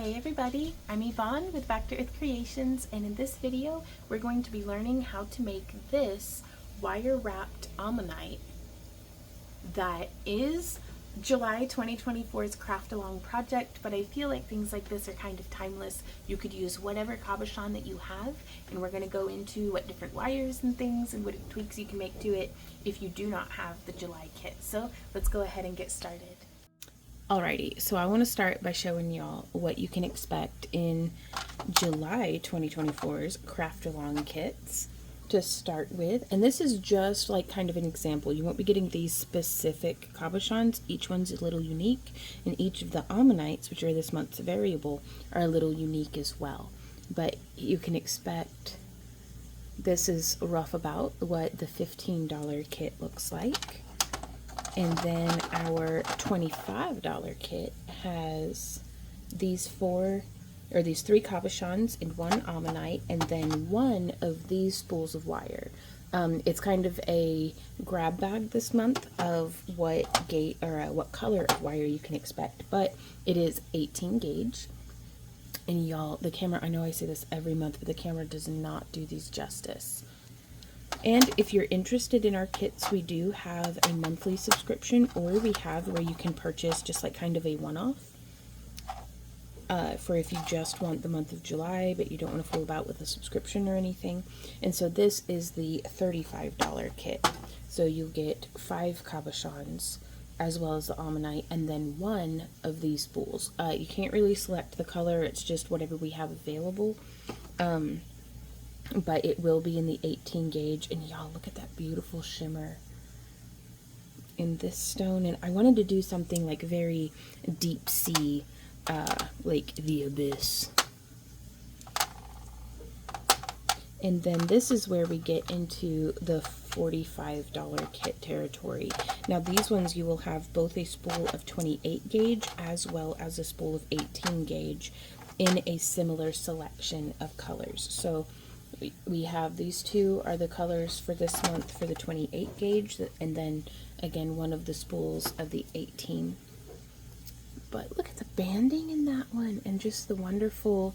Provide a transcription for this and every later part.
Hey everybody, I'm Yvonne with Back to Earth Creations, and in this video we're going to be learning how to make this wire wrapped ammonite that is July 2024's craft along project, but I feel like things like this are kind of timeless. You could use whatever cabochon that you have, and we're going to go into what different wires and things and what tweaks you can make to it if you do not have the July kit. So let's go ahead and get started. Alrighty, so I want to start by showing y'all what you can expect in July 2024's craft along kits to start with. And this is just like kind of an example. You won't be getting these specific cabochons. Each one's a little unique, and each of the ammonites, which are this month's variable, are a little unique as well. But you can expect this is rough about what the $15 kit looks like. And then our $25 kit has these three cabochons and one ammonite, and then one of these spools of wire. It's kind of a grab bag this month of what color of wire you can expect, but it is 18 gauge. And y'all, the camera, I know I say this every month, but the camera does not do these justice. And if you're interested in our kits, we do have a monthly subscription, or we have where you can purchase just like kind of a one-off for if you just want the month of July, but you don't want to fool about with a subscription or anything. And so this is the $35 kit. So you get 5 cabochons as well as the ammonite, and then one of these spools. You can't really select the color, it's just whatever we have available. But it will be in the 18 gauge, and y'all look at that beautiful shimmer in this stone. And I wanted to do something like very deep sea, like the abyss. And then this is where we get into the $45 kit territory. Now these ones you will have both a spool of 28 gauge as well as a spool of 18 gauge in a similar selection of colors. So we have these two are the colors for this month for the 28 gauge, and then again one of the spools of the 18. But look at the banding in that one, and just the wonderful.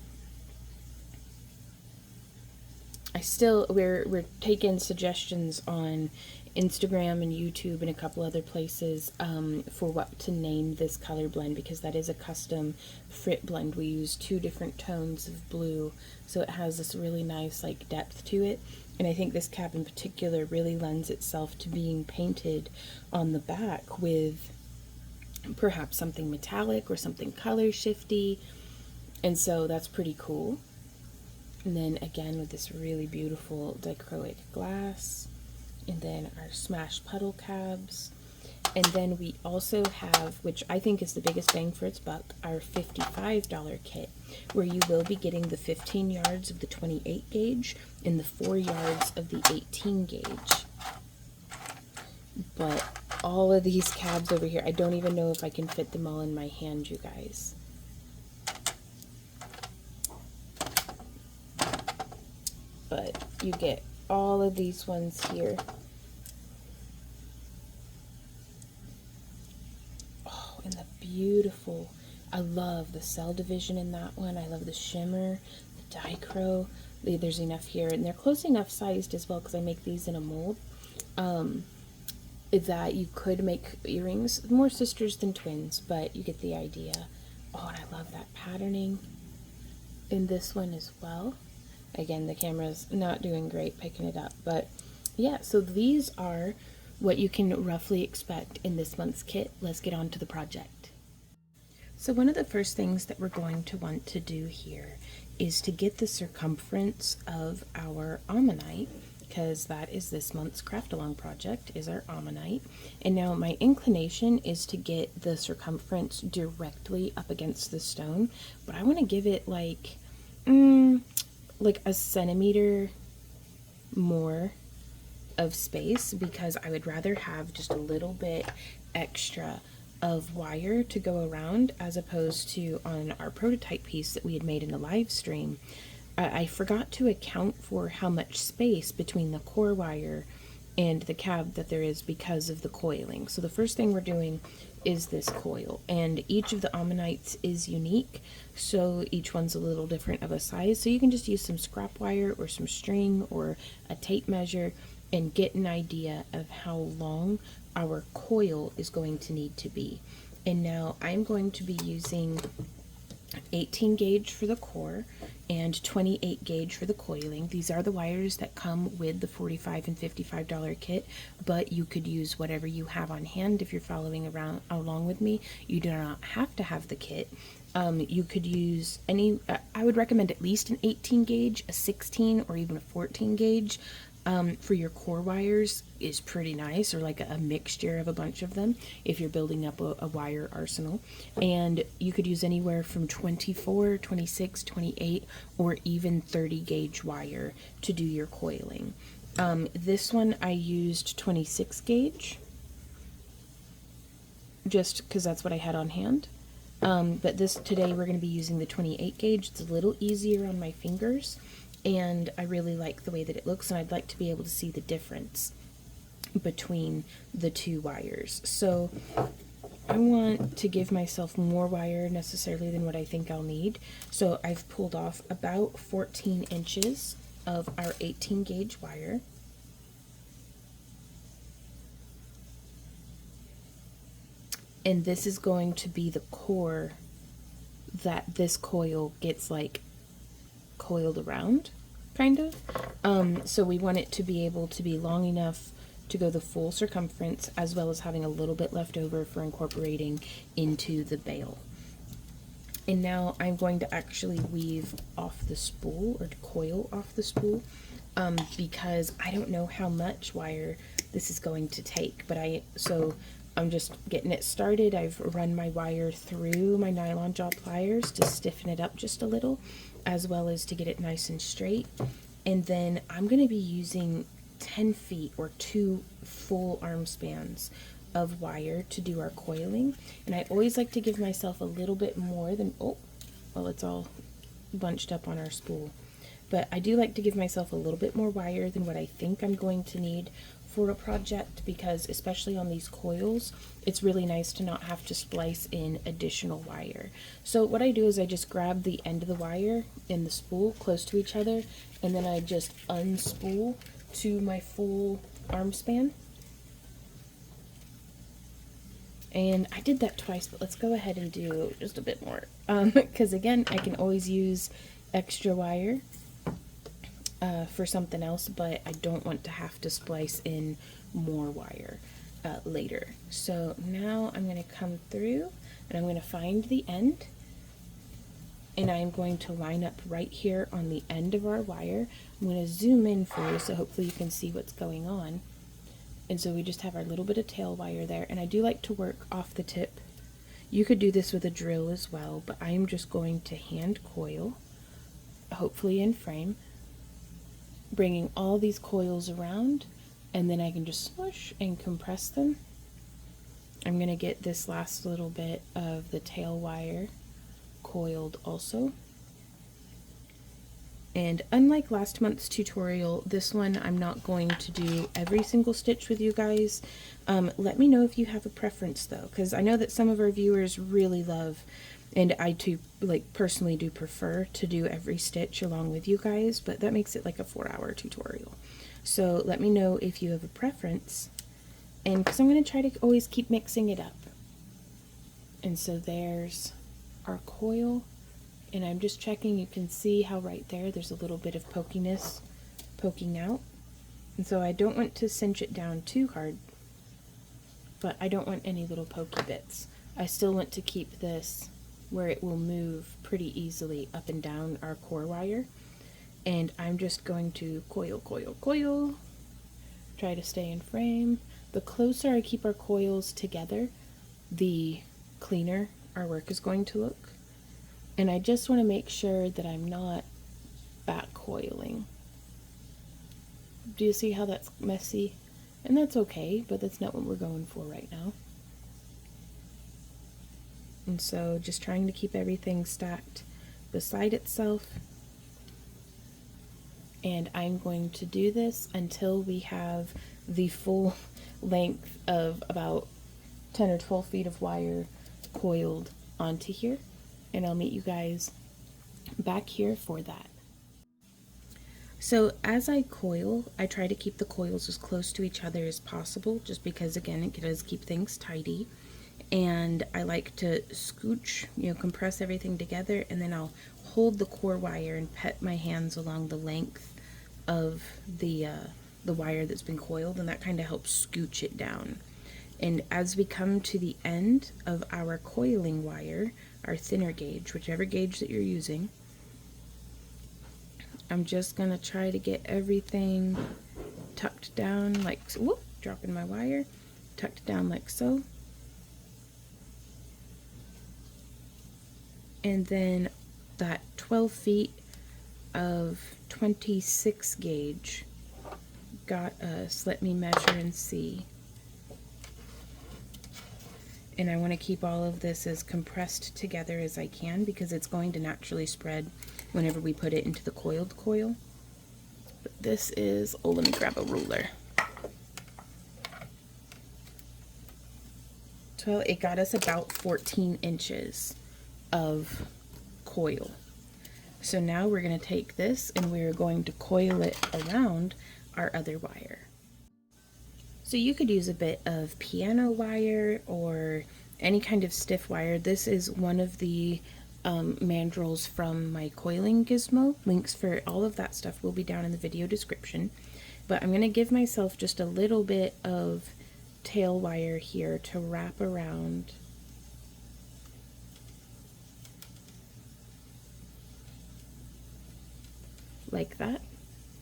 We're taking suggestions on Instagram and YouTube and a couple other places for what to name this color blend, because that is a custom frit blend. We use 2 different tones of blue, so it has this really nice like depth to it. And I think this cap in particular really lends itself to being painted on the back with perhaps something metallic or something color shifty, and so that's pretty cool. And then again with this really beautiful dichroic glass, and then our smashed puddle cabs. And then we also have, which I think is the biggest bang for its buck, our $55 kit, where you will be getting the 15 yards of the 28 gauge and the 4 yards of the 18 gauge. But all of these cabs over here, I don't even know if I can fit them all in my hand, you guys. But you get all of these ones here. Oh, and the beautiful, I love the cell division in that one. I love the shimmer, the dichro. There's enough here, and they're close enough sized as well, because I make these in a mold, that you could make earrings. More sisters than twins, but you get the idea. Oh, and I love that patterning in this one as well. Again, the camera's not doing great picking it up, but yeah, so these are what you can roughly expect in this month's kit. Let's get on to the project. So one of the first things that we're going to want to do here is to get the circumference of our ammonite, because that is this month's craft along project, is our ammonite. And now my inclination is to get the circumference directly up against the stone, but I want to give it like a centimeter more of space, because I would rather have just a little bit extra of wire to go around, as opposed to on our prototype piece that we had made in the live stream. I forgot to account for how much space between the core wire and the cab that there is because of the coiling. So the first thing we're doing is this coil, and each of the ammonites is unique, so each one's a little different of a size. So you can just use some scrap wire or some string or a tape measure and get an idea of how long our coil is going to need to be. And now I'm going to be using 18 gauge for the core and 28 gauge for the coiling. These are the wires that come with the $45 and $55 kit, but you could use whatever you have on hand. If you're following around along with me, you do not have to have the kit. You could use any, I would recommend at least an 18 gauge, a 16, or even a 14 gauge. For your core wires is pretty nice, or like a mixture of a bunch of them if you're building up a wire arsenal. And you could use anywhere from 24, 26, 28, or even 30 gauge wire to do your coiling. This one I used 26 gauge just because that's what I had on hand. But today we're going to be using the 28 gauge. It's a little easier on my fingers, and I really like the way that it looks, and I'd like to be able to see the difference between the two wires. So I want to give myself more wire necessarily than what I think I'll need. So I've pulled off about 14 inches of our 18 gauge wire. And this is going to be the core that this coil gets like coiled around, kind of. So we want it to be able to be long enough to go the full circumference, as well as having a little bit left over for incorporating into the bail. And now I'm going to actually weave off the spool, or to coil off the spool, because I don't know how much wire this is going to take, but so I'm just getting it started. I've run my wire through my nylon jaw pliers to stiffen it up just a little, as well as to get it nice and straight. And then I'm going to be using 10 feet or 2 full arm spans of wire to do our coiling. And I always like to give myself a little bit more than, well, it's all bunched up on our spool. But I do like to give myself a little bit more wire than what I think I'm going to need for a project, because especially on these coils, it's really nice to not have to splice in additional wire. So what I do is I just grab the end of the wire in the spool close to each other, and then I just unspool to my full arm span. And I did that twice, but let's go ahead and do just a bit more, because again, I can always use extra wire for something else, but I don't want to have to splice in more wire later. So now I'm going to come through and I'm going to find the end, and I'm going to line up right here on the end of our wire. I'm going to zoom in for you so hopefully you can see what's going on. And so we just have our little bit of tail wire there, and I do like to work off the tip. You could do this with a drill as well, but I am just going to hand coil, hopefully in frame, bringing all these coils around, and then I can just swoosh and compress them. I'm going to get this last little bit of the tail wire coiled also. And unlike last month's tutorial, this one I'm not going to do every single stitch with you guys. Let me know if you have a preference though, because I know that some of our viewers really love, and I too, like, personally do prefer to do every stitch along with you guys, but that makes it like a 4-hour tutorial. So let me know if you have a preference, and because I'm going to try to always keep mixing it up. And so there's our coil, and I'm just checking. You can see how right there's a little bit of pokiness poking out, and so I don't want to cinch it down too hard, but I don't want any little pokey bits. I still want to keep this where it will move pretty easily up and down our core wire. And I'm just going to coil, coil, coil, try to stay in frame. The closer I keep our coils together, the cleaner our work is going to look. And I just want to make sure that I'm not back coiling. Do you see how that's messy? And that's okay, but that's not what we're going for right now. And so just trying to keep everything stacked beside itself. And I'm going to do this until we have the full length of about 10 or 12 feet of wire coiled onto here, and I'll meet you guys back here for that. So as I coil, I try to keep the coils as close to each other as possible, just because again it does keep things tidy. And I like to scooch, compress everything together, and then I'll hold the core wire and pet my hands along the length of the wire that's been coiled, and that kind of helps scooch it down. And as we come to the end of our coiling wire, our thinner gauge, whichever gauge that you're using, I'm just gonna try to get everything tucked down like so. Whoop, dropping my wire, tucked down like so. And then that 12 feet of 26 gauge got us, let me measure and see. And I want to keep all of this as compressed together as I can, because it's going to naturally spread whenever we put it into the coiled coil. But this is, oh, let me grab a ruler. So it got us about 14 inches of coil. So now we're going to take this and we're going to coil it around our other wire. So you could use a bit of piano wire or any kind of stiff wire. This is one of the mandrels from my coiling gizmo. Links for all of that stuff will be down in the video description. But I'm going to give myself just a little bit of tail wire here to wrap around like that,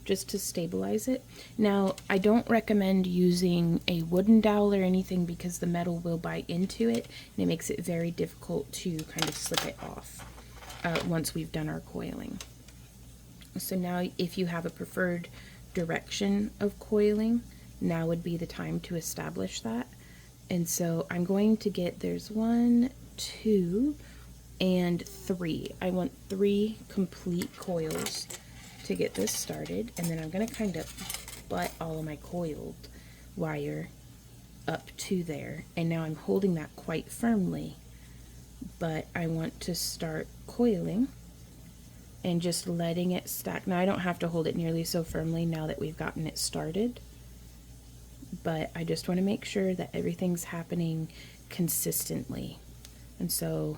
just to stabilize it. Now, I don't recommend using a wooden dowel or anything, because the metal will bite into it and it makes it very difficult to kind of slip it off once we've done our coiling. So now, if you have a preferred direction of coiling, now would be the time to establish that. And so I'm going to get, there's 1, 2, and 3. I want 3 complete coils to get this started, and then I'm going to kind of butt all of my coiled wire up to there, and now I'm holding that quite firmly, but I want to start coiling and just letting it stack. Now I don't have to hold it nearly so firmly now that we've gotten it started, but I just want to make sure that everything's happening consistently. And so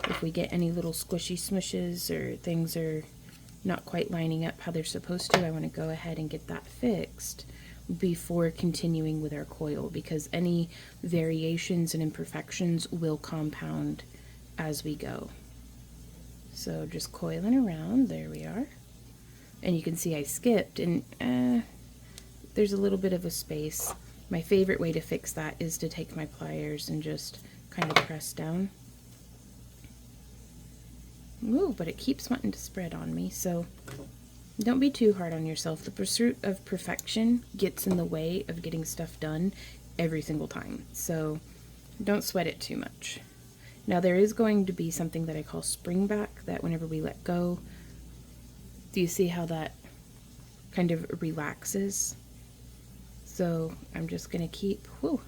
if we get any little squishy smushes or things are not quite lining up how they're supposed to, I want to go ahead and get that fixed before continuing with our coil, because any variations and imperfections will compound as we go. So just coiling around, there we are. And you can see I skipped, and there's a little bit of a space. My favorite way to fix that is to take my pliers and just kind of press down. Ooh, but it keeps wanting to spread on me, so don't be too hard on yourself. The pursuit of perfection gets in the way of getting stuff done every single time, so don't sweat it too much. Now there is going to be something that I call spring back, that whenever we let go, do you see how that kind of relaxes? So I'm just going to keep, whoo,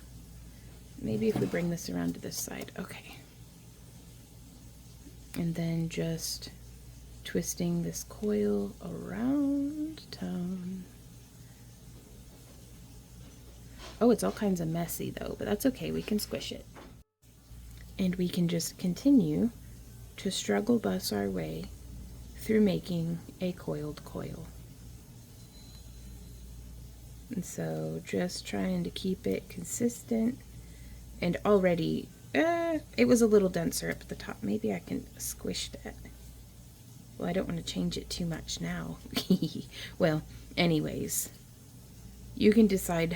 maybe if we bring this around to this side, okay. And then just twisting this coil around town. Oh, it's all kinds of messy though, but that's okay, we can squish it. And we can just continue to struggle bus our way through making a coiled coil. And so just trying to keep it consistent, and already it was a little denser up at the top. Maybe I can squish that. Well, I don't want to change it too much now. Well, anyways, you can decide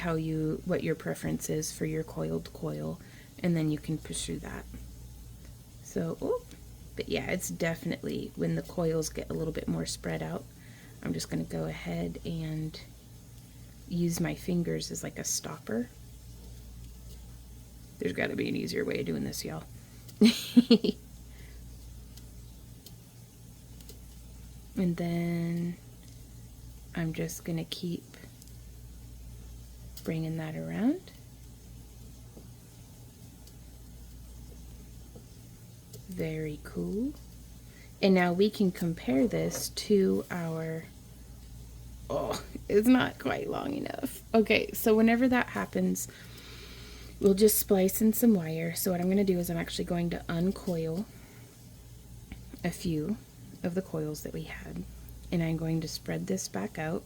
what your preference is for your coiled coil, and then you can pursue that. So, but yeah, it's definitely, when the coils get a little bit more spread out, I'm just going to go ahead and use my fingers as like a stopper. There's got to be an easier way of doing this, y'all. And then I'm just going to keep bringing that around. Very cool. And now we can compare this to our, oh, it's not quite long enough. Okay, so whenever that happens, we'll just splice in some wire. So what I'm going to do is I'm actually going to uncoil a few of the coils that we had, and I'm going to spread this back out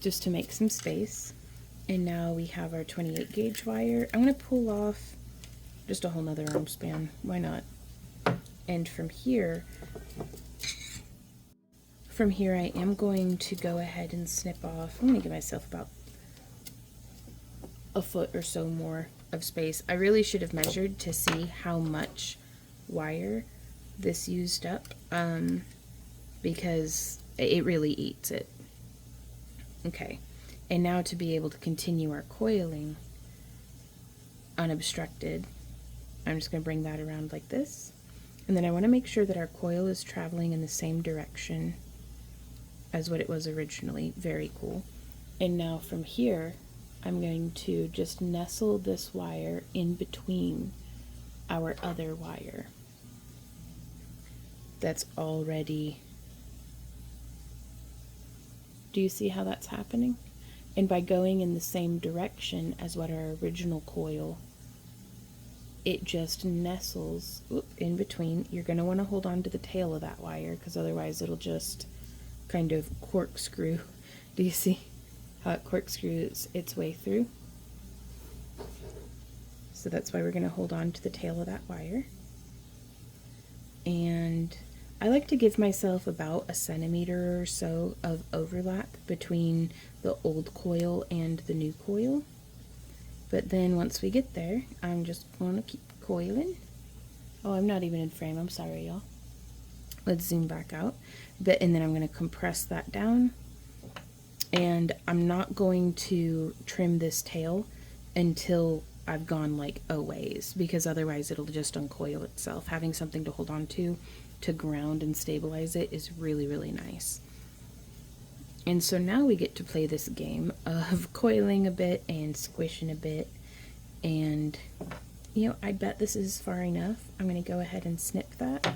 just to make some space. And now we have our 28 gauge wire. I'm going to pull off just a whole nother arm span. Why not? And from here I am going to go ahead and snip off. I'm going to give myself about a foot or so more of space. I really should have measured to see how much wire this used up, because it really eats it. Okay, and now to be able to continue our coiling unobstructed, I'm just going to bring that around like this. And then I want to make sure that our coil is traveling in the same direction as what it was originally. Very cool. And now from here, I'm going to just nestle this wire in between our other wire that's already, do you see how that's happening? And by going in the same direction as what our original coil, it just nestles in between. You're going to want to hold on to the tail of that wire, because otherwise it'll just kind of corkscrew. Do you see how it corkscrews its way through? So that's why we're going to hold on to the tail of that wire. And I like to give myself about 1 centimeter or so of overlap between the old coil and the new coil. But then once we get there, I'm just going to keep coiling. Oh, I'm not even in frame. I'm sorry, y'all. Let's zoom back out. And then I'm going to compress that down. And I'm not going to trim this tail until I've gone like a ways, because otherwise it'll just uncoil itself. Having something to hold on to ground and stabilize it is really, really nice. And so now we get to play this game of coiling a bit and squishing a bit. And, you know, I bet this is far enough. I'm going to go ahead and snip that.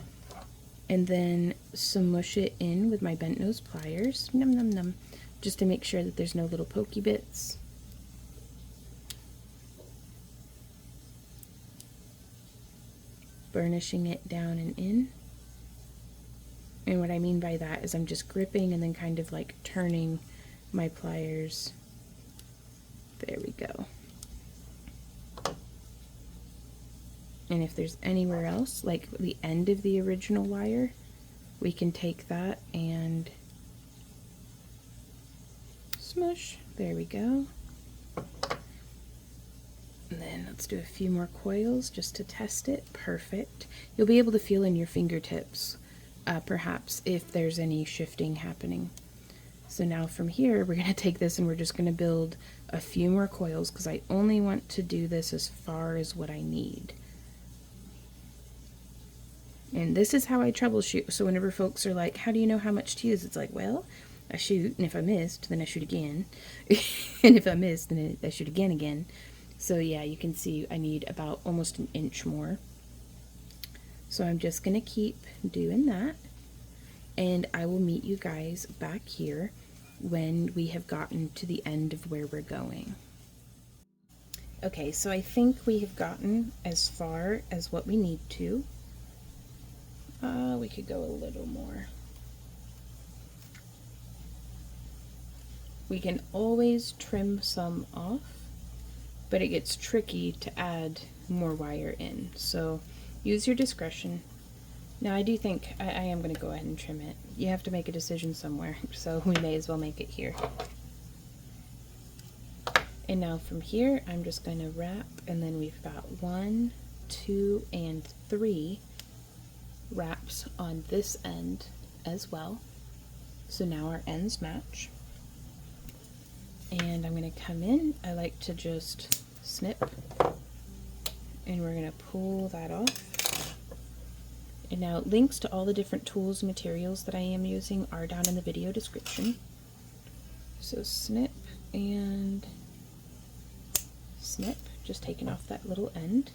And then smush it in with my bent nose pliers. Num num num. Just to make sure that there's no little pokey bits. Burnishing it down and in. And what I mean by that is I'm just gripping and then kind of like turning my pliers. There we go. And if there's anywhere else, like the end of the original wire, we can take that and smush. There we go. And then let's do a few more coils just to test it. Perfect. You'll be able to feel in your fingertips, perhaps, if there's any shifting happening. So now from here, we're going to take this and we're just going to build a few more coils, because I only want to do this as far as what I need. And this is how I troubleshoot. So whenever folks are like, how do you know how much to use? It's like, well, I shoot, and if I missed, then I shoot again. And if I missed, then I shoot again. So yeah, you can see I need about almost 1 inch more. So I'm just going to keep doing that. And I will meet you guys back here when we have gotten to the end of where we're going. Okay, so I think we have gotten as far as what we need to. We could go a little more. We can always trim some off, but it gets tricky to add more wire in. So use your discretion. Now I do think I am going to go ahead and trim it. You have to make a decision somewhere, so we may as well make it here. And now from here, I'm just going to wrap, and then we've got 1, 2, and 3 wraps on this end as well. So now our ends match. And I'm going to come in. I like to just snip, and we're going to pull that off. And now links to all the different tools and materials that I am using are down in the video description. So snip and snip, just taking off that little end.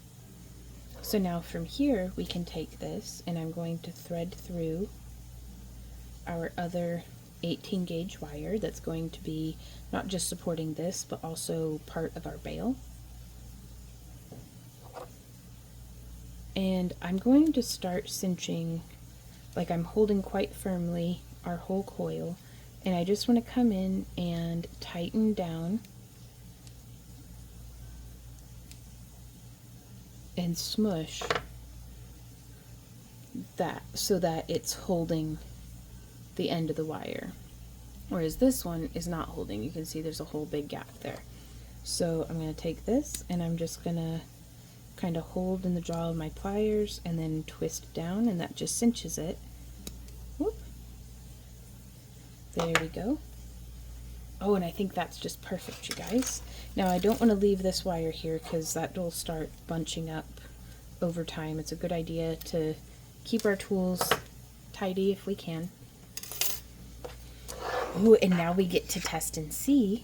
So now from here we can take this, and I'm going to thread through our other 18 gauge wire that's going to be not just supporting this but also part of our bail. And I'm going to start cinching, like I'm holding quite firmly our whole coil, and I just want to come in and tighten down and smush that so that it's holding the end of the wire, whereas this one is not holding. You can see there's a whole big gap there. So I'm going to take this and I'm just going to kind of hold in the jaw of my pliers and then twist down, and that just cinches it. Whoop. There we go. Oh, and I think that's just perfect, you guys. Now I don't want to leave this wire here because that will start bunching up over time. It's a good idea to keep our tools tidy if we can. Ooh, and now we get to test and see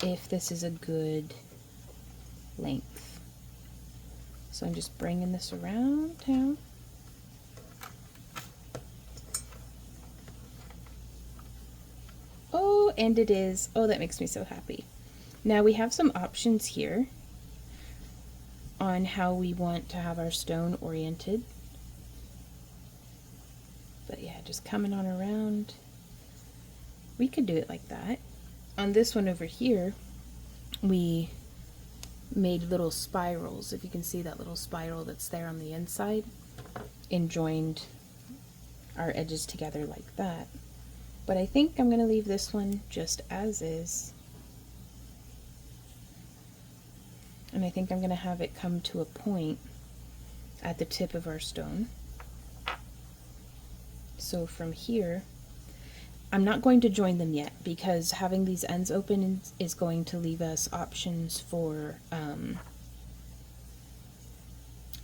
if this is a good length. So I'm just bringing this around town. Oh, and it is. Oh, that makes me so happy. Now we have some options here on how we want to have our stone oriented. But yeah, just coming on around. We could do it like that. On this one over here, we made little spirals. If you can see that little spiral that's there on the inside, and joined our edges together like that. But I think I'm going to leave this one just as is. And I think I'm going to have it come to a point at the tip of our stone. So from here, I'm not going to join them yet because having these ends open is going to leave us options for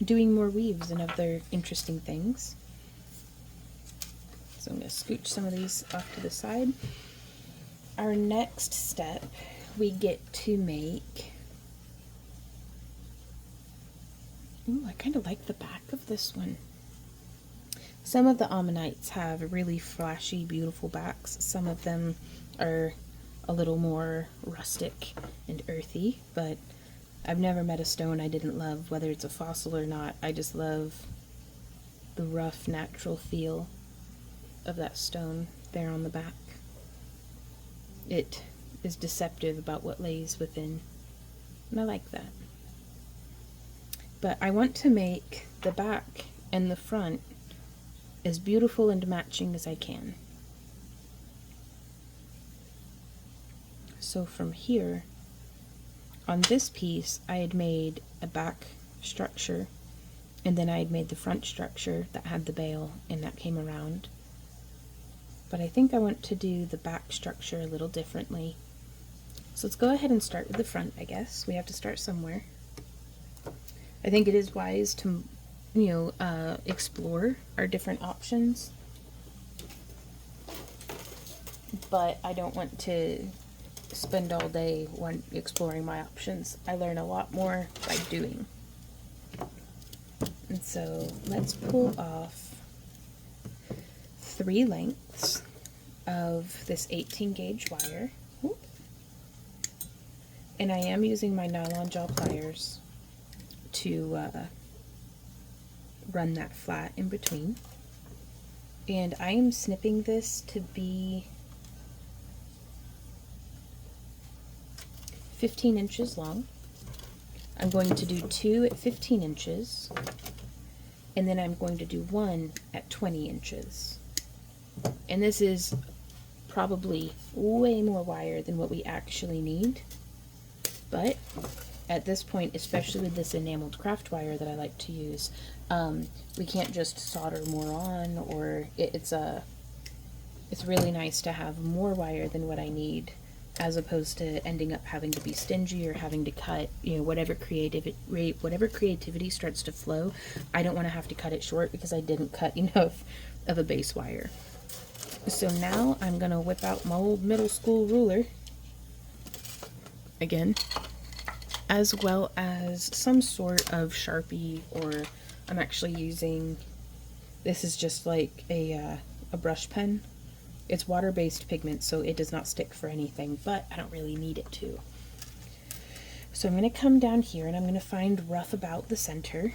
doing more weaves and other interesting things. So I'm going to scooch some of these off to the side. Our next step, we get to make... Ooh, I kind of like the back of this one. Some of the ammonites have really flashy, beautiful backs. Some of them are a little more rustic and earthy, but I've never met a stone I didn't love, whether it's a fossil or not. I just love the rough, natural feel of that stone there on the back. It is deceptive about what lays within, and I like that. But I want to make the back and the front as beautiful and matching as I can. So from here, on this piece, I had made a back structure, and then I had made the front structure that had the bail, and that came around. But I think I want to do the back structure a little differently. So let's go ahead and start with the front, I guess. We have to start somewhere. I think it is wise to, explore our different options. But I don't want to spend all day exploring my options. I learn a lot more by doing. And so let's pull off 3 lengths of this 18 gauge wire. Whoop. And I am using my nylon jaw pliers to run that flat in between. And I am snipping this to be 15 inches long. I'm going to do 2 at 15 inches, and then I'm going to do 1 at 20 inches. And this is probably way more wire than what we actually need, but at this point, especially with this enameled craft wire that I like to use, we can't just solder more on, or it's really nice to have more wire than what I need, as opposed to ending up having to be stingy or having to cut, whatever creativity starts to flow. I don't want to have to cut it short because I didn't cut enough of a base wire. So now I'm going to whip out my old middle school ruler again. as well as some sort of Sharpie, or I'm actually using, this is just like a brush pen. It's water-based pigment, so it does not stick for anything, but I don't really need it to. So I'm going to come down here and I'm going to find rough about the center,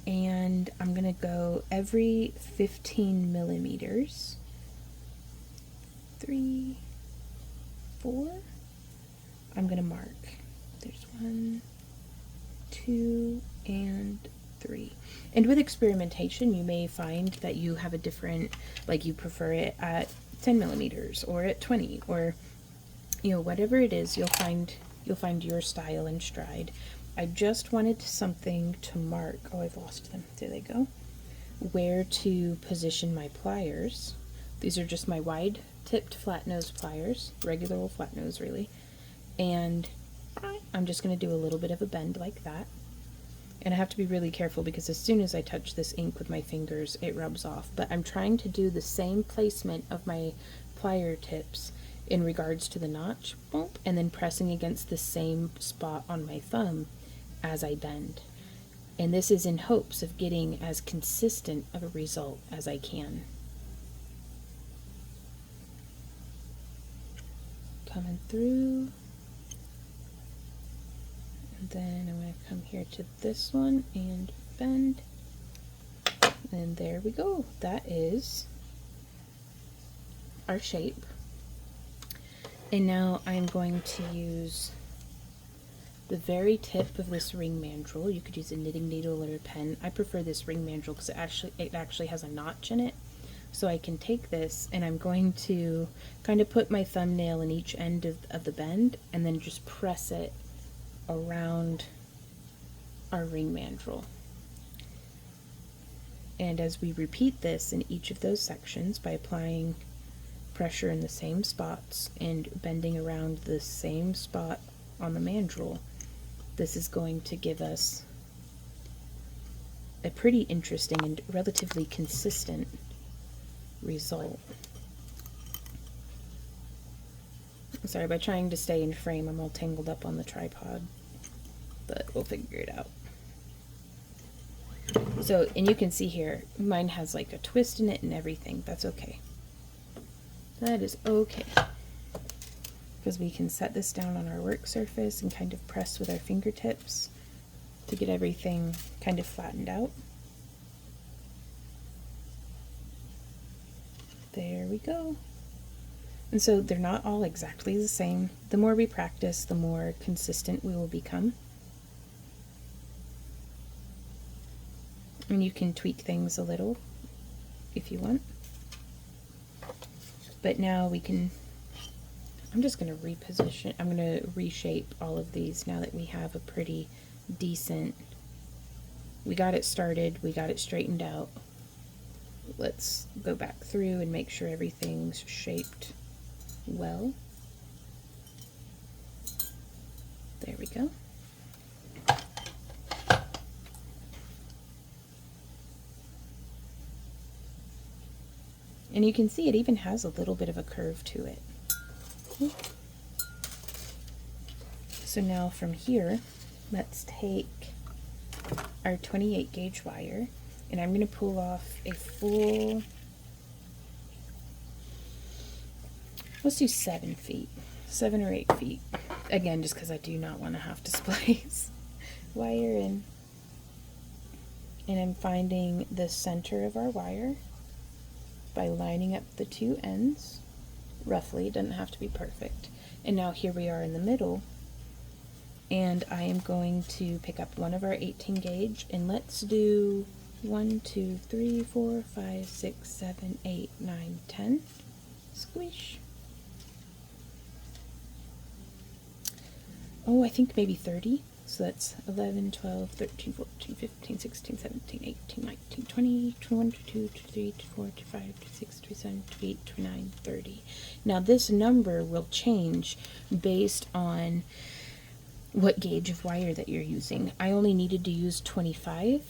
and I'm going to go every 15 millimeters. 3, 4. I'm going to mark. There's 1, 2, and 3. And with experimentation, you may find that you have a different, like you prefer it at 10 millimeters or at 20, or, you know, whatever it is, you'll find your style and stride. I just wanted something to mark. Oh, I've lost them. There they go. Where to position my pliers. These are just my wide tipped flat nose pliers, regular old flat nose really. And I'm just going to do a little bit of a bend like that. And I have to be really careful because as soon as I touch this ink with my fingers, it rubs off. But I'm trying to do the same placement of my plier tips in regards to the notch, and then pressing against the same spot on my thumb as I bend. And this is in hopes of getting as consistent of a result as I can. Coming through. And then I'm going to come here to this one and bend. And there we go. That is our shape. And now I'm going to use the very tip of this ring mandrel. You could use a knitting needle or a pen. I prefer this ring mandrel because it actually has a notch in it. So I can take this and I'm going to kind of put my thumbnail in each end of the bend and then just press it around our ring mandrel. And as we repeat this in each of those sections by applying pressure in the same spots and bending around the same spot on the mandrel, this is going to give us a pretty interesting and relatively consistent result. Sorry, by trying to stay in frame, I'm all tangled up on the tripod, but we'll figure it out. So, and you can see here, mine has like a twist in it and everything. That's okay. That is okay. Because we can set this down on our work surface and kind of press with our fingertips to get everything kind of flattened out. There we go. And so they're not all exactly the same. The more we practice, the more consistent we will become. And you can tweak things a little if you want. But now we can, I'm just going to reposition, I'm going to reshape all of these now that we have a pretty decent, we got it started, we got it straightened out. Let's go back through and make sure everything's shaped well. There we go. And you can see it even has a little bit of a curve to it. So now from here, let's take our 28 gauge wire, and I'm going to pull off a full, let's do 7 feet, 7 or 8 feet. Again, just because I do not want to have to splice wire in. And I'm finding the center of our wire by lining up the two ends roughly. It doesn't have to be perfect. And now here we are in the middle, and I am going to pick up one of our 18 gauge, and let's do 1, 2, 3, 4, 5, 6, 7, 8, 9, 10. Squish. Oh, I think maybe 30. So that's 11, 12, 13, 14, 15, 16, 17, 18, 19, 20, 21, 22, 23, 24, 25, 26, 27, 28, 29, 30. Now this number will change based on what gauge of wire that you're using. I only needed to use 25,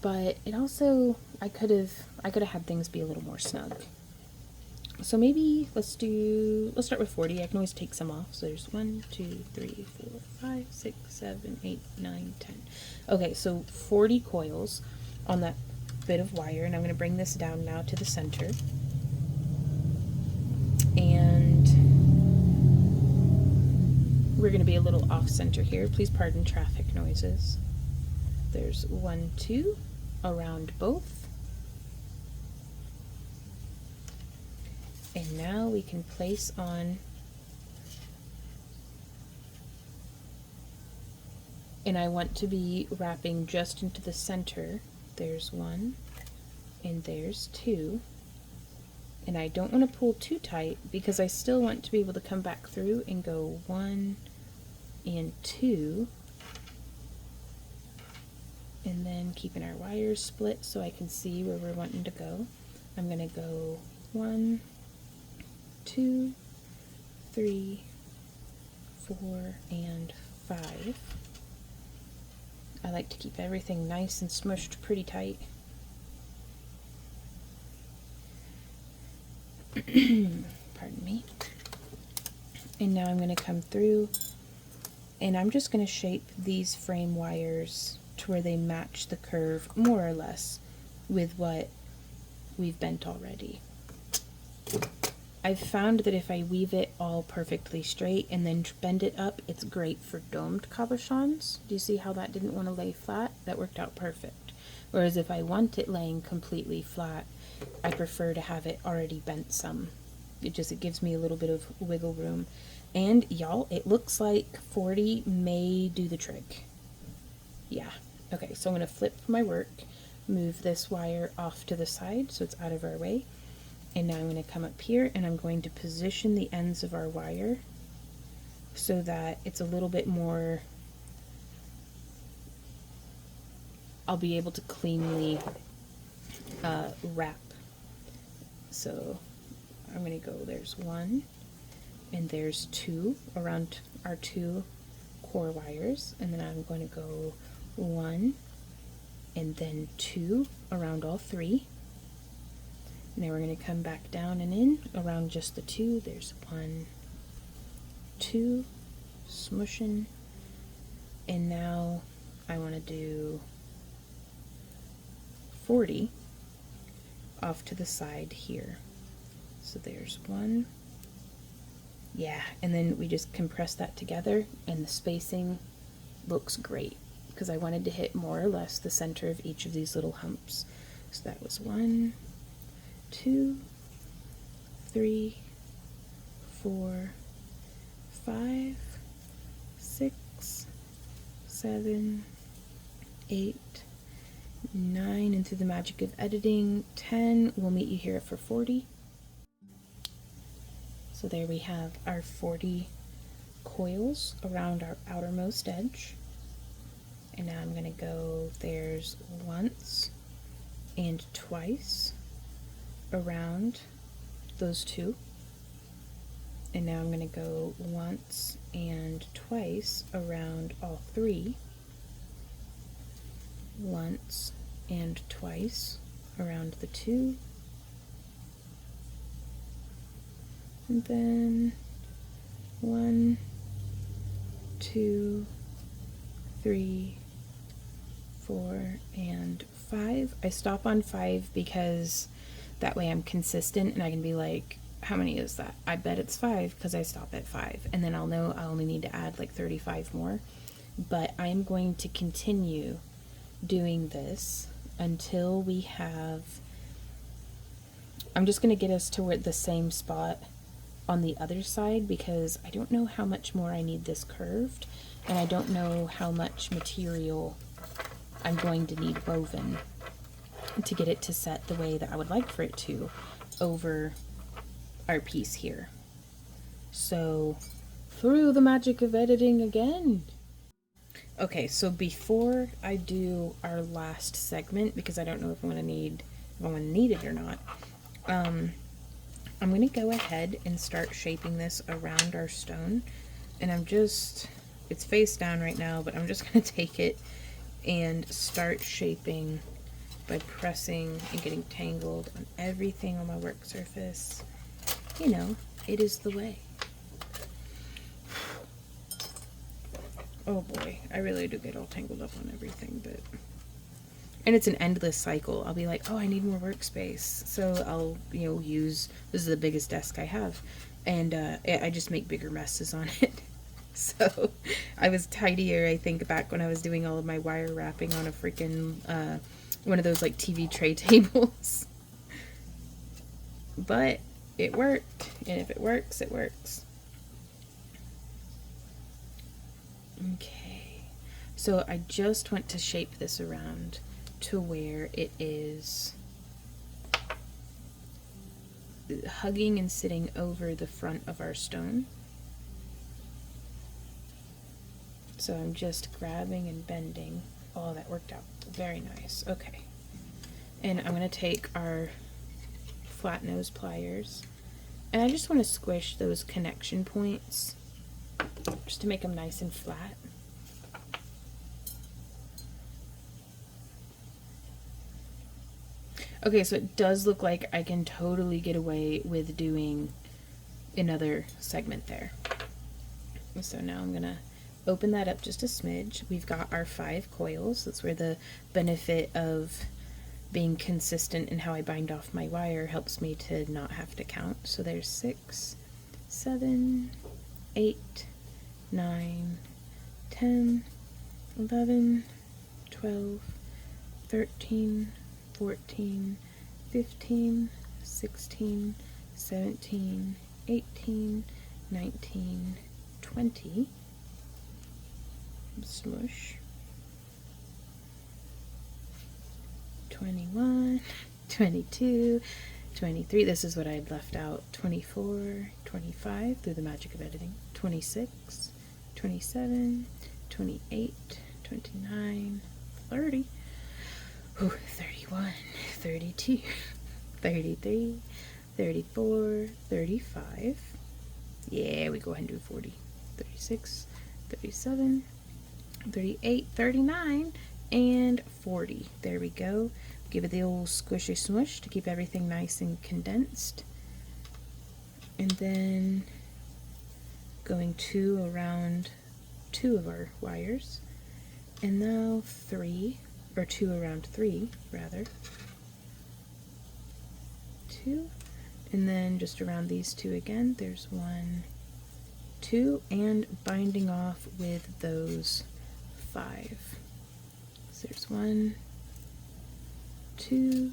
but it also, I could have had things be a little more snug. So maybe let's start with 40. I can always take some off. So there's 1, 2, 3, 4, 5, 6, 7, 8, 9, 10. Okay, so 40 coils on that bit of wire, and I'm going to bring this down now to the center. And we're going to be a little off center here. Please pardon traffic noises. There's 1, 2 around both. And now we can place on, and I want to be wrapping just into the center. There's 1 and there's 2. And I don't want to pull too tight because I still want to be able to come back through and go 1 and 2. And then keeping our wires split so I can see where we're wanting to go. I'm going to go 1, 2, 3, 4, and 5. I like to keep everything nice and smushed pretty tight. Pardon me. And now I'm going to come through and I'm just going to shape these frame wires to where they match the curve more or less with what we've bent already. I've found that if I weave it all perfectly straight and then bend it up, it's great for domed cabochons. Do you see how that didn't want to lay flat? That worked out perfect. Whereas if I want it laying completely flat, I prefer to have it already bent some. It gives me a little bit of wiggle room. And y'all, it looks like 40 may do the trick. Yeah. Okay, so I'm going to flip my work, move this wire off to the side so it's out of our way. And now I'm going to come up here and I'm going to position the ends of our wire so that it's a little bit more, I'll be able to cleanly wrap. So I'm going to go, there's 1 and there's 2 around our 2 core wires, and then I'm going to go 1 and then 2 around all 3. Now we're going to come back down and in around just the 2. There's 1, 2, smushing, and now I want to do 40 off to the side here. So there's 1, yeah, and then we just compress that together and the spacing looks great because I wanted to hit more or less the center of each of these little humps. So that was 1, 2, 3, 4, 5, 6, 7, 8, 9, and through the magic of editing, 10. We'll meet you here for 40. So there we have our 40 coils around our outermost edge. And now I'm going to go, there's once and twice around those 2. And now I'm going to go once and twice around all 3. Once and twice around the 2. And then 1, 2, 3, 4, and 5. I stop on 5 because that way I'm consistent and I can be like, how many is that? I bet it's 5 because I stop at 5. And then I'll know I only need to add like 35 more. But I'm going to continue doing this until we have, I'm just going to get us to where the same spot on the other side because I don't know how much more I need this curved and I don't know how much material I'm going to need woven to get it to set the way that I would like for it to over our piece here. So through the magic of editing again. Okay, so before I do our last segment, because I don't know if I'm gonna need it or not, I'm going to go ahead and start shaping this around our stone. And it's face down right now, but I'm just going to take it and start shaping by pressing and getting tangled on everything on my work surface. you know, it is the way. Oh boy, I really do get all tangled up on everything, but... And it's an endless cycle. I'll be like, oh, I need more workspace. So I'll, you know, use... This is the biggest desk I have. And I just make bigger messes on it. So I was tidier, I think, back when I was doing all of my wire wrapping on a freaking... one of those, like, TV tray tables. But it worked. And if it works, it works. Okay, so I just went to shape this around to where it is hugging and sitting over the front of our stone. So I'm just grabbing and bending. Oh, that worked out very nice. Okay, and I'm going to take our flat nose pliers, and I just want to squish those connection points just to make them nice and flat. Okay, so it does look like I can totally get away with doing another segment there. So now I'm gonna open that up just a smidge. We've got our 5 coils. That's where the benefit of being consistent in how I bind off my wire helps me to not have to count. So there's 6, 7, 8, 9, 10, 11, 12, 13, 14, 15, 16, 17, 18, 19, 20, smush, 21, 22, 23, this is what I had left out, 24, 25, through the magic of editing, 26, 27, 28, 29, 30, 31, 32, 33, 34, 35, yeah, we go ahead and do 40, 36, 37, 38, 39, and 40. There we go. Give it the old squishy smush to keep everything nice and condensed. And then going 2 around 2 of our wires. And now 3, or 2 around 3, rather. 2. And then just around these 2 again. There's 1, 2, and binding off with those 5. So there's 1, 2,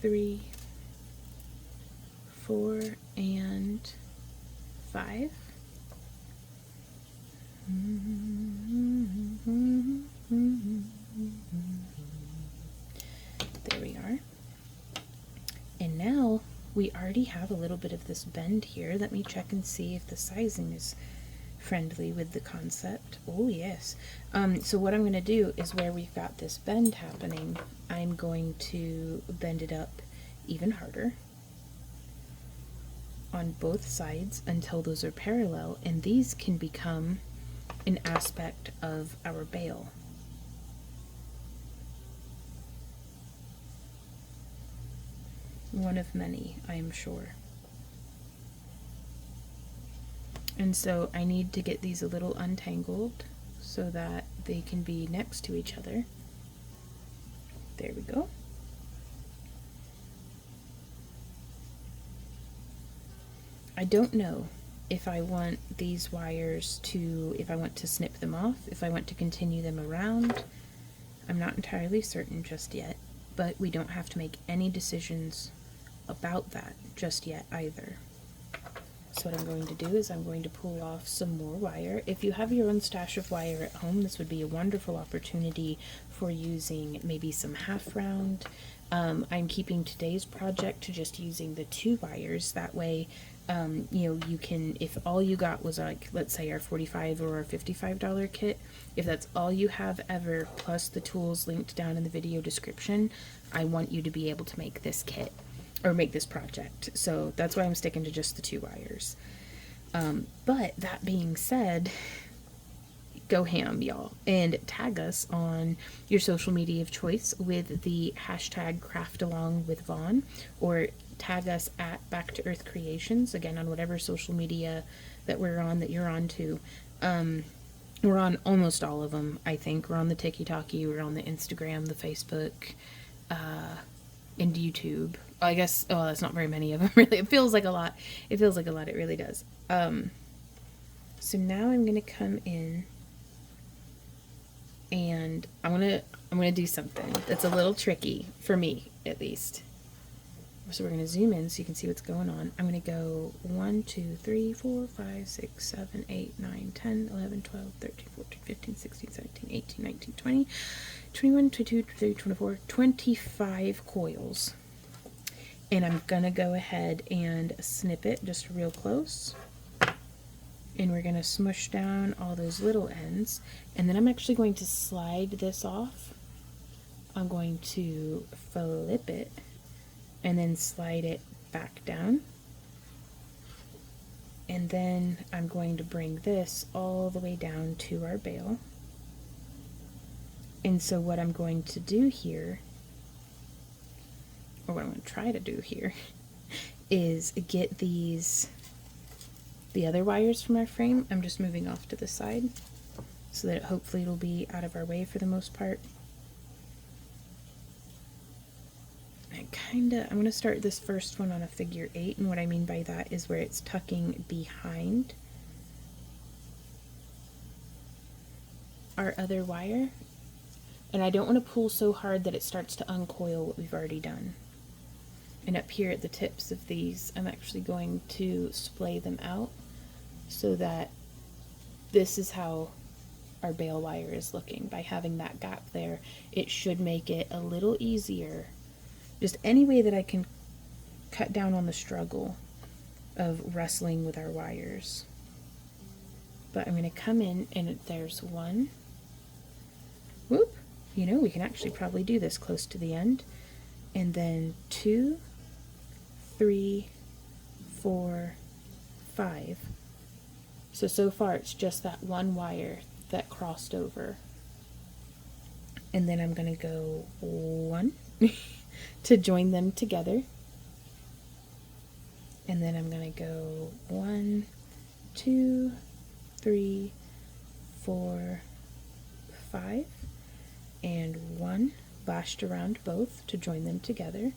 3, 4, and 5. There we are. And now we already have a little bit of this bend here. Let me check and see if the sizing is friendly with the concept. Oh yes. So what I'm going to do is where we've got this bend happening, I'm going to bend it up even harder on both sides until those are parallel, and these can become an aspect of our bail. One of many, I am sure. And so I need to get these a little untangled so that they can be next to each other. There we go. I don't know if I want these wires to, if I want to snip them off, if I want to continue them around. I'm not entirely certain just yet, but we don't have to make any decisions about that just yet either. So what I'm going to do is I'm going to pull off some more wire. If you have your own stash of wire at home, this would be a wonderful opportunity for using maybe some half round. I'm keeping today's project to just using the 2 wires. That way, you know, you can, if all you got was like, let's say our $45 or our $55 kit, if that's all you have ever, plus the tools linked down in the video description, I want you to be able to make this kit. Or make this project. So that's why I'm sticking to just the 2 wires. But that being said, go ham, y'all, and tag us on your social media of choice with the hashtag craftalongwithvon, or tag us at Back to Earth Creations, again, on whatever social media that we're on, that you're on too. We're on almost all of them, I think. We're on the TikTok, we're on the Instagram, the Facebook, and YouTube. I guess, oh, that's not very many of them, really. It feels like a lot. It feels like a lot, it really does. So now I'm going to come in and I'm gonna do something that's a little tricky, for me at least. So we're going to zoom in so you can see what's going on. I'm going to go 1, 2, 3, 4, 5, 6, 7, 8, 9, 10, 11, 12, 13, 14, 15, 16, 17, 18, 19, 20, 21, 22, 23, 24, 25 coils. And I'm going to go ahead and snip it just real close. And we're going to smush down all those little ends. And then I'm actually going to slide this off. I'm going to flip it and then slide it back down. And then I'm going to bring this all the way down to our bail. And so what I'm going to do here, or what I'm going to try to do here, is get the other wires from our frame. I'm just moving off to the side so that hopefully it'll be out of our way for the most part. I'm going to start this first one on a figure 8, and what I mean by that is where it's tucking behind our other wire. And I don't want to pull so hard that it starts to uncoil what we've already done. And up here at the tips of these, I'm actually going to splay them out so that this is how our bail wire is looking. By having that gap there, it should make it a little easier. Just any way that I can cut down on the struggle of wrestling with our wires. But I'm going to come in and there's 1. Whoop! You know, we can actually probably do this close to the end. And then 2, 3, 4, 5. So far it's just that one wire that crossed over. And then I'm going to go 1 to join them together. And then I'm going to go 1, 2, 3, 4, 5, and 1 lashed around both to join them together.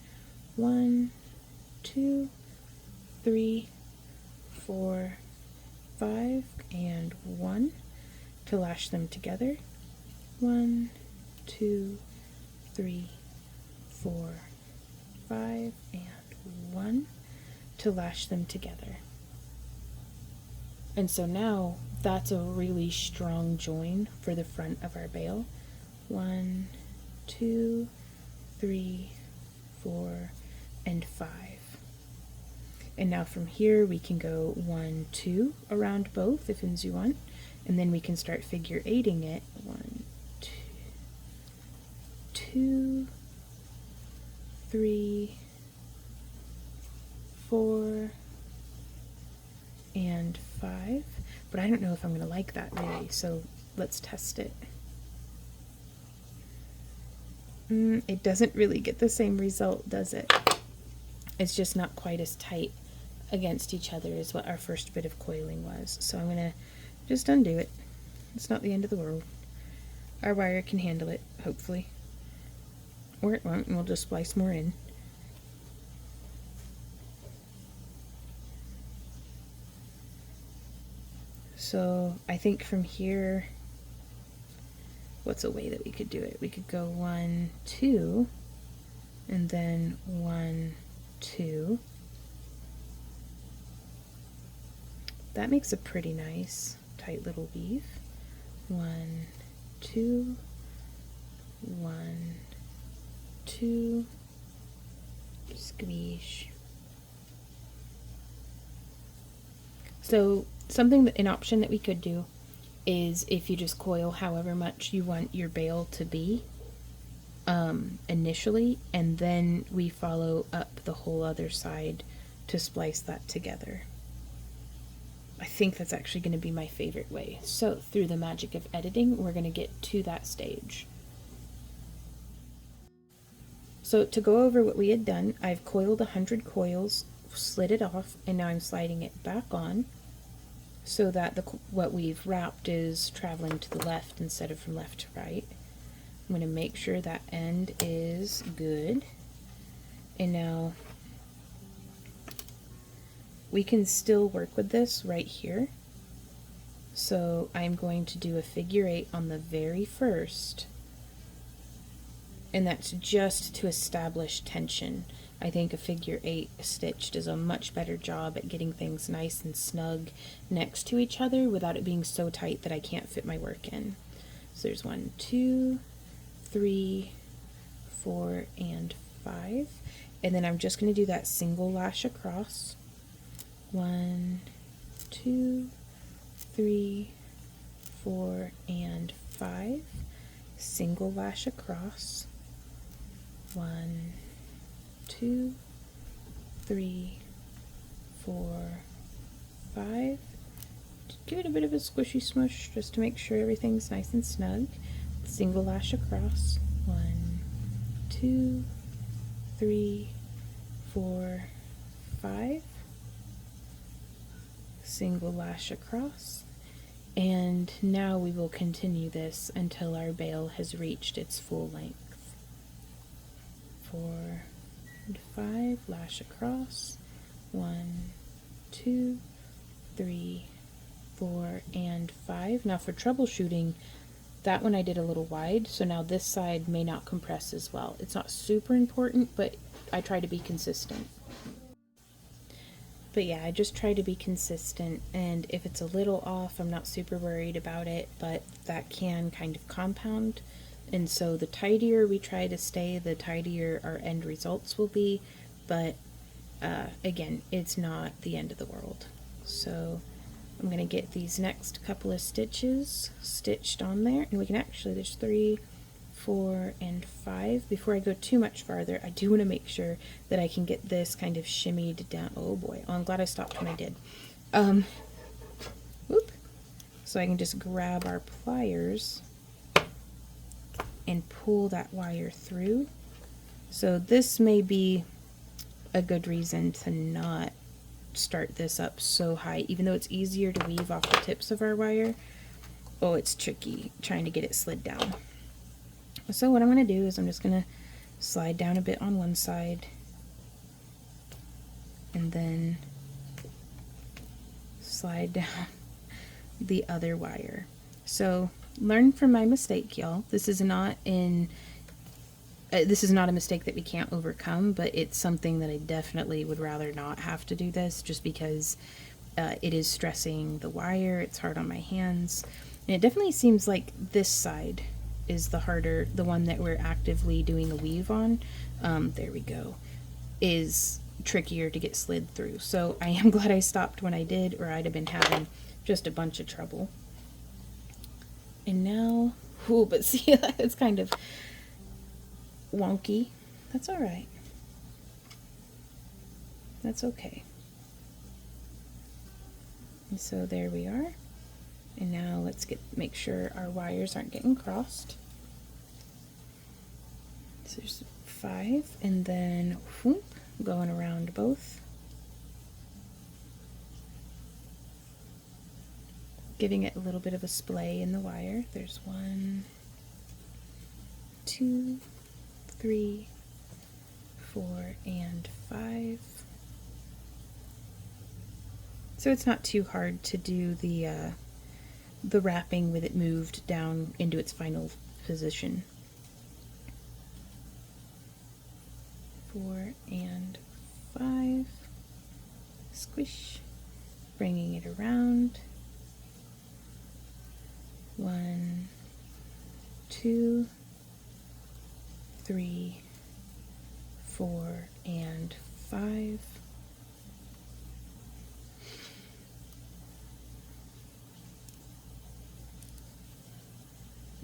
1, 2, 3, 4, 5, and 1 to lash them together. 1, 2, 3, 4, 5, and 1 to lash them together. And so now that's a really strong join for the front of our bail. 1, 2, 3, 4, and 5. And now from here we can go 1, 2 around both if you want, and then we can start figure 8ing it. 1, 2, 2, 3, 4, and 5. But I don't know if I'm going to like that really, so let's test it. It doesn't really get the same result, does it? It's just not quite as tight against each other as what our first bit of coiling was. So I'm going to just undo it. It's not the end of the world. Our wire can handle it, hopefully. Or it won't, and we'll just splice more in. So I think from here, what's a way that we could do it? We could go 1, 2, and then 1, 2. That makes a pretty nice tight little weave. 1, 2, 1, 2, squeeze. So an option that we could do is if you just coil however much you want your bail to be initially, and then we follow up the whole other side to splice that together. I think that's actually going to be my favorite way. So through the magic of editing, we're going to get to that stage. So to go over what we had done, I've coiled 100 coils, slid it off, and now I'm sliding it back on so that what we've wrapped is traveling to the left instead of from left to right. I'm going to make sure that end is good. And now we can still work with this right here. So I'm going to do a figure 8 on the very first, and that's just to establish tension. I think a figure 8 stitch does a much better job at getting things nice and snug next to each other without it being so tight that I can't fit my work in. So there's 1, 2, 3, 4, and 5. And then I'm just going to do that single lash across. 1, 2, 3, 4, and 5. Single lash across. 1, 2, 3, 4, 5. Give it a bit of a squishy smush just to make sure everything's nice and snug. Single lash across. 1, 2, 3, 4, 5. Single lash across. And now we will continue this until our bale has reached its full length. 4 and 5, lash across. 1, 2, 3, 4, and 5. Now for troubleshooting, that one I did a little wide, so now this side may not compress as well. It's not super important, but I try to be consistent. But yeah, I just try to be consistent, and if it's a little off, I'm not super worried about it, but that can kind of compound. And so the tidier we try to stay, the tidier our end results will be, but again, it's not the end of the world. So I'm going to get these next couple of stitches stitched on there, and we can actually, there's 3, 4, and 5. Before I go too much farther, I do want to make sure that I can get this kind of shimmied down. Oh boy, oh, I'm glad I stopped when I did. Whoop. So I can just grab our pliers and pull that wire through. So this may be a good reason to not start this up so high, even though it's easier to weave off the tips of our wire. Oh, it's tricky trying to get it slid down. So what I'm going to do is I'm just going to slide down a bit on one side and then slide down the other wire. So learn from my mistake, y'all. This is not a mistake that we can't overcome, but it's something that I definitely would rather not have to do this, just because it is stressing the wire. It's hard on my hands, and it definitely seems like this side is the harder, the one that we're actively doing a weave on. There we go. Is trickier to get slid through. So I am glad I stopped when I did, or I'd have been having just a bunch of trouble. And now, ooh, but see, it's kind of wonky. That's all right. That's okay. And so there we are. And now let's make sure our wires aren't getting crossed. So there's 5, and then whoop, going around both. Giving it a little bit of a splay in the wire. There's 1, 2, 3, 4, and 5. So it's not too hard to do the wrapping with it moved down into its final position. 4 and 5. Squish, bringing it around. 1, 2, 3, 4, and 5.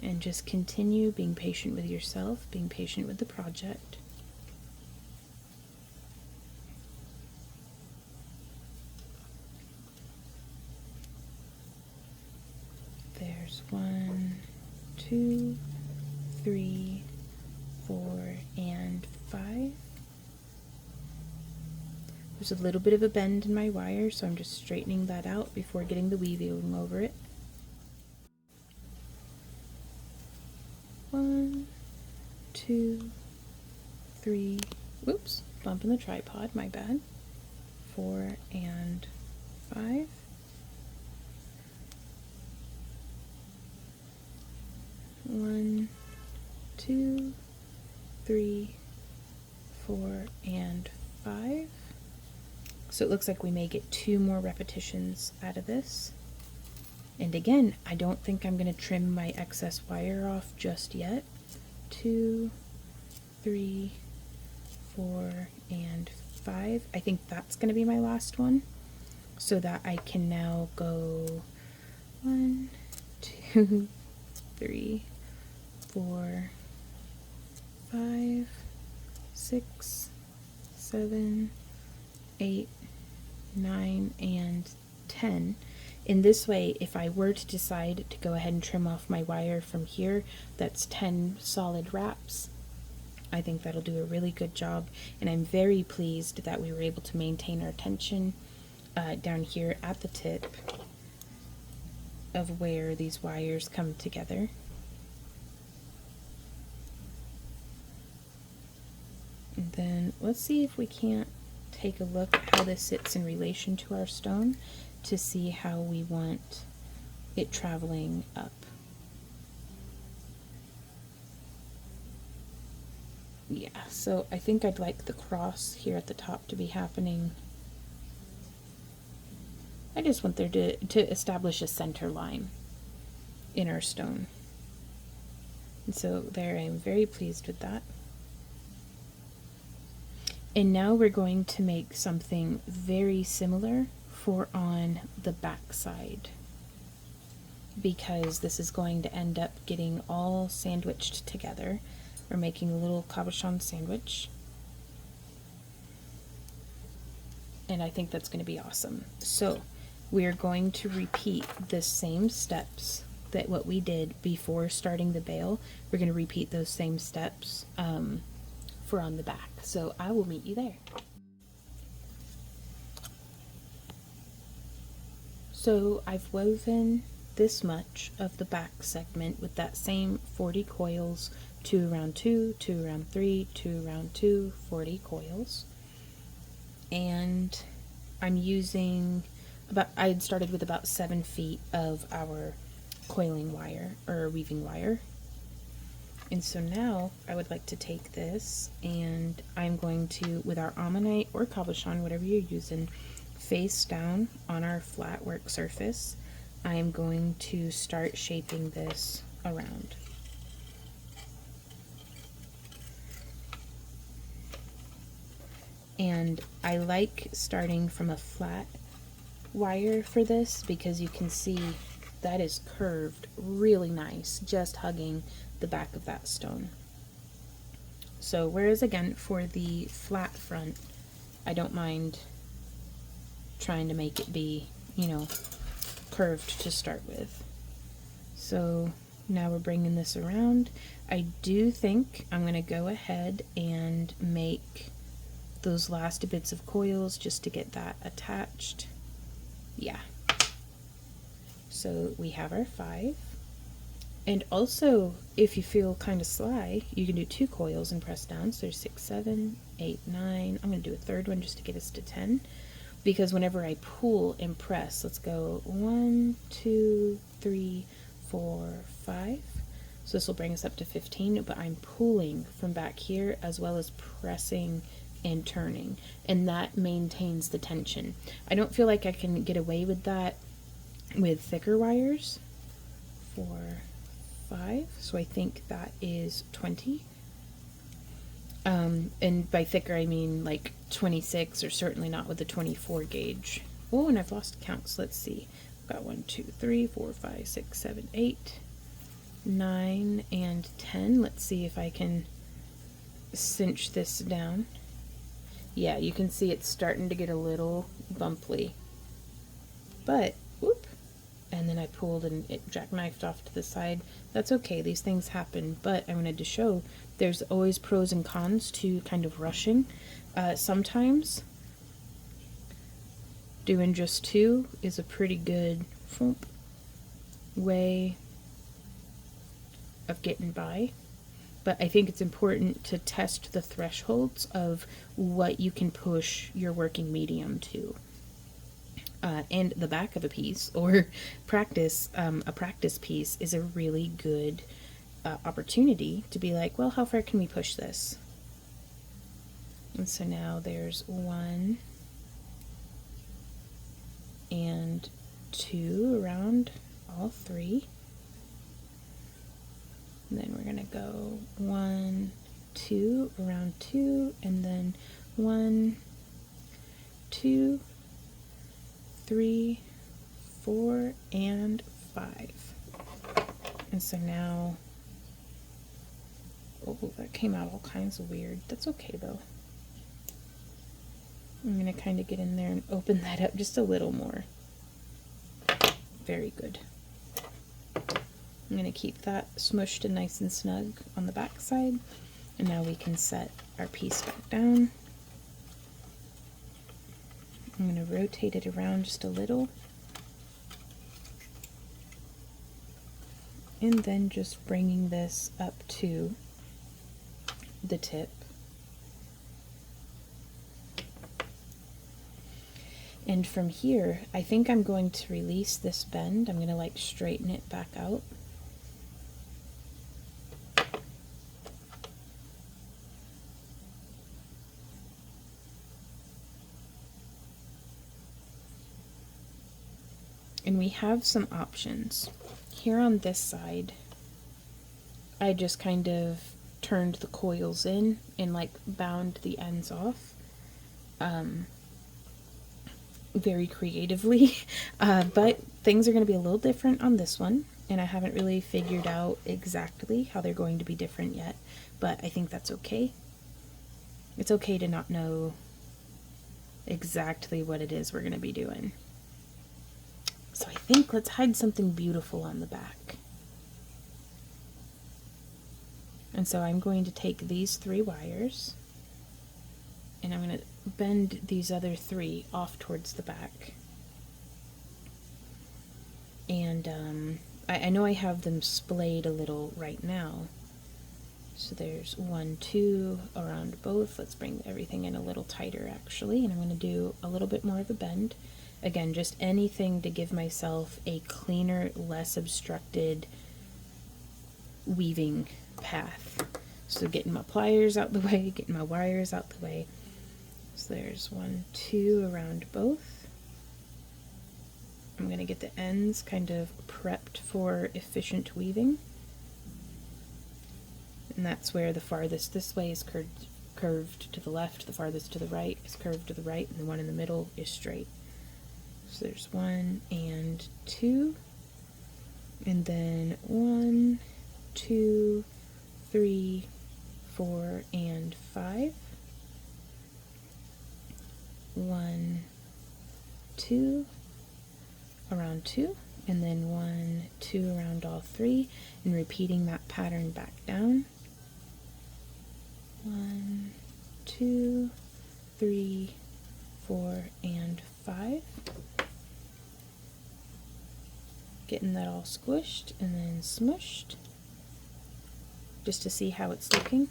And just continue being patient with yourself, being patient with the project. There's 1, 2, 3, 4, and 5. There's a little bit of a bend in my wire, so I'm just straightening that out before getting the weaving over it. 1, 2, 3, whoops, bumping the tripod, my bad. 4 and 5. 1, 2, 3, 4, and 5. So it looks like we may get 2 more repetitions out of this. And again, I don't think I'm going to trim my excess wire off just yet. 2, 3, 4, and 5. I think that's going to be my last one, so that I can now go 1, 2, 3, 4, 5, 6, 7, 8, 9, and 10. In this way, if I were to decide to go ahead and trim off my wire from here, that's 10 solid wraps. I think that'll do a really good job, and I'm very pleased that we were able to maintain our tension down here at the tip of where these wires come together. And then let's see if we can't take a look at how this sits in relation to our stone to see how we want it traveling up. Yeah, so I think I'd like the cross here at the top to be happening. I just want there to establish a center line in our stone. And so there, I'm very pleased with that. And now we're going to make something very similar for on the back side, because this is going to end up getting all sandwiched together. We're making a little cabochon sandwich, and I think that's going to be awesome. So we're going to repeat the same steps that what we did before starting the bail. We're going to repeat those same steps for on the back. So I will meet you there. So I've woven this much of the back segment with that same 40 coils, 2 around 2, 2 around 3, 2 around 2, 40 coils. And I'm using I had started with about 7 feet of our coiling wire, or weaving wire. And so now I would like to take this, and I'm going to, with our Ammonite or cabochon, whatever you're using, face down on our flat work surface, I am going to start shaping this around. And I like starting from a flat wire for this because you can see that is curved really nice, just hugging the back of that stone. So whereas again for the flat front, I don't mind trying to make it be, you know, curved to start with. So now we're bringing this around. I do think I'm going to go ahead and make those last bits of coils just to get that attached. Yeah. So we have our 5. And also, if you feel kind of sly, you can do 2 coils and press down. So there's 6, 7, 8, 9. I'm going to do a third one just to get us to 10. Because whenever I pull and press, let's go 1, 2, 3, 4, 5. So this will bring us up to 15, but I'm pulling from back here as well as pressing and turning, and that maintains the tension. I don't feel like I can get away with that with thicker wires. 4, 5, so I think that is 20. And by thicker I mean like 26, or certainly not with the 24 gauge. Oh, and I've lost counts. Let's see. I've got 1, 2, 3, 4, 5, 6, 7, 8, 9, and 10. Let's see if I can cinch this down. Yeah, you can see it's starting to get a little bumpy. But, whoop, and then I pulled and it jackknifed off to the side. That's okay, these things happen, but I wanted to show there's always pros and cons to kind of rushing. Sometimes doing just two is a pretty good way of getting by. But I think it's important to test the thresholds of what you can push your working medium to. And the back of a piece, or practice, a practice piece, is a really good opportunity to be like, well, how far can we push this? And so now there's 1 and 2 around all 3. And then we're going to go 1, 2, around 2, and then 1, 2, 3, 4, and 5. And so now, oh, that came out all kinds of weird. That's okay though. I'm going to kind of get in there and open that up just a little more. Very good. I'm going to keep that smushed and nice and snug on the back side, and now we can set our piece back down. I'm going to rotate it around just a little, and then just bringing this up to the tip. And from here, I think I'm going to release this bend. I'm going to like straighten it back out. And we have some options. Here on this side, I just kind of turned the coils in and like bound the ends off. Very creatively, but things are going to be a little different on this one, and I haven't really figured out exactly how they're going to be different yet, but I think that's okay. It's okay to not know exactly what it is we're going to be doing. So I think let's hide something beautiful on the back. And so I'm going to take these 3 wires, and I'm going to bend these other 3 off towards the back. And I know I have them splayed a little right now. So there's 1, 2 around both. Let's bring everything in a little tighter actually, and I'm going to do a little bit more of a bend. Again, just anything to give myself a cleaner, less obstructed weaving path. So getting my pliers out the way, getting my wires out the way. So there's 1, 2 around both. I'm going to get the ends kind of prepped for efficient weaving. And that's where the farthest this way is curved to the left, the farthest to the right is curved to the right, and the one in the middle is straight. So there's 1 and 2, and then 1, 2, 3, 4, and 5. 1, 2, around 2, and then 1, 2 around all 3, and repeating that pattern back down. 1, 2, 3, 4, and 5. Getting that all squished and then smushed just to see how it's looking.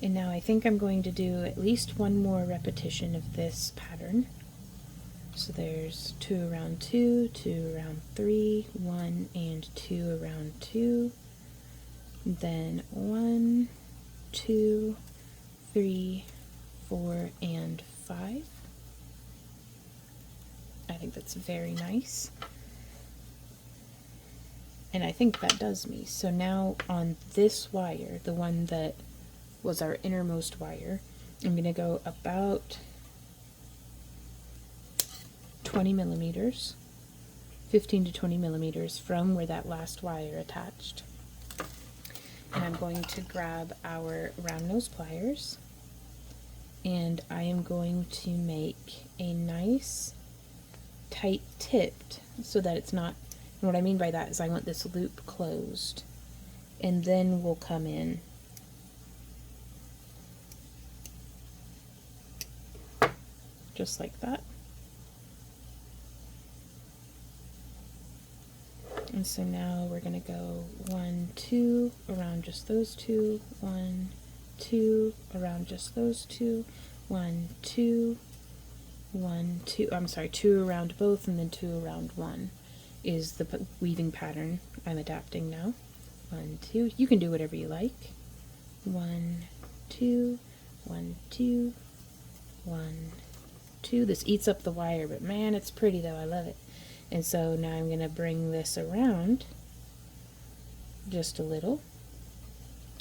And now I think I'm going to do at least 1 more repetition of this pattern. So there's 2 around 2, 2 around 3, 1 and 2 around 2, then 1, 2, 3, 4, and 5. I think that's very nice. And I think that does me. So now on this wire, the one that was our innermost wire, I'm going to go about 20 millimeters, 15 to 20 millimeters from where that last wire attached. And I'm going to grab our round nose pliers, and I am going to make a nice tight tipped so that it's not, and what I mean by that is I want this loop closed, and then we'll come in just like that. And so now we're going to go 1, 2 around just those two, 1, 2 around just those two, 1, 2, 1, 2, I'm sorry, 2 around both, and then 2 around 1 is the weaving pattern I'm adapting now. 1, 2, you can do whatever you like. 1, 2, 1, 2, 1, 2. This eats up the wire, but man, it's pretty though, I love it. And so now I'm going to bring this around just a little,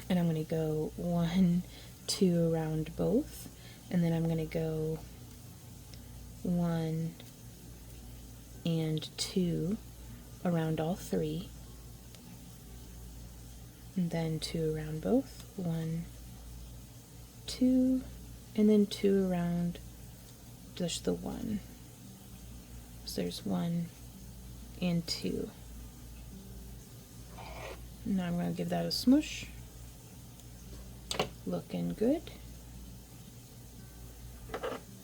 and I'm going to go 1, 2 around both, and then I'm going to go 1 and 2 around all three, and then 2 around both, 1, 2, and then 2 around just the one. So there's 1 and 2. Now I'm going to give that a smush. Looking good.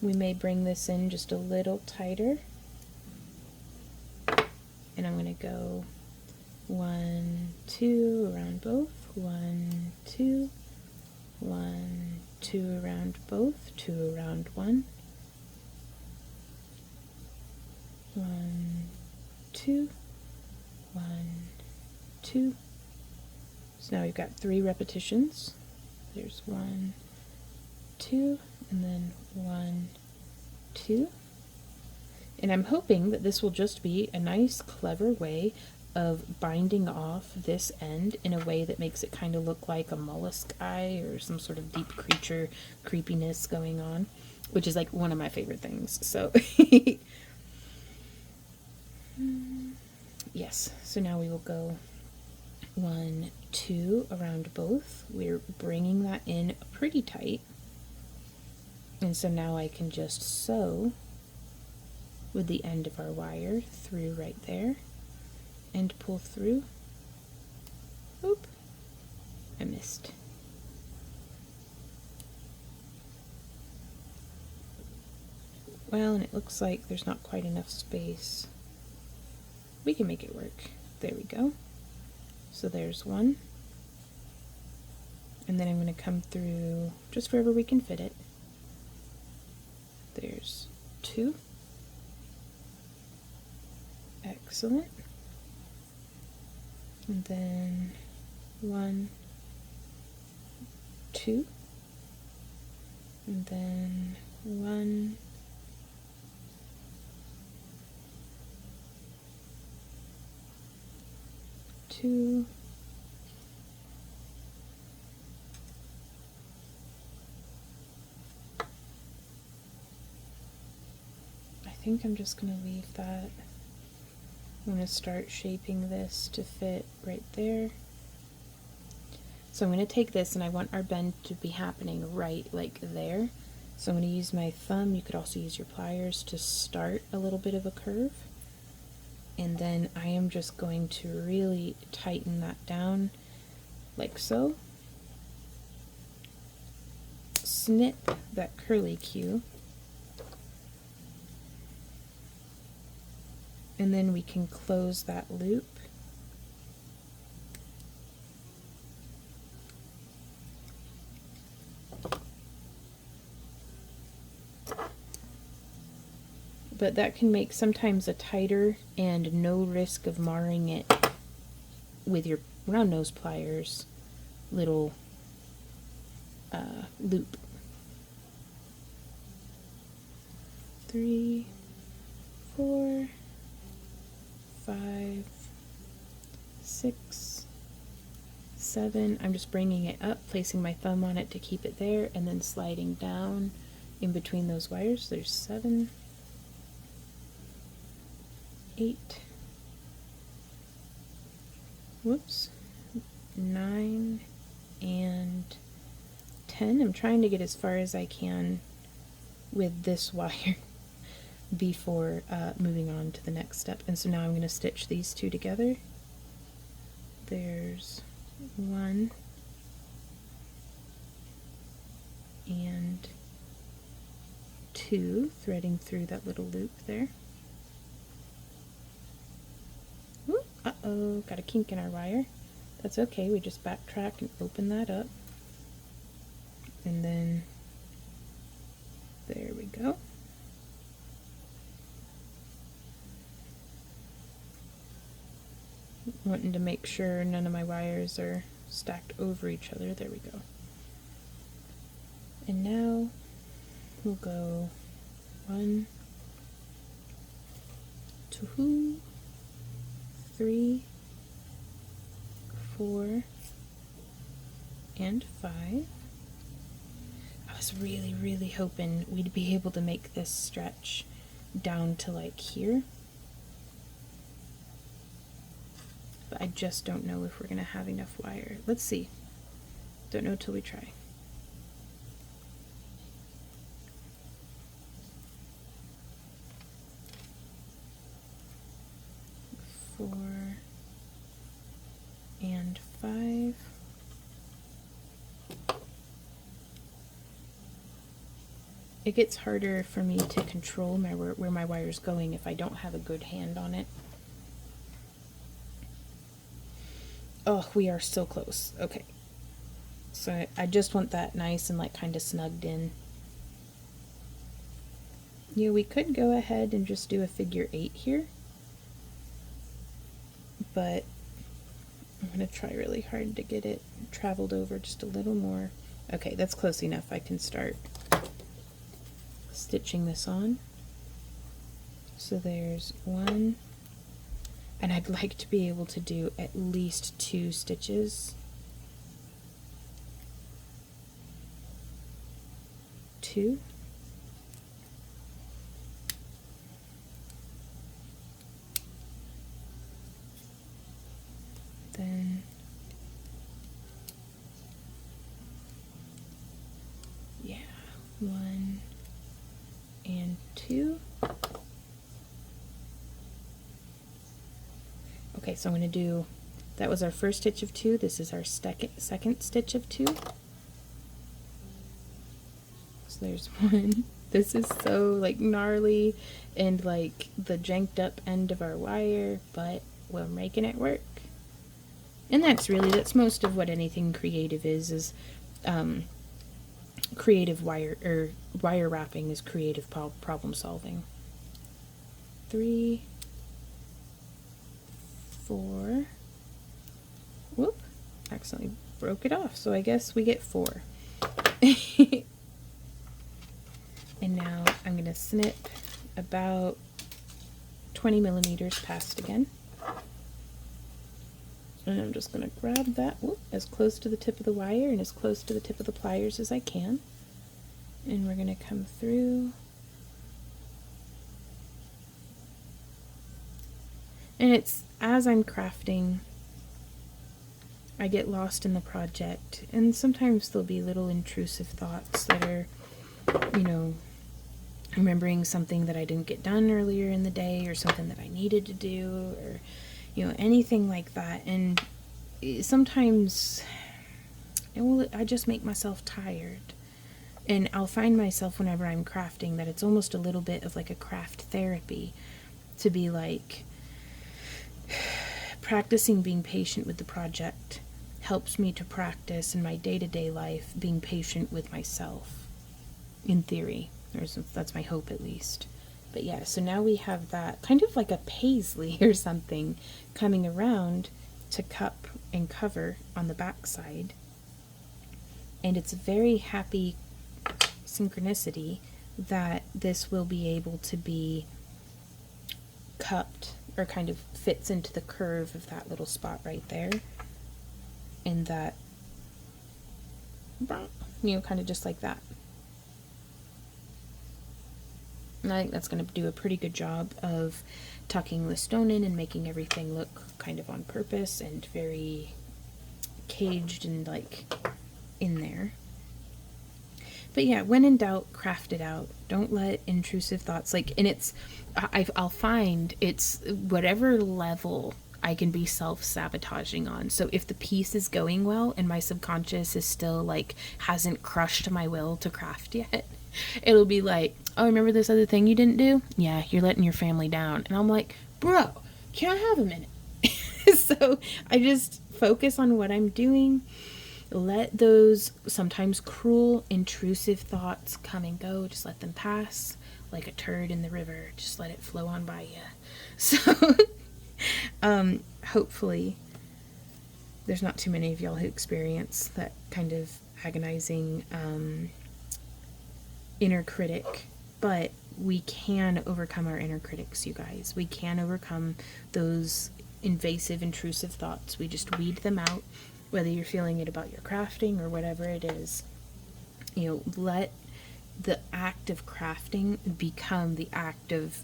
We may bring this in just a little tighter. And I'm going to go 1, 2 around both, 1, 2, 1, 2 around both, 2 around 1, 1, 2, 1, 2. So now we've got 3 repetitions. There's 1, 2, and then 1, 2. And I'm hoping that this will just be a nice, clever way of binding off this end in a way that makes it kind of look like a mollusk eye or some sort of deep creature creepiness going on, which is like one of my favorite things. So yes, so now we will go 1, 2 around both. We're bringing that in pretty tight. And so now I can just sew with the end of our wire through right there and pull through. Oop, I missed. Well, and it looks like there's not quite enough space. We can make it work. There we go. So there's 1. And then I'm going to come through just wherever we can fit it. There's 2. Excellent. And then 1, 2. And then 1, 2, I think I'm just going to leave that. I'm going to start shaping this to fit right there. So I'm going to take this, and I want our bend to be happening right like there. So I'm going to use my thumb. You could also use your pliers to start a little bit of a curve. And then I am just going to really tighten that down like so. Snip that curly cue. And then we can close that loop. But that can make sometimes a tighter and no risk of marring it with your round nose pliers little loop. 3, 4, 5, 6, 7. I'm just bringing it up, placing my thumb on it to keep it there, and then sliding down in between those wires. There's 7, 8, whoops, 9, and 10. I'm trying to get as far as I can with this wire. before moving on to the next step. And so now I'm going to stitch these two together. There's one and two, threading through that little loop there. Ooh, uh-oh, got a kink in our wire. That's okay, we just backtrack and open that up. And then, there we go. Wanting to make sure none of my wires are stacked over each other. There we go. And now we'll go 1, 2, 3, 4, and 5. I was really hoping we'd be able to make this stretch down to like here. But I just don't know if we're going to have enough wire. Let's see. Don't know till we try. Four and 5. It gets harder for me to control where my wire's going if I don't have a good hand on it. Oh, we are so close. Okay. So I just want that nice and like kind of snugged in. Yeah, we could go ahead and just do a figure 8 here. But I'm going to try really hard to get it traveled over just a little more. Okay, that's close enough. I can start stitching this on. So there's 1. And I'd like to be able to do at least 2 stitches. 2. Then yeah, 1 and 2. Okay, so I'm going to do, that was our first stitch of 2, this is our second stitch of 2. So there's 1. This is so like gnarly and like the janked up end of our wire, but we're making it work. And that's most of what anything creative is creative wire wrapping is creative problem solving. 3, 4, whoop, accidentally broke it off, so I guess we get 4. And now I'm going to snip about 20 millimeters past again. And I'm just going to grab that as close to the tip of the wire and as close to the tip of the pliers as I can. And we're going to come through. And it's as I'm crafting, I get lost in the project. And sometimes there'll be little intrusive thoughts that are, you know, remembering something that I didn't get done earlier in the day or something that I needed to do or, you know, anything like that. And sometimes I just make myself tired. And I'll find myself whenever I'm crafting that it's almost a little bit of like a craft therapy to be like, practicing being patient with the project helps me to practice in my day-to-day life being patient with myself, in theory. That's my hope, at least. But yeah, so now we have that kind of like a paisley or something coming around to cup and cover on the back side. And it's a very happy synchronicity that this will be able to be cupped, or kind of fits into the curve of that little spot right there. And that, you know, kind of just like that. And I think that's going to do a pretty good job of tucking the stone in and making everything look kind of on purpose and very caged and like in there. But yeah, when in doubt, craft it out. Don't let intrusive thoughts, and I'll find it's whatever level I can be self-sabotaging on. So if the piece is going well and my subconscious is still hasn't crushed my will to craft yet, it'll be like, oh, remember this other thing you didn't do? Yeah, you're letting your family down. And I'm like, bro, can I have a minute? So I just focus on what I'm doing. Let those sometimes cruel, intrusive thoughts come and go. Just let them pass like a turd in the river. Just let it flow on by you. So, hopefully, there's not too many of y'all who experience that kind of agonizing inner critic. But we can overcome our inner critics, you guys. We can overcome those invasive, intrusive thoughts. We just weed them out. Whether you're feeling it about your crafting or whatever it is, let the act of crafting become the act of,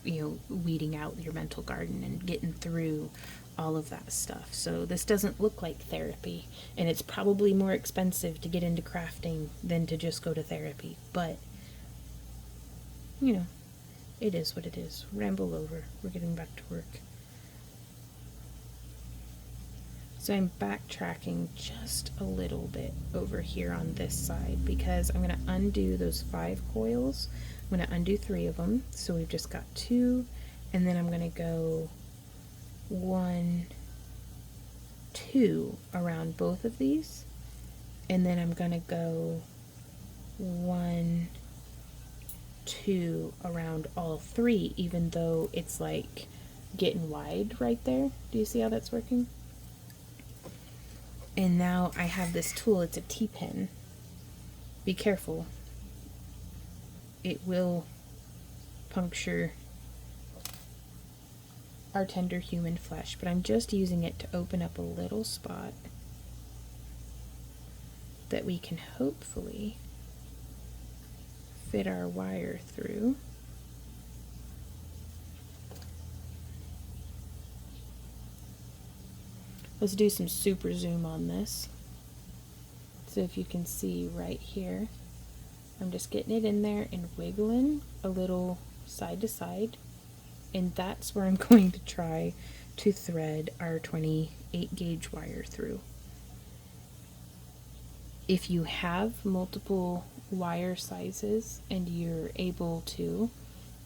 weeding out your mental garden and getting through all of that stuff. So this doesn't look like therapy, and it's probably more expensive to get into crafting than to just go to therapy. But, it is what it is. Ramble over. We're getting back to work. So I'm backtracking just a little bit over here on this side because I'm going to undo those 5 coils. I'm going to undo 3 of them. So we've just got 2, and then I'm going to go 1, 2 around both of these. And then I'm going to go 1, 2 around all 3, even though it's getting wide right there. Do you see how that's working? And now I have this tool. It's a T-pin. Be careful. It will puncture our tender human flesh, but I'm just using it to open up a little spot that we can hopefully fit our wire through. Let's do some super zoom on this. So if you can see right here, I'm just getting it in there and wiggling a little side to side. And that's where I'm going to try to thread our 28 gauge wire through. If you have multiple wire sizes and you're able to,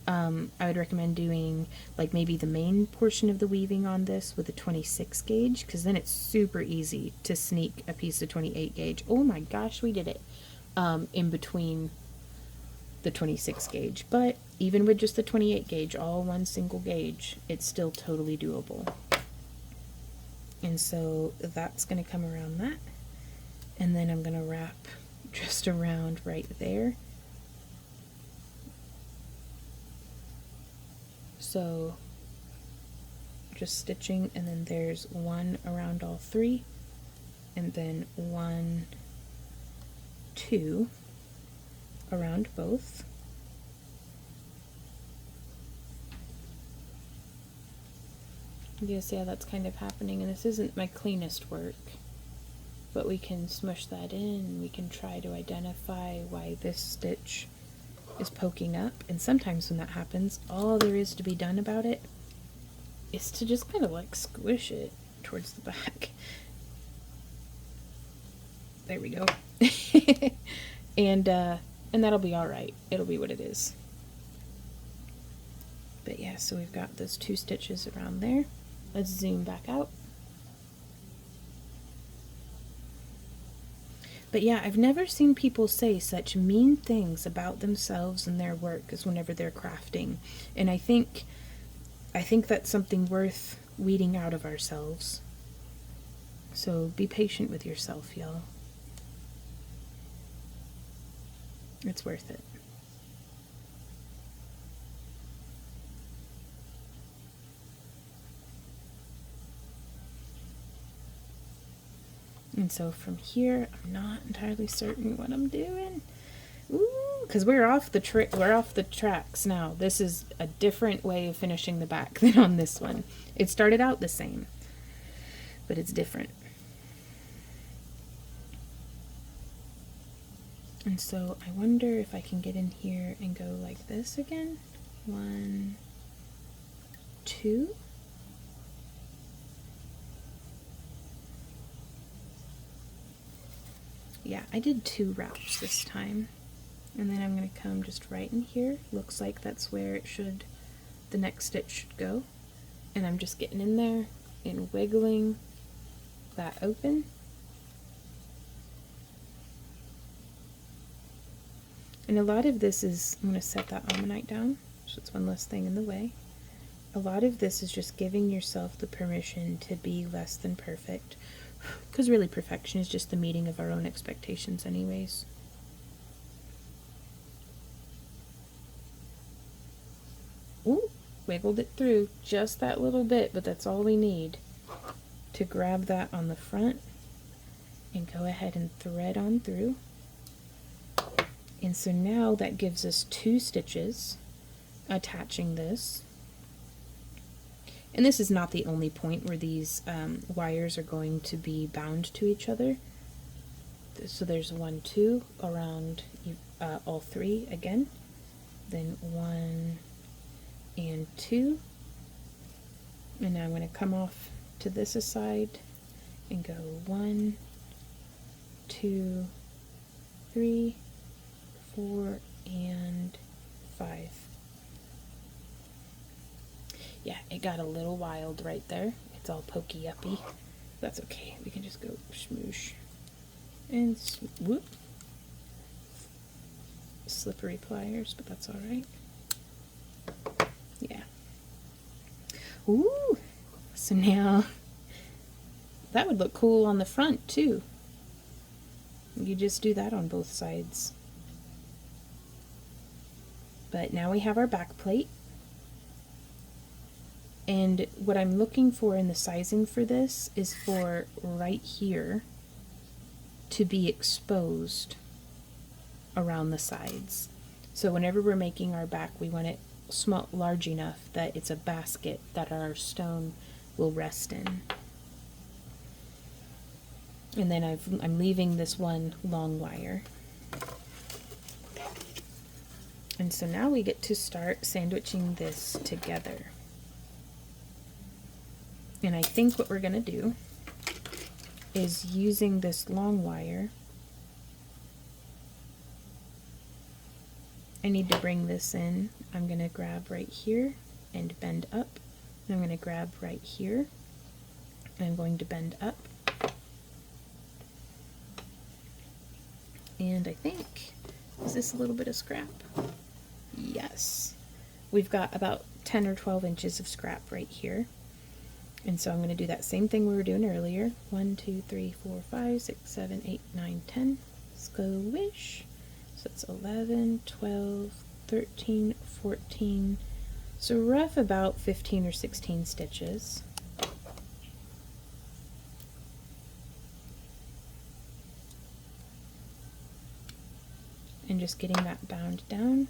I would recommend doing maybe the main portion of the weaving on this with a 26 gauge, because then it's super easy to sneak a piece of 28 gauge. Oh my gosh, we did it, in between the 26 gauge. But even with just the 28 gauge, all one single gauge, it's still totally doable. And so that's going to come around that, and then I'm going to wrap just around right there. So just stitching, and then there's 1 around all 3, and then 1, 2 around both. You see how that's kind of happening, and this isn't my cleanest work, but we can smush that in. We can try to identify why this stitch is poking up, and sometimes when that happens, all there is to be done about it is to just kind of squish it towards the back. There we go. And that'll be all right. It'll be what it is. But yeah, so we've got those 2 stitches around there. Let's zoom back out. But yeah, I've never seen people say such mean things about themselves and their work as whenever they're crafting. And I think that's something worth weeding out of ourselves. So be patient with yourself, y'all. It's worth it. And so from here, I'm not entirely certain what I'm doing. Ooh, because we're off the tracks now. This is a different way of finishing the back than on this one. It started out the same, but it's different. And so I wonder if I can get in here and go like this again. 1, 2. Yeah, I did 2 wraps this time. And then I'm going to come just right in here. Looks like that's where it should, the next stitch should go. And I'm just getting in there and wiggling that open. And a lot of this is, I'm going to set that Ammonite down, so it's one less thing in the way. A lot of this is just giving yourself the permission to be less than perfect, because really perfection is just the meeting of our own expectations anyways. Ooh, wiggled it through just that little bit, but that's all we need to grab that on the front and go ahead and thread on through. And so now that gives us 2 stitches attaching this. And this is not the only point where these wires are going to be bound to each other. So there's 1, 2 around all 3 again. Then 1 and 2. And now I'm going to come off to this side and go 1, 2, 3, 4, and 5. Yeah, it got a little wild right there. It's all pokey-uppy. That's okay. We can just go smoosh. And whoop. Slippery pliers, but that's alright. Yeah. Ooh! So now, that would look cool on the front, too. You just do that on both sides. But now we have our back plate. And what I'm looking for in the sizing for this is for right here to be exposed around the sides. So whenever we're making our back, we want it small, large enough that it's a basket that our stone will rest in. And then I'm leaving this one long wire. And so now we get to start sandwiching this together. And I think what we're going to do is using this long wire, I need to bring this in. I'm going to grab right here and bend up. And I'm going to grab right here and I'm going to bend up. And I think, is this a little bit of scrap? Yes. We've got about 10 or 12 inches of scrap right here. And so I'm going to do that same thing we were doing earlier. 1, 2, 3, 4, 5, 6, 7, 8, 9, 10. Squish. So it's 11, 12, 13, 14. So rough about 15 or 16 stitches. And just getting that bound down.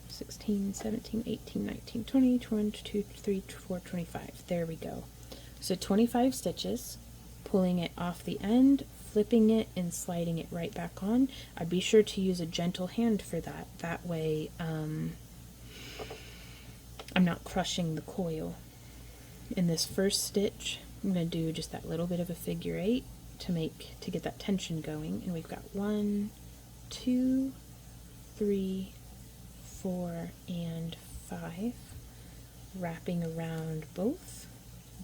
16, 17, 18, 19, 20, 21, 22, 23, 24, 25. There we go. So 25 stitches, pulling it off the end, flipping it, and sliding it right back on. I'd be sure to use a gentle hand for that. That way I'm not crushing the coil. In this first stitch, I'm going to do just that little bit of a figure 8 to get that tension going. And we've got 1, 2, 3, 4, and 5, wrapping around both.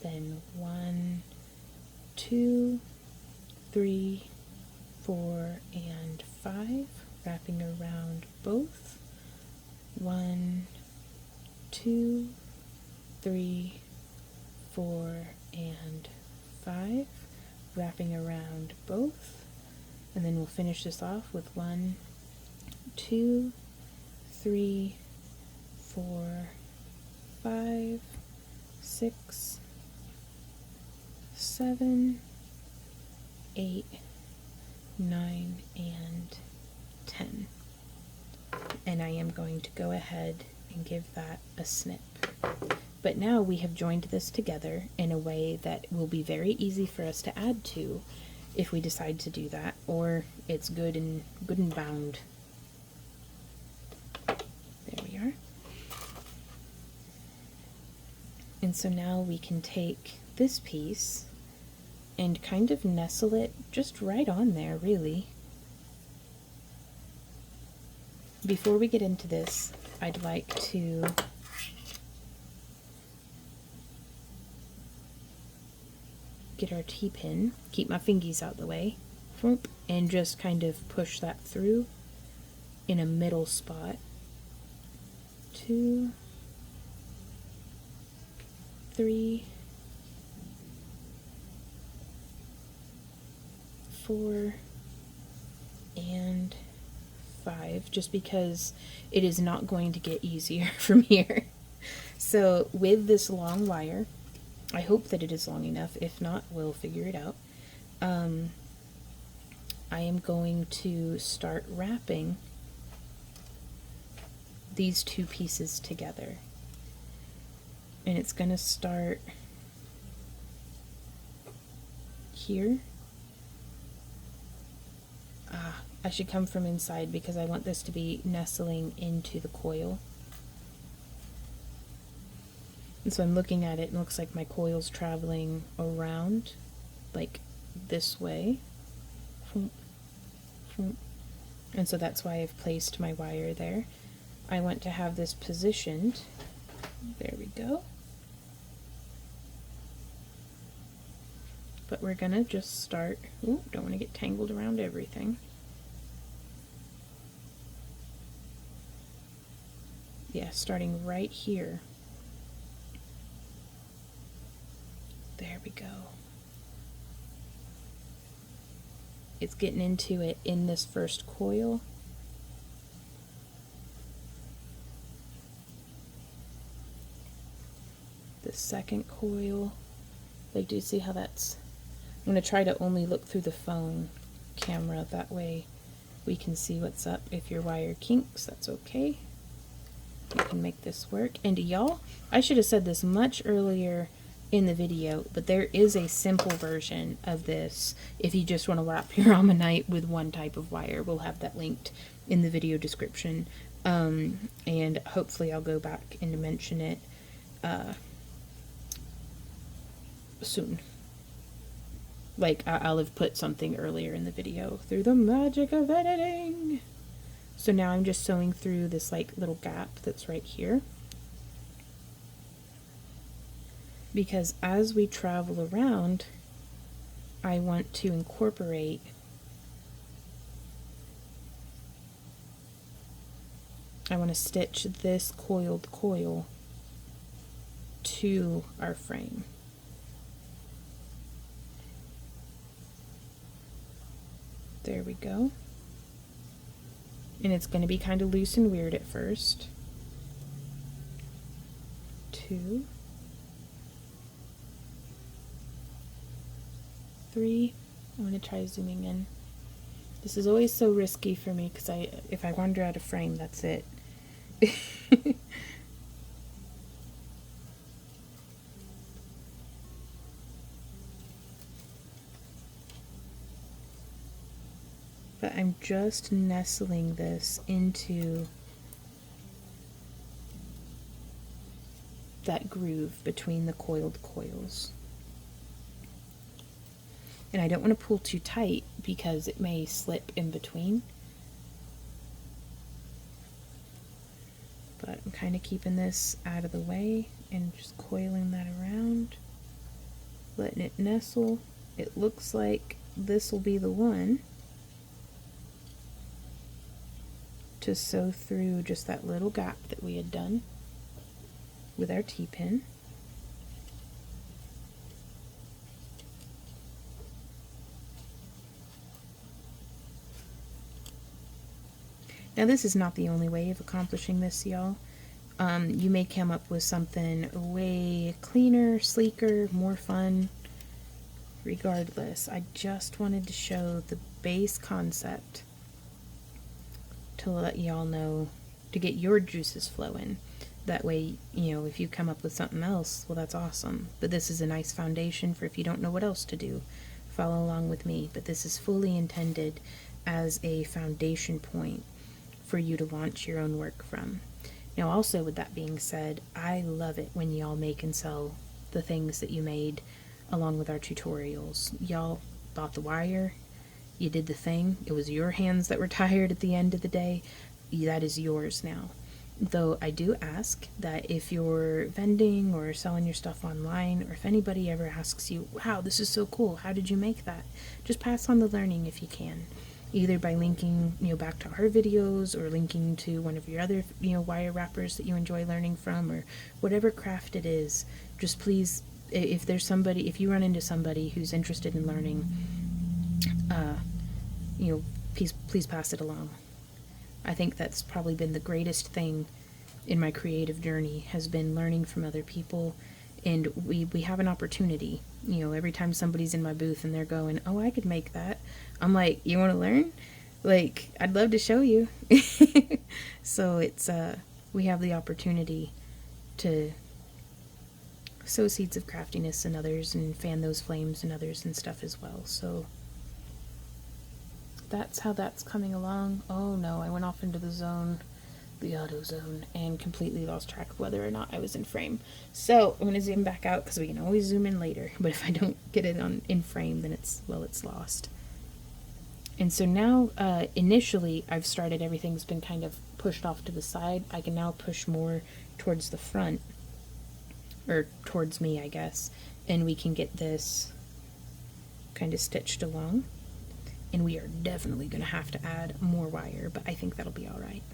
Then 1, 2, 3, 4, and 5, wrapping around both. 1, 2, 3, 4, and 5, wrapping around both. And then we'll finish this off with 1, 2, 3, 4, 5, 6, 7, 8, 9, and 10. And I am going to go ahead and give that a snip. But now we have joined this together in a way that will be very easy for us to add to if we decide to do that, or it's good and bound And so now we can take this piece and kind of nestle it just right on there, really. Before we get into this, I'd like to get our T-pin, keep my fingies out the way, and just kind of push that through in a middle spot. 2, 3, 4, and 5, just because it is not going to get easier from here. So with this long wire, I hope that it is long enough. If not, we'll figure it out. I am going to start wrapping these two pieces together. And it's going to start here. I should come from inside because I want this to be nestling into the coil. And so I'm looking at it and it looks like my coil's traveling around like this way. And so that's why I've placed my wire there. I want to have this positioned. There we go. But we're gonna just start, don't want to get tangled around everything. Yeah, starting right here. There we go. It's getting into it in this first coil. The second coil. Like, do you see how that's... I'm going to try to only look through the phone camera, that way we can see what's up. If your wire kinks, that's okay. You can make this work. And y'all, I should have said this much earlier in the video, but there is a simple version of this if you just want to wrap your Ammonite with one type of wire. We'll have that linked in the video description. And hopefully I'll go back and mention it soon. Like, I'll have put something earlier in the video through the magic of editing. So now I'm just sewing through this like little gap that's right here. Because as we travel around, I want to incorporate I want to stitch this coiled coil to our frame. There we go. And it's going to be kind of loose and weird at first. 2, 3. I'm going to try zooming in. This is always so risky for me because if I wander out of frame, that's it. But I'm just nestling this into that groove between the coiled coils. And I don't want to pull too tight because it may slip in between. But I'm kind of keeping this out of the way and just coiling that around, letting it nestle. It looks like this will be the one to sew through just that little gap that we had done with our T-pin. Now this is not the only way of accomplishing this, y'all. You may come up with something way cleaner, sleeker, more fun. Regardless, I just wanted to show the base concept to let y'all know, to get your juices flowing. That way, you know, if you come up with something else, well, that's awesome. But this is a nice foundation for if you don't know what else to do. Follow along with me. But this is fully intended as a foundation point for you to launch your own work from. Now also, with that being said, I love it when y'all make and sell the things that you made along with our tutorials. Y'all bought the wire, you did the thing, it was your hands that were tired at the end of the day, that is yours now. Though I do ask that if you're vending or selling your stuff online, or if anybody ever asks you, wow, this is so cool, how did you make that? Just pass on the learning if you can. Either by linking, back to our videos, or linking to one of your other, wire wrappers that you enjoy learning from, or whatever craft it is. Just please, if you run into somebody who's interested in learning, please pass it along. I think that's probably been the greatest thing in my creative journey, has been learning from other people. And we have an opportunity, every time somebody's in my booth and they're going, oh, I could make that, I'm like, you want to learn? Like, I'd love to show you. So it's we have the opportunity to sow seeds of craftiness in others and fan those flames in others and stuff as well. So that's how that's coming along. Oh no, I went off into the auto zone, and completely lost track of whether or not I was in frame. So I'm going to zoom back out, because we can always zoom in later, but if I don't get it in frame, then it's lost. And so now, initially, I've started, everything's been kind of pushed off to the side. I can now push more towards the front, or towards me, I guess, and we can get this kind of stitched along. And we are definitely going to have to add more wire, but I think that'll be alright.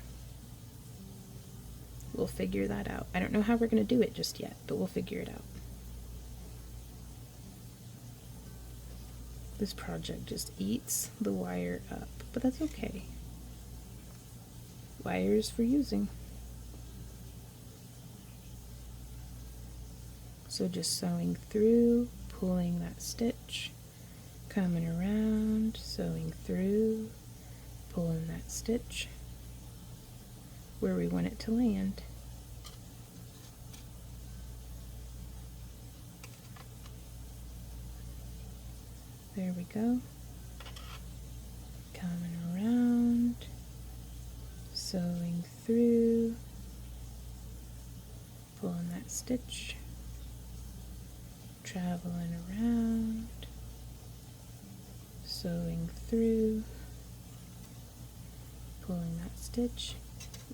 We'll figure that out. I don't know how we're going to do it just yet, but we'll figure it out. This project just eats the wire up, but that's okay. Wire is for using. So just sewing through, pulling that stitch, coming around, sewing through, pulling that stitch where we want it to land. There we go. Coming around, sewing through, pulling that stitch, traveling around, sewing through, pulling that stitch.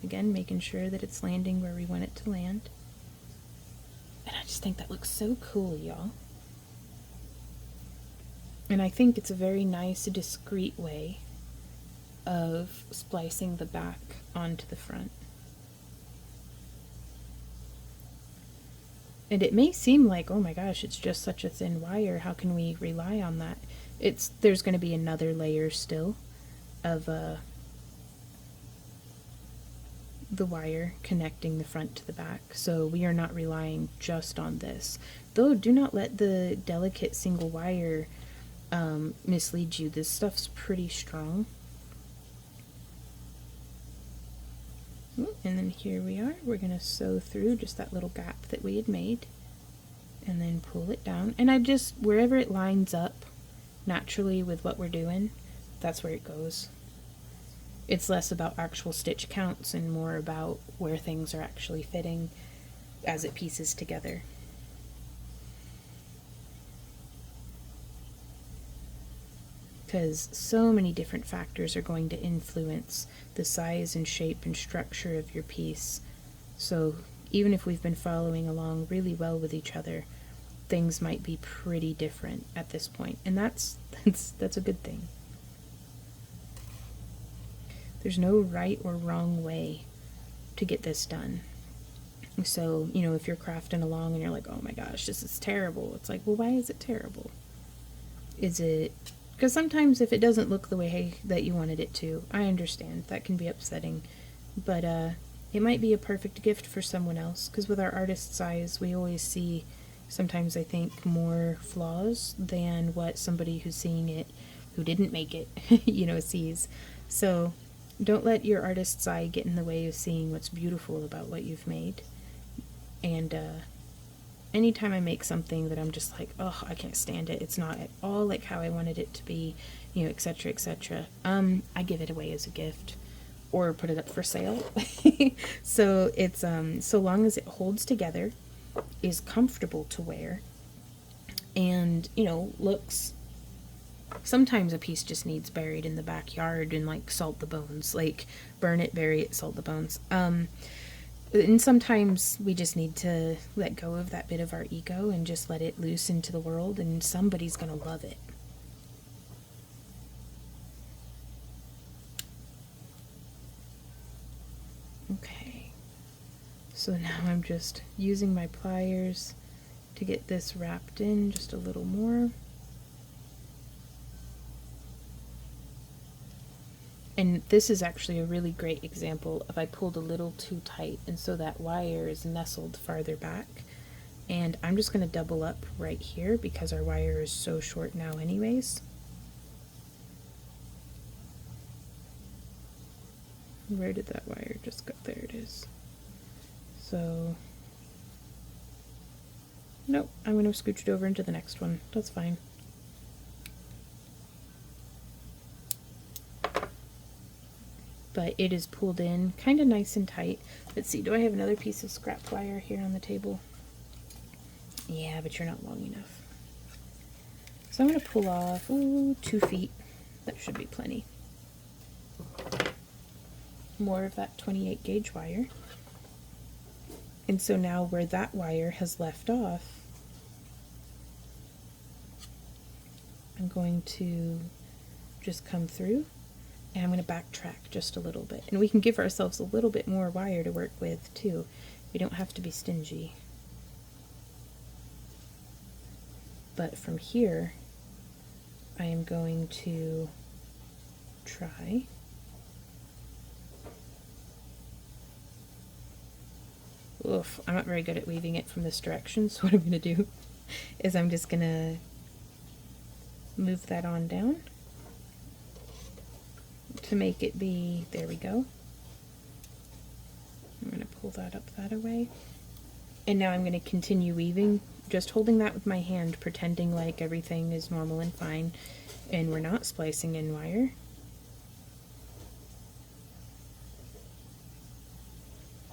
Again, making sure that it's landing where we want it to land. And I just think that looks so cool, y'all. And I think it's a very nice, discreet way of splicing the back onto the front. And it may seem like, oh my gosh, it's just such a thin wire, how can we rely on that? There's going to be another layer still of the wire connecting the front to the back, so we are not relying just on this. Though do not let the delicate single wire mislead you. This stuff's pretty strong. And then here we are, we're going to sew through just that little gap that we had made, and then pull it down. And I just, wherever it lines up naturally with what we're doing, that's where it goes. It's less about actual stitch counts and more about where things are actually fitting as it pieces together. Because so many different factors are going to influence the size and shape and structure of your piece. So even if we've been following along really well with each other, things might be pretty different at this point, and that's a good thing. There's no right or wrong way to get this done. So, if you're crafting along and you're like, oh my gosh, this is terrible, it's like, well, why is it terrible? Is it because sometimes if it doesn't look the way that you wanted it to, I understand that can be upsetting, but it might be a perfect gift for someone else, because with our artist's eyes, we always see, sometimes I think, more flaws than what somebody who's seeing it, who didn't make it, sees. So don't let your artist's eye get in the way of seeing what's beautiful about what you've made. And anytime I make something that I'm just like, oh, I can't stand it, it's not at all like how I wanted it to be, etc., etc., I give it away as a gift. or put it up for sale. So it's so long as it holds together, is comfortable to wear, and looks. Sometimes a piece just needs buried in the backyard and like salt the bones, like burn it, bury it, salt the bones. And sometimes we just need to let go of that bit of our ego and just let it loose into the world, and somebody's gonna love it. Okay, so now I'm just using my pliers to get this wrapped in just a little more. And this is actually a really great example of I pulled a little too tight, and so that wire is nestled farther back. And I'm just going to double up right here because our wire is so short now anyways. Where did that wire just go? There it is. So, nope, I'm going to scooch it over into the next one. That's fine. But it is pulled in kind of nice and tight. Let's see, do I have another piece of scrap wire here on the table? Yeah, but you're not long enough. So I'm going to pull off 2 feet. That should be plenty. More of that 28 gauge wire. And so now where that wire has left off, I'm going to just come through. And I'm going to backtrack just a little bit. And we can give ourselves a little bit more wire to work with, too. We don't have to be stingy. But from here, I am going to try. Oof, I'm not very good at weaving it from this direction, so what I'm going to do is I'm just going to move that on down to make it be, there we go. I'm going to pull that up that away. And now I'm going to continue weaving, just holding that with my hand, pretending like everything is normal and fine, and we're not splicing in wire.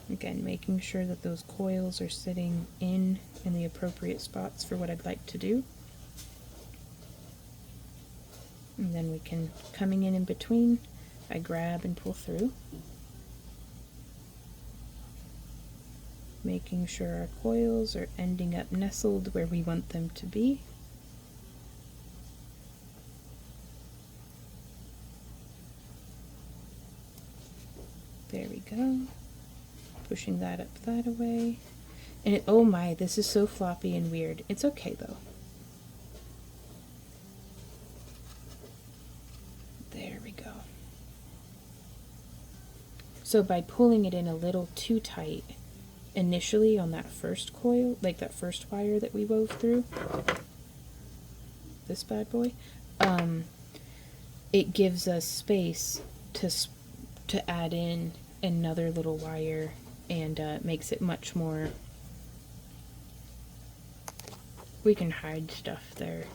Again, making sure that those coils are sitting in the appropriate spots for what I'd like to do. And then we can, coming in between, I grab and pull through, making sure our coils are ending up nestled where we want them to be. There we go. Pushing that up that away. And it, oh my, this is so floppy and weird. It's okay though. There we go. So by pulling it in a little too tight initially on that first coil, like that first wire that we wove through, this bad boy, it gives us space to add in another little wire, and makes it much more, we can hide stuff there.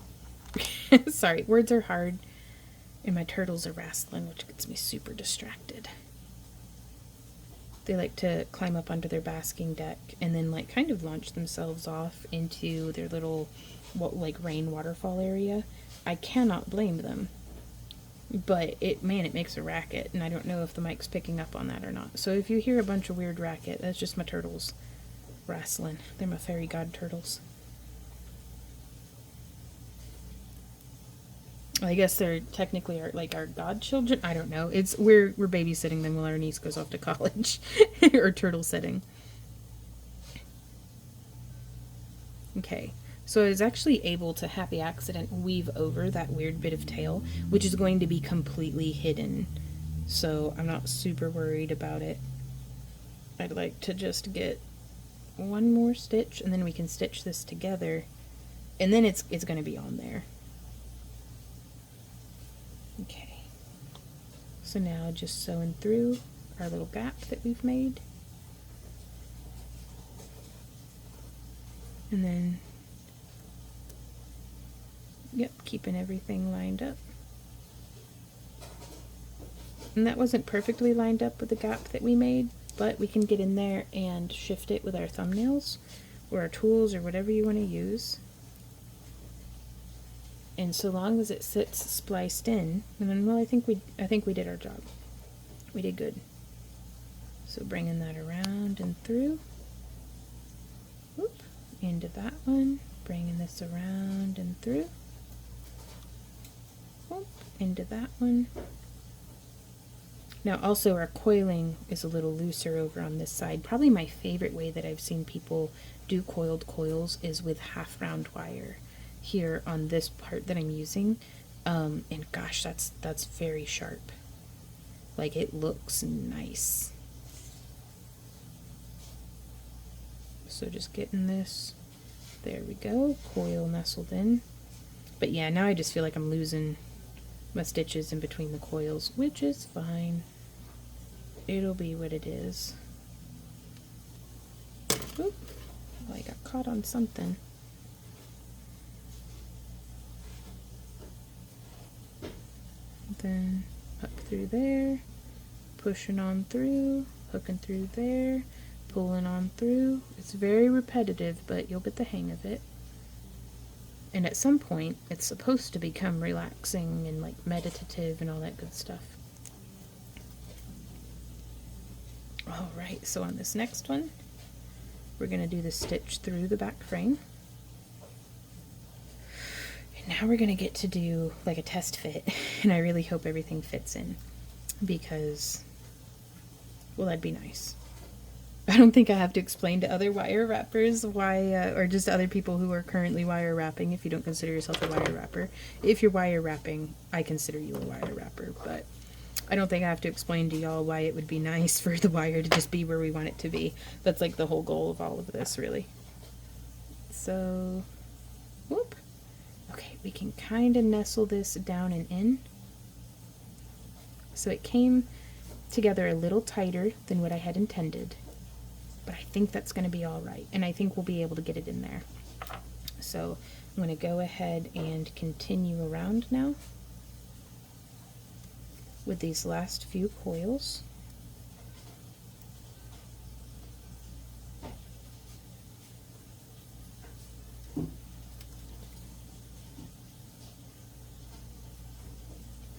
Sorry, words are hard, and my turtles are wrestling, which gets me super distracted. They like to climb up onto their basking deck and then like kind of launch themselves off into their little like rain waterfall area. I cannot blame them, but it makes a racket, and I don't know if the mic's picking up on that or not. So if you hear a bunch of weird racket, that's just my turtles wrestling. They're my fairy god turtles. I guess they're technically our godchildren. I don't know. It's we're babysitting them while our niece goes off to college, or turtle sitting. Okay, so I was actually able to happy accident weave over that weird bit of tail, which is going to be completely hidden. So I'm not super worried about it. I'd like to just get one more stitch, and then we can stitch this together, and then it's going to be on there. Okay, so now just sewing through our little gap that we've made, and then yep, keeping everything lined up. And that wasn't perfectly lined up with the gap that we made, but we can get in there and shift it with our thumbnails or our tools or whatever you want to use. And so long as it sits spliced in, and then, well, I think we did our job. We did good. So bringing that around and through. Whoop, into that one. Bringing this around and through. Whoop, into that one. Now also our coiling is a little looser over on this side. Probably my favorite way that I've seen people do coiled coils is with half round wire here on this part that I'm using. And gosh, that's very sharp. Like, it looks nice. So just getting this, there we go, coil nestled in. But yeah, now I just feel like I'm losing my stitches in between the coils, which is fine. It'll be what it is. Oop, well, I got caught on something. Then hook through there, pushing on through, hooking through there, pulling on through. It's very repetitive, but you'll get the hang of it. And at some point, it's supposed to become relaxing and like meditative and all that good stuff. Alright, so on this next one, we're going to do the stitch through the back frame. And now we're going to get to do like a test fit, and I really hope everything fits in, because, well, that'd be nice. I don't think I have to explain to other wire wrappers why, or just other people who are currently wire wrapping, if you don't consider yourself a wire wrapper. If you're wire wrapping, I consider you a wire wrapper, but I don't think I have to explain to y'all why it would be nice for the wire to just be where we want it to be. That's like the whole goal of all of this, really. So, whoop. Okay, we can kind of nestle this down and in. So it came together a little tighter than what I had intended, but I think that's going to be all right, and I think we'll be able to get it in there. So I'm going to go ahead and continue around now with these last few coils.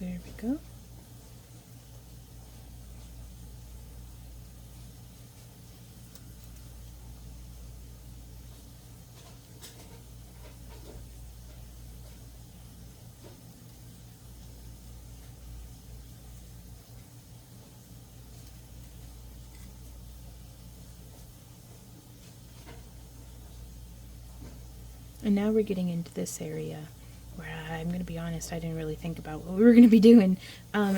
There we go. And now we're getting into this area where I'm going to be honest, I didn't really think about what we were going to be doing.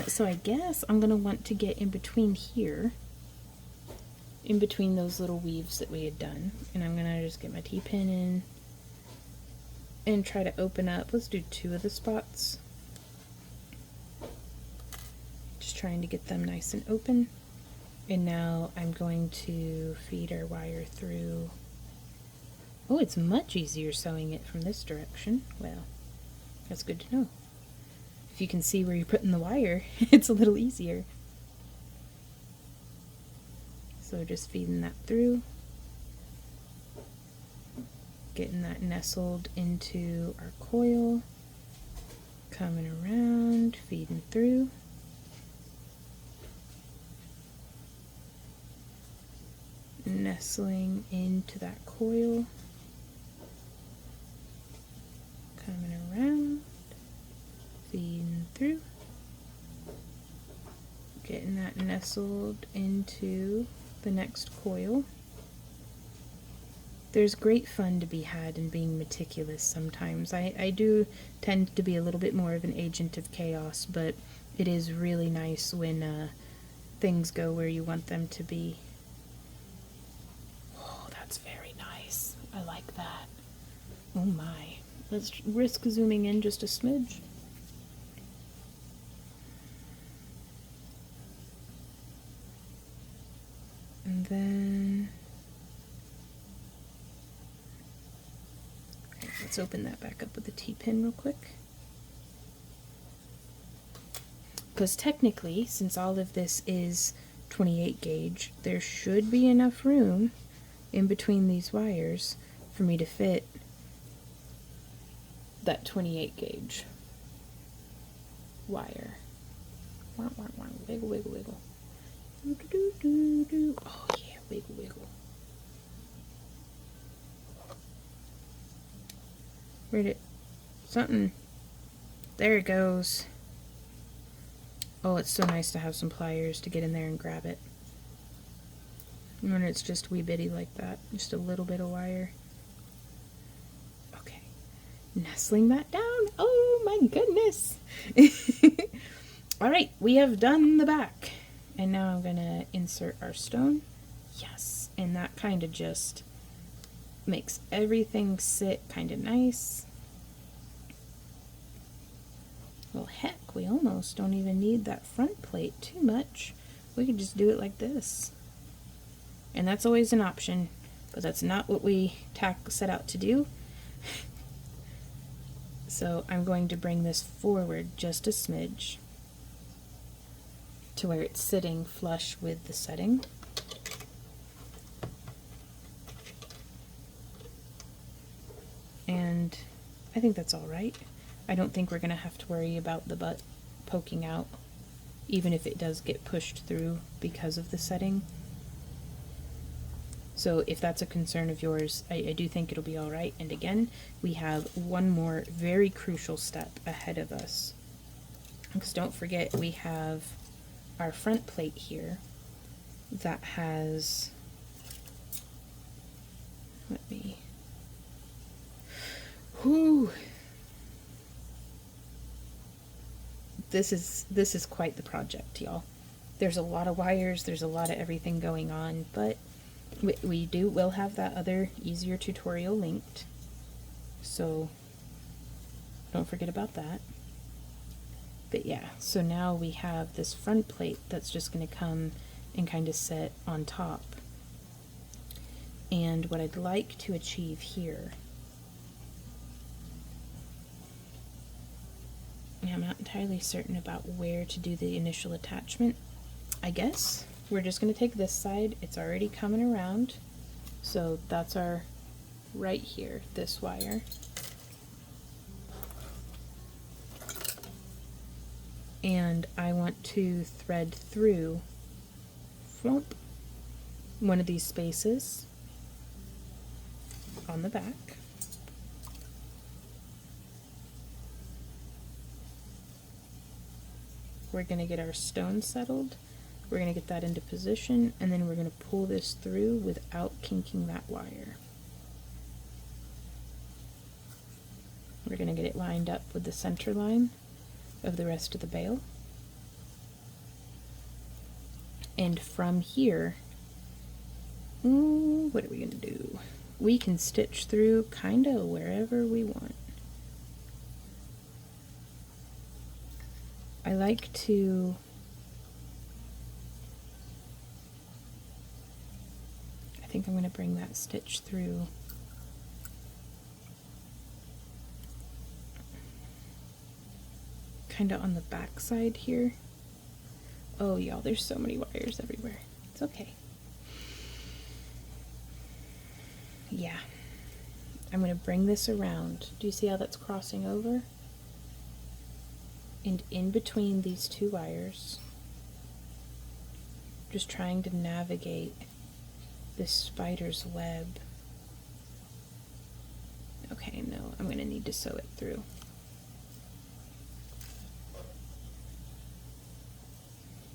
So I guess I'm going to want to get in between here, in between those little weaves that we had done. And I'm going to just get my T-pin in and try to open up. Let's do 2 of the spots. Just trying to get them nice and open. And now I'm going to feed our wire through. Oh, it's much easier sewing it from this direction. Well, that's good to know. If you can see where you're putting the wire, it's a little easier. So just feeding that through. Getting that nestled into our coil. Coming around, feeding through. Nestling into that coil. Coming around, feeding through, getting that nestled into the next coil. There's great fun to be had in being meticulous sometimes. I do tend to be a little bit more of an agent of chaos, but it is really nice when things go where you want them to be. Oh, that's very nice. I like that. Oh my. Let's risk zooming in just a smidge. And then let's open that back up with the T-pin real quick. Because technically, since all of this is 28 gauge, there should be enough room in between these wires for me to fit that 28 gauge wire. Wiggle, wiggle, wiggle. Oh yeah, wiggle, wiggle. Where'd it? Something. There it goes. Oh, it's so nice to have some pliers to get in there and grab it. When it's just wee bitty like that. Just a little bit of wire. Okay. Nestling that down. Oh my goodness. Alright, we have done the back. And now I'm going to insert our stone. Yes. And that kind of just makes everything sit kind of nice. Well, heck, we almost don't even need that front plate too much. We could just do it like this. And that's always an option, but that's not what we set out to do. So I'm going to bring this forward just a smidge to where it's sitting flush with the setting. And I think that's all right. I don't think we're going to have to worry about the butt poking out, even if it does get pushed through because of the setting. So if that's a concern of yours, I do think it'll be all right. And again, we have one more very crucial step ahead of us. Because don't forget, we have our front plate here that has, This is quite the project, y'all. There's a lot of wires, there's a lot of everything going on, but we'll have that other easier tutorial linked, so don't forget about that. But yeah, so now we have this front plate that's just going to come and kind of sit on top. And what I'd like to achieve here, I'm not entirely certain about where to do the initial attachment. I guess we're just going to take this side. It's already coming around. So that's our right here, this wire. And I want to thread through one of these spaces on the back. We're going to get our stone settled. We're going to get that into position, and then we're going to pull this through without kinking that wire. We're going to get it lined up with the center line of the rest of the bale. And from here, what are we going to do? We can stitch through kind of wherever we want. I like to I think I'm going to bring that stitch through kind of on the back side here. Oh y'all, there's so many wires everywhere. It's okay. Yeah. I'm going to bring this around. Do you see how that's crossing over? And in between these two wires, just trying to navigate this spider's web. Okay, no, I'm going to need to sew it through.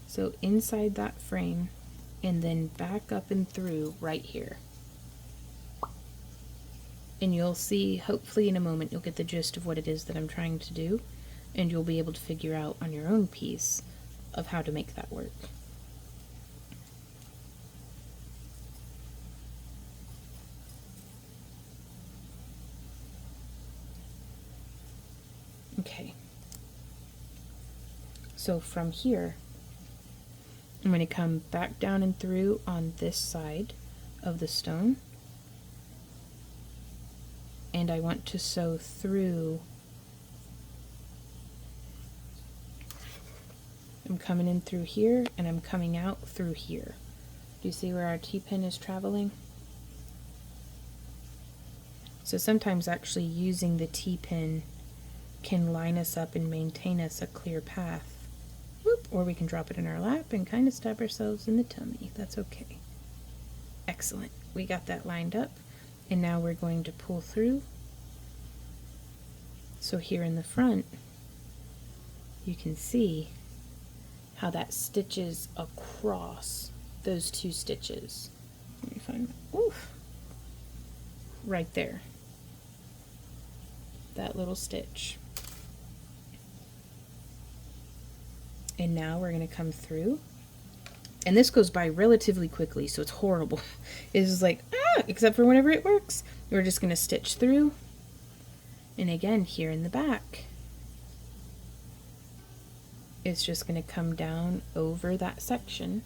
So inside that frame, and then back up and through right here. And you'll see, hopefully in a moment, you'll get the gist of what it is that I'm trying to do. And you'll be able to figure out on your own piece of how to make that work. Okay. So from here, I'm going to come back down and through on this side of the stone. And I want to sew through I'm coming in through here and I'm coming out through here. Do you see where our T-pin is traveling? So sometimes actually using the T-pin can line us up and maintain us a clear path. Whoop, or we can drop it in our lap and kind of stab ourselves in the tummy. That's okay. Excellent. We got that lined up. And now we're going to pull through. So here in the front, you can see how that stitches across those two stitches. Let me find, oof, right there. That little stitch. And now we're going to come through. And this goes by relatively quickly, so it's horrible. It's just like, except for whenever it works. We're just going to stitch through. And again, here in the back, it's just going to come down over that section.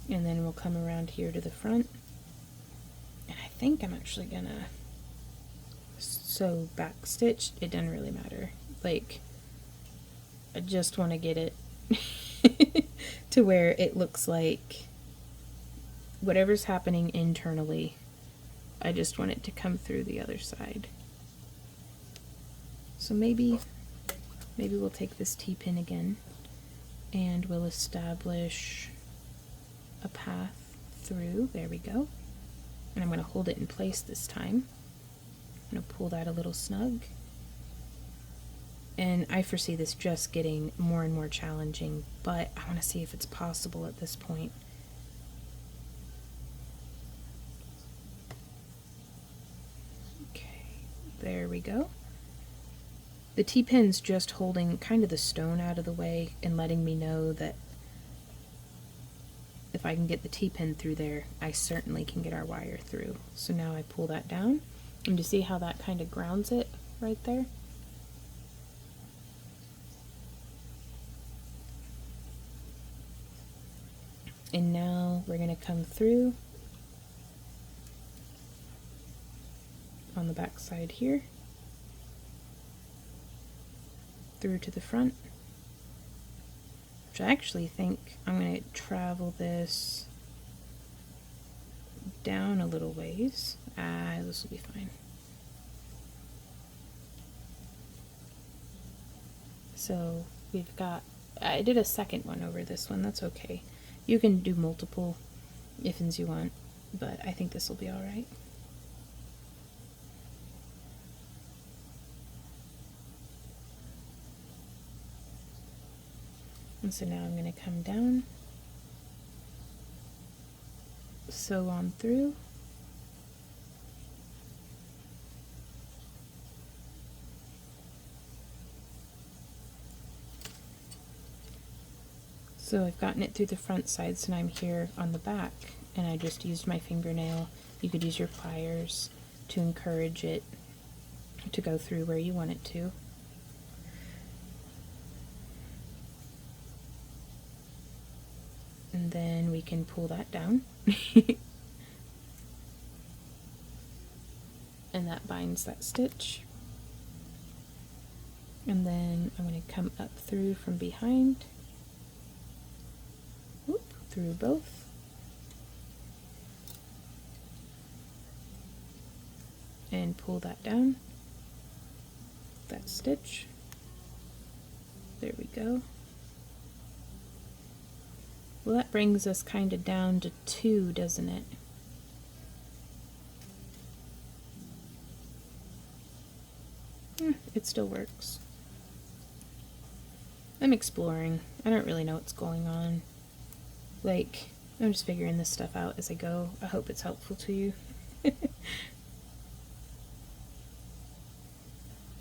And then we'll come around here to the front. And I think I'm actually going to sew back stitch. It doesn't really matter. Like, I just want to get it to where it looks like whatever's happening internally, I just want it to come through the other side. So maybe we'll take this T-pin again and we'll establish a path through. There we go. And I'm going to hold it in place this time. I'm going to pull that a little snug. And I foresee this just getting more and more challenging, but I want to see if it's possible at this point. Okay, there we go. The T-pin's just holding kind of the stone out of the way and letting me know that if I can get the T-pin through there, I certainly can get our wire through. So now I pull that down, and you see how that kind of grounds it right there? And now we're going to come through on the back side here, through to the front, which I actually think I'm going to travel this down a little ways. This will be fine. So we've got, I did a second one over this one, that's okay. You can do multiple if you want, but I think this will be alright. And so now I'm going to come down, sew on through, so I've gotten it through the front sides and I'm here on the back, and I just used my fingernail. You could use your pliers to encourage it to go through where you want it to. And then we can pull that down. And that binds that stitch. And then I'm going to come up through from behind. Whoop, through both. And pull that down. That stitch. There we go. Well, that brings us kind of down to 2, doesn't it? It still works. I'm exploring. I don't really know what's going on. Like, I'm just figuring this stuff out as I go. I hope it's helpful to you.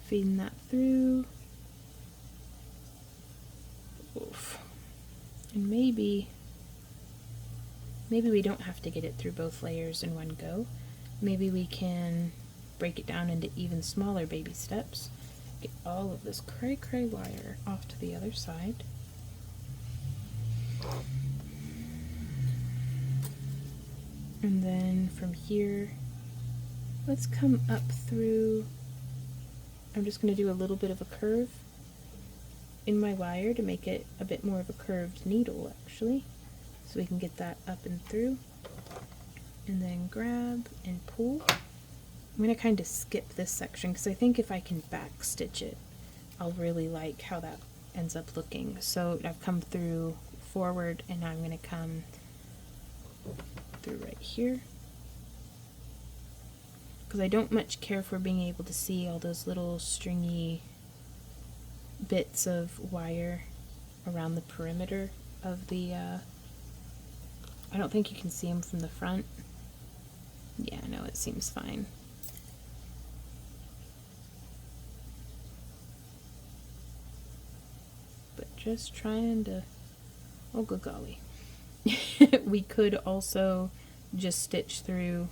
Feeding that through. Oof. And maybe we don't have to get it through both layers in one go. Maybe we can break it down into even smaller baby steps. Get all of this cray wire off to the other side. And then from here, let's come up through I'm just going to do a little bit of a curve in my wire to make it a bit more of a curved needle, actually, so we can get that up and through. And then grab and pull. I'm going to kind of skip this section because I think if I can back stitch it, I'll really like how that ends up looking. So I've come through forward, and now I'm going to come through right here, because I don't much care for being able to see all those little stringy bits of wire around the perimeter of the I don't think you can see them from the front. Yeah, no, it seems fine. But just trying to, oh good golly. We could also just stitch through.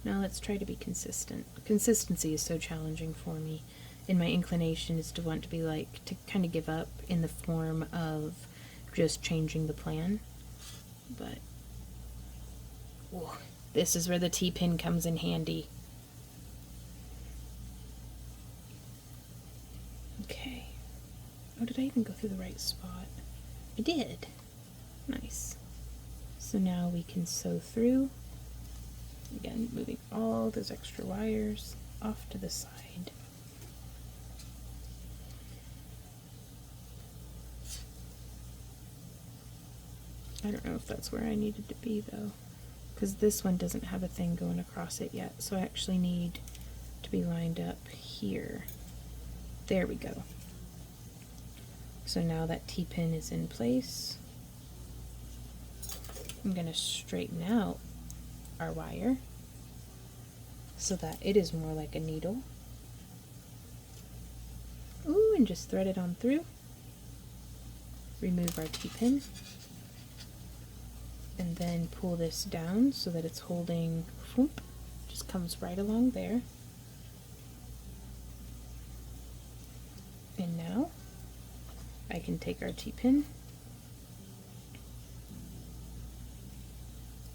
Now let's try to be consistent. Consistency is so challenging for me, and my inclination is to want to be like, to kind of give up in the form of just changing the plan. But oh, this is where the T-pin comes in handy. Okay. Oh, did I even go through the right spot? I did. Nice. So now we can sew through. Again, moving all those extra wires off to the side. I don't know if that's where I needed to be though, because this one doesn't have a thing going across it yet, so I actually need to be lined up here. There we go. So now that T-pin is in place, I'm going to straighten out our wire so that it is more like a needle. Ooh, and just thread it on through. Remove our T-pin. And then pull this down so that it's holding, whoop, just comes right along there. And now I can take our T-pin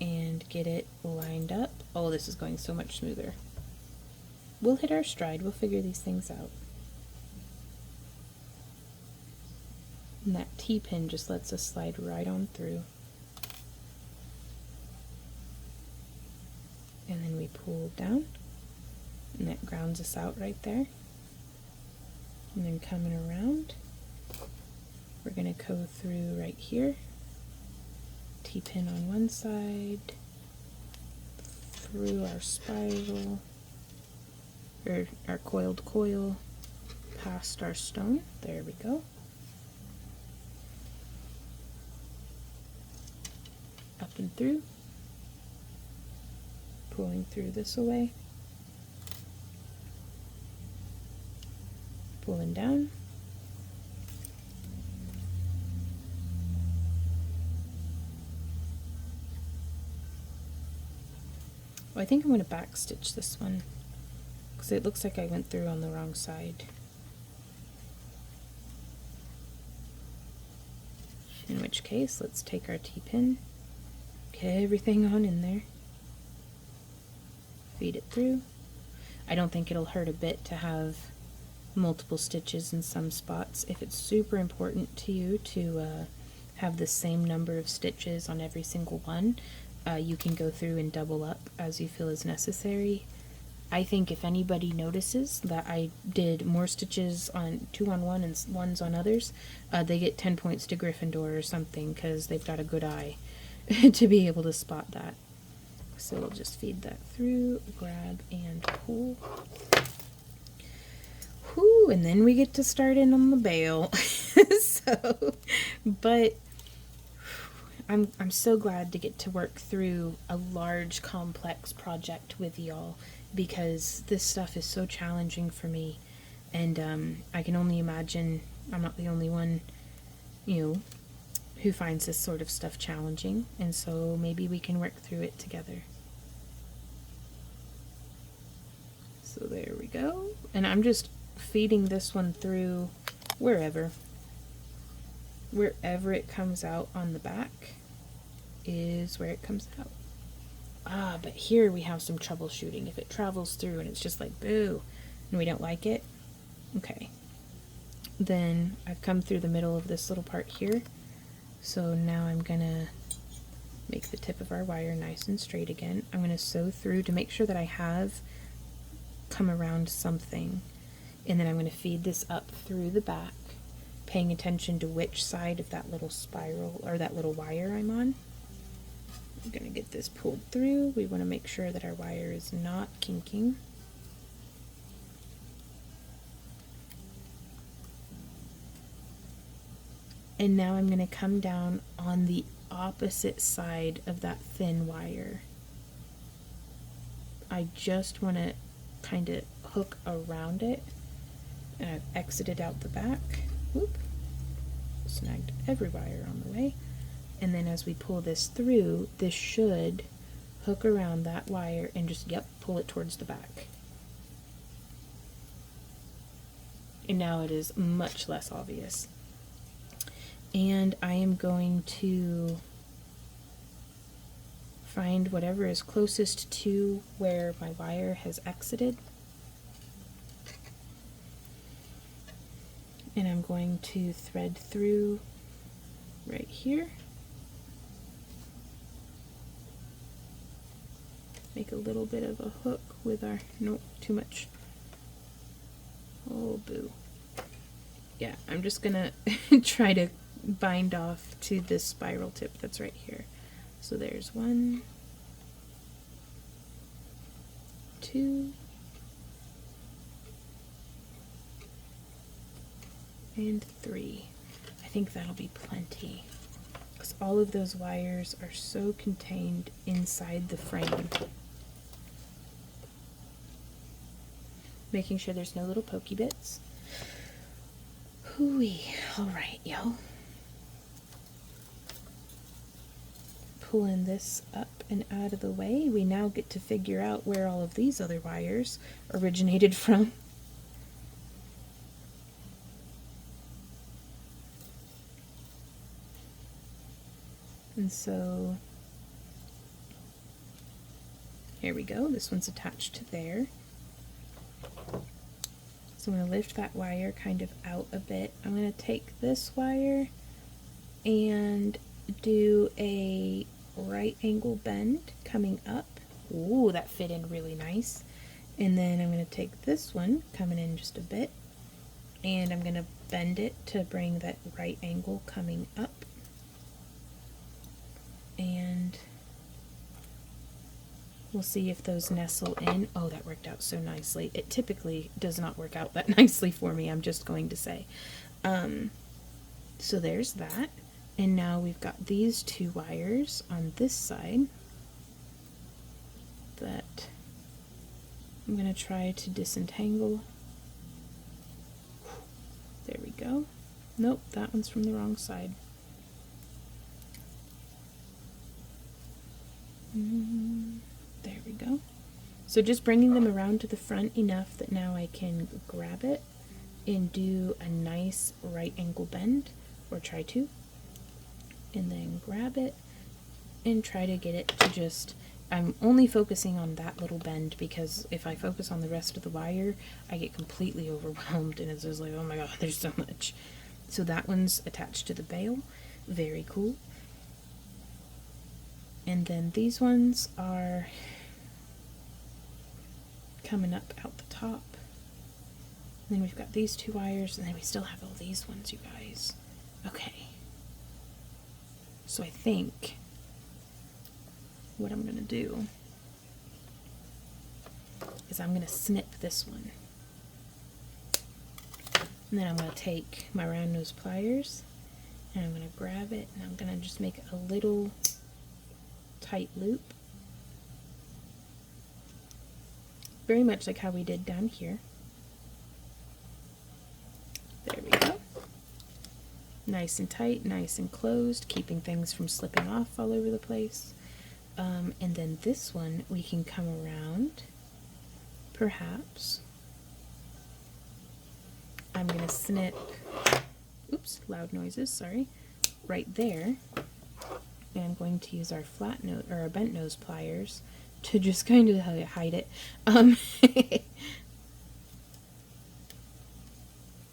and get it lined up. Oh, this is going so much smoother. We'll hit our stride, we'll figure these things out. And that T-pin just lets us slide right on through. And then we pull down, and that grounds us out right there. And then coming around, we're going to go through right here, T-pin on one side, through our spiral, or our coiled coil, past our stone. There we go. Up and through. Pulling through this away, pulling down, oh, I think I'm going to back stitch this one because it looks like I went through on the wrong side. In which case, let's take our T-pin, get everything on in there. Feed it through. I don't think it'll hurt a bit to have multiple stitches in some spots. If it's super important to you to have the same number of stitches on every single one, you can go through and double up as you feel is necessary. I think if anybody notices that I did more stitches on 2 on one and ones on others, they get 10 points to Gryffindor or something, because they've got a good eye to be able to spot that. So we'll just feed that through, grab and pull. Whoo, and then we get to start in on the bail. But I'm so glad to get to work through a large, complex project with y'all, because this stuff is so challenging for me, and I can only imagine I'm not the only one, who finds this sort of stuff challenging, and so maybe we can work through it together. So there we go, and I'm just feeding this one through wherever it comes out on the back is where it comes out. But here we have some troubleshooting. If it travels through and it's just like, boo, and we don't like it, okay, then I've come through the middle of this little part here. So now I'm gonna make the tip of our wire nice and straight again. I'm gonna sew through to make sure that I have come around something, and then I'm gonna feed this up through the back, paying attention to which side of that little spiral or that little wire I'm on. I'm gonna get this pulled through. We want to make sure that our wire is not kinking. And now I'm going to come down on the opposite side of that thin wire. I just want to kind of hook around it, and I've exited out the back. Whoop, snagged every wire on the way. And then as we pull this through, this should hook around that wire and just, yep, pull it towards the back. And now it is much less obvious. And I am going to find whatever is closest to where my wire has exited. And I'm going to thread through right here. Make a little bit of a hook with our, nope, too much. Oh, boo. Yeah, I'm just gonna try to bind off to this spiral tip that's right here. So there's 1, 2, and 3. I think that'll be plenty, because all of those wires are so contained inside the frame. Making sure there's no little pokey bits. Hooey. Alright, yo. Pulling this up and out of the way, we now get to figure out where all of these other wires originated from. And so here we go. This one's attached to there. So I'm going to lift that wire kind of out a bit. I'm going to take this wire and do a right angle bend coming up. Ooh, that fit in really nice. And then I'm going to take this one coming in just a bit, and I'm going to bend it to bring that right angle coming up. And we'll see if those nestle in. Oh, that worked out so nicely. It typically does not work out that nicely for me, I'm just going to say. So there's that. And now we've got these 2 wires on this side that I'm going to try to disentangle. There we go. Nope, that one's from the wrong side. There we go. So just bringing them around to the front enough that now I can grab it and do a nice right angle bend, or try to, and then grab it and try to get it to just, I'm only focusing on that little bend because if I focus on the rest of the wire, I get completely overwhelmed and it's just like, oh my god, there's so much. So that one's attached to the bail. Very cool. And then these ones are coming up out the top. And then we've got these 2 wires, and then we still have all these ones, you guys. Okay. So I think what I'm going to do is I'm going to snip this one. And then I'm going to take my round nose pliers, and I'm going to grab it, and I'm going to just make a little tight loop. Very much like how we did down here. There we go. Nice and tight, nice and closed, keeping things from slipping off all over the place. And then this one we can come around, perhaps. I'm going to snip, oops, loud noises, sorry, right there. And I'm going to use our flat nose, or our bent nose pliers to just kind of hide it.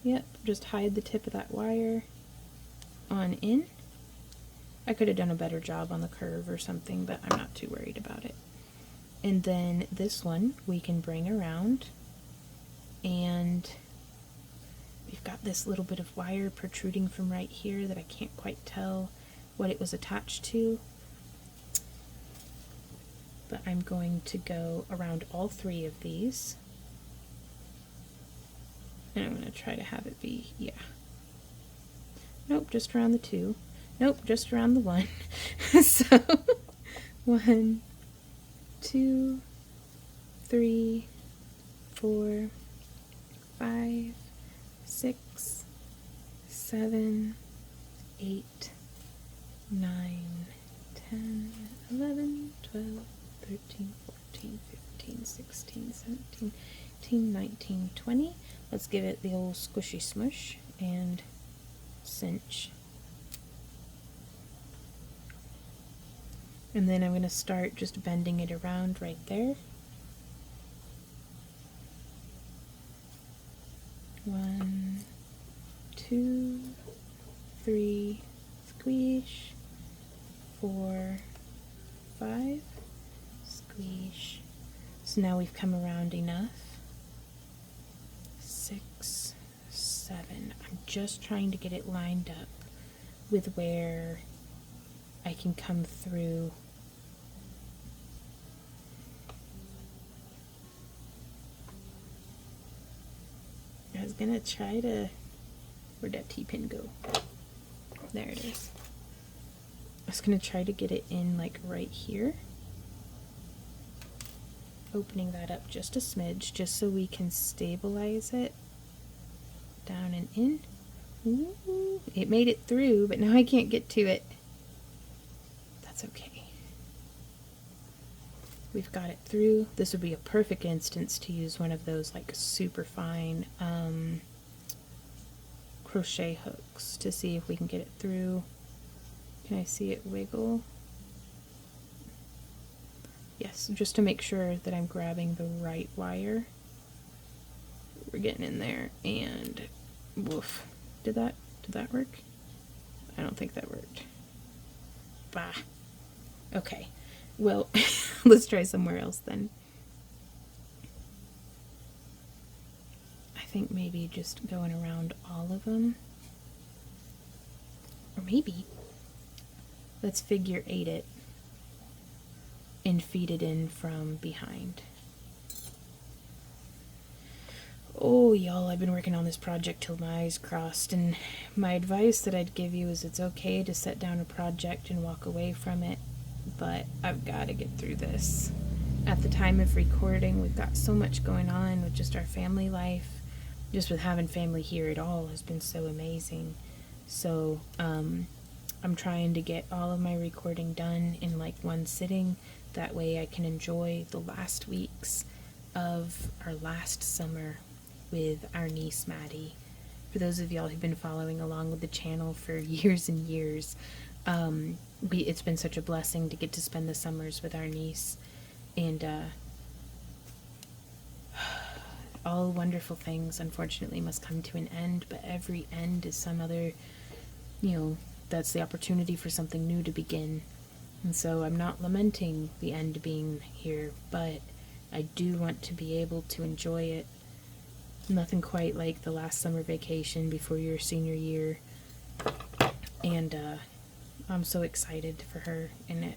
Yep, just hide the tip of that wire on in. I could have done a better job on the curve or something, but I'm not too worried about it. And then this one we can bring around, and we've got this little bit of wire protruding from right here that I can't quite tell what it was attached to. But I'm going to go around all 3 of these. And I'm going to try to have it be, yeah. Nope, just around the 2. Nope, just around the 1. So, 1, 2, 3, 4, 5, 6, 7, 8, 9, 10, 11, 12, 13, 14, 15, 16, 17, 18, 19, 20. Let's give it the old squishy smush and cinch. And then I'm going to start just bending it around right there. 1, 2, 3, squeeze, 4, 5, squeeze. So now we've come around enough. 6, 7. I'm just trying to get it lined up with where I can come through. I was gonna try to, where'd that T-pin go? There it is. I was gonna try to get it in like right here. Opening that up just a smidge, just so we can stabilize it. Down and in. Ooh, it made it through, but now I can't get to it. That's okay. We've got it through. This would be a perfect instance to use one of those like super fine crochet hooks to see if we can get it through. Can I see it wiggle? Yes, just to make sure that I'm grabbing the right wire. We're getting in there, and woof. Did that work? I don't think that worked. Bah. Okay. Well, let's try somewhere else then. I think maybe just going around all of them. Or maybe let's figure 8 it and feed it in from behind. Oh, y'all, I've been working on this project till my eyes crossed, and my advice that I'd give you is it's okay to set down a project and walk away from it, but I've got to get through this. At the time of recording, we've got so much going on with just our family life. Just with having family here at all has been so amazing. So, I'm trying to get all of my recording done in like one sitting. That way I can enjoy the last weeks of our last summer with our niece Maddie. For those of y'all who've been following along with the channel for years and years, it's been such a blessing to get to spend the summers with our niece, and all wonderful things unfortunately must come to an end, but every end is some other, that's the opportunity for something new to begin. And so I'm not lamenting the end being here, but I do want to be able to enjoy it. Nothing quite like the last summer vacation before your senior year. And I'm so excited for her, and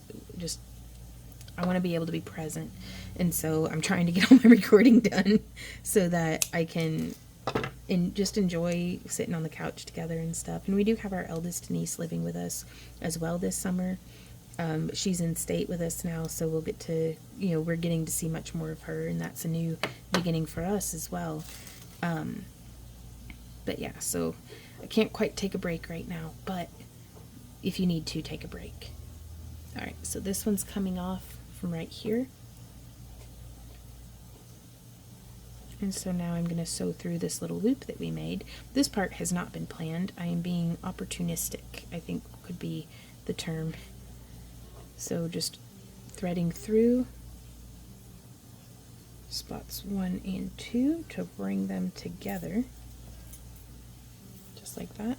I want to be able to be present. And so I'm trying to get all my recording done so that I can just enjoy sitting on the couch together and stuff. And we do have our eldest niece living with us as well this summer. She's in state with us now, so we'll get to, we're getting to see much more of her, and that's a new beginning for us as well. But yeah, so I can't quite take a break right now, but if you need to, take a break. Alright, so this one's coming off from right here. And so now I'm going to sew through this little loop that we made. This part has not been planned. I am being opportunistic, I think could be the term. So just threading through spots 1 and 2 to bring them together. just like that.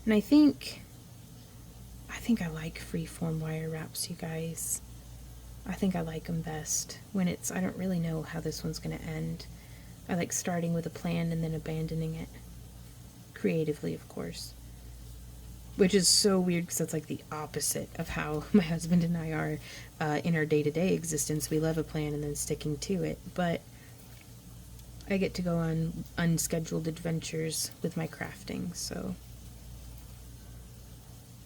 And I think I like freeform wire wraps, you guys. I think I like them best when it's, I don't really know how this one's going to end. I like starting with a plan and then abandoning it. Creatively, of course. Which is so weird because that's like the opposite of how my husband and I are in our day-to-day existence. We love a plan and then sticking to it. But I get to go on unscheduled adventures with my crafting, so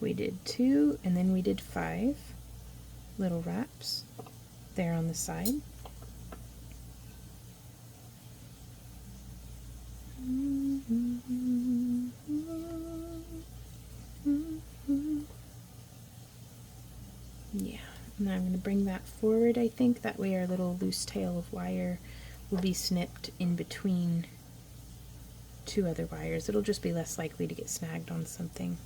we did 2 and then we did 5 little wraps there on the side. Yeah, now I'm going to bring that forward, I think. That way our little loose tail of wire will be snipped in between 2 other wires. It'll just be less likely to get snagged on something.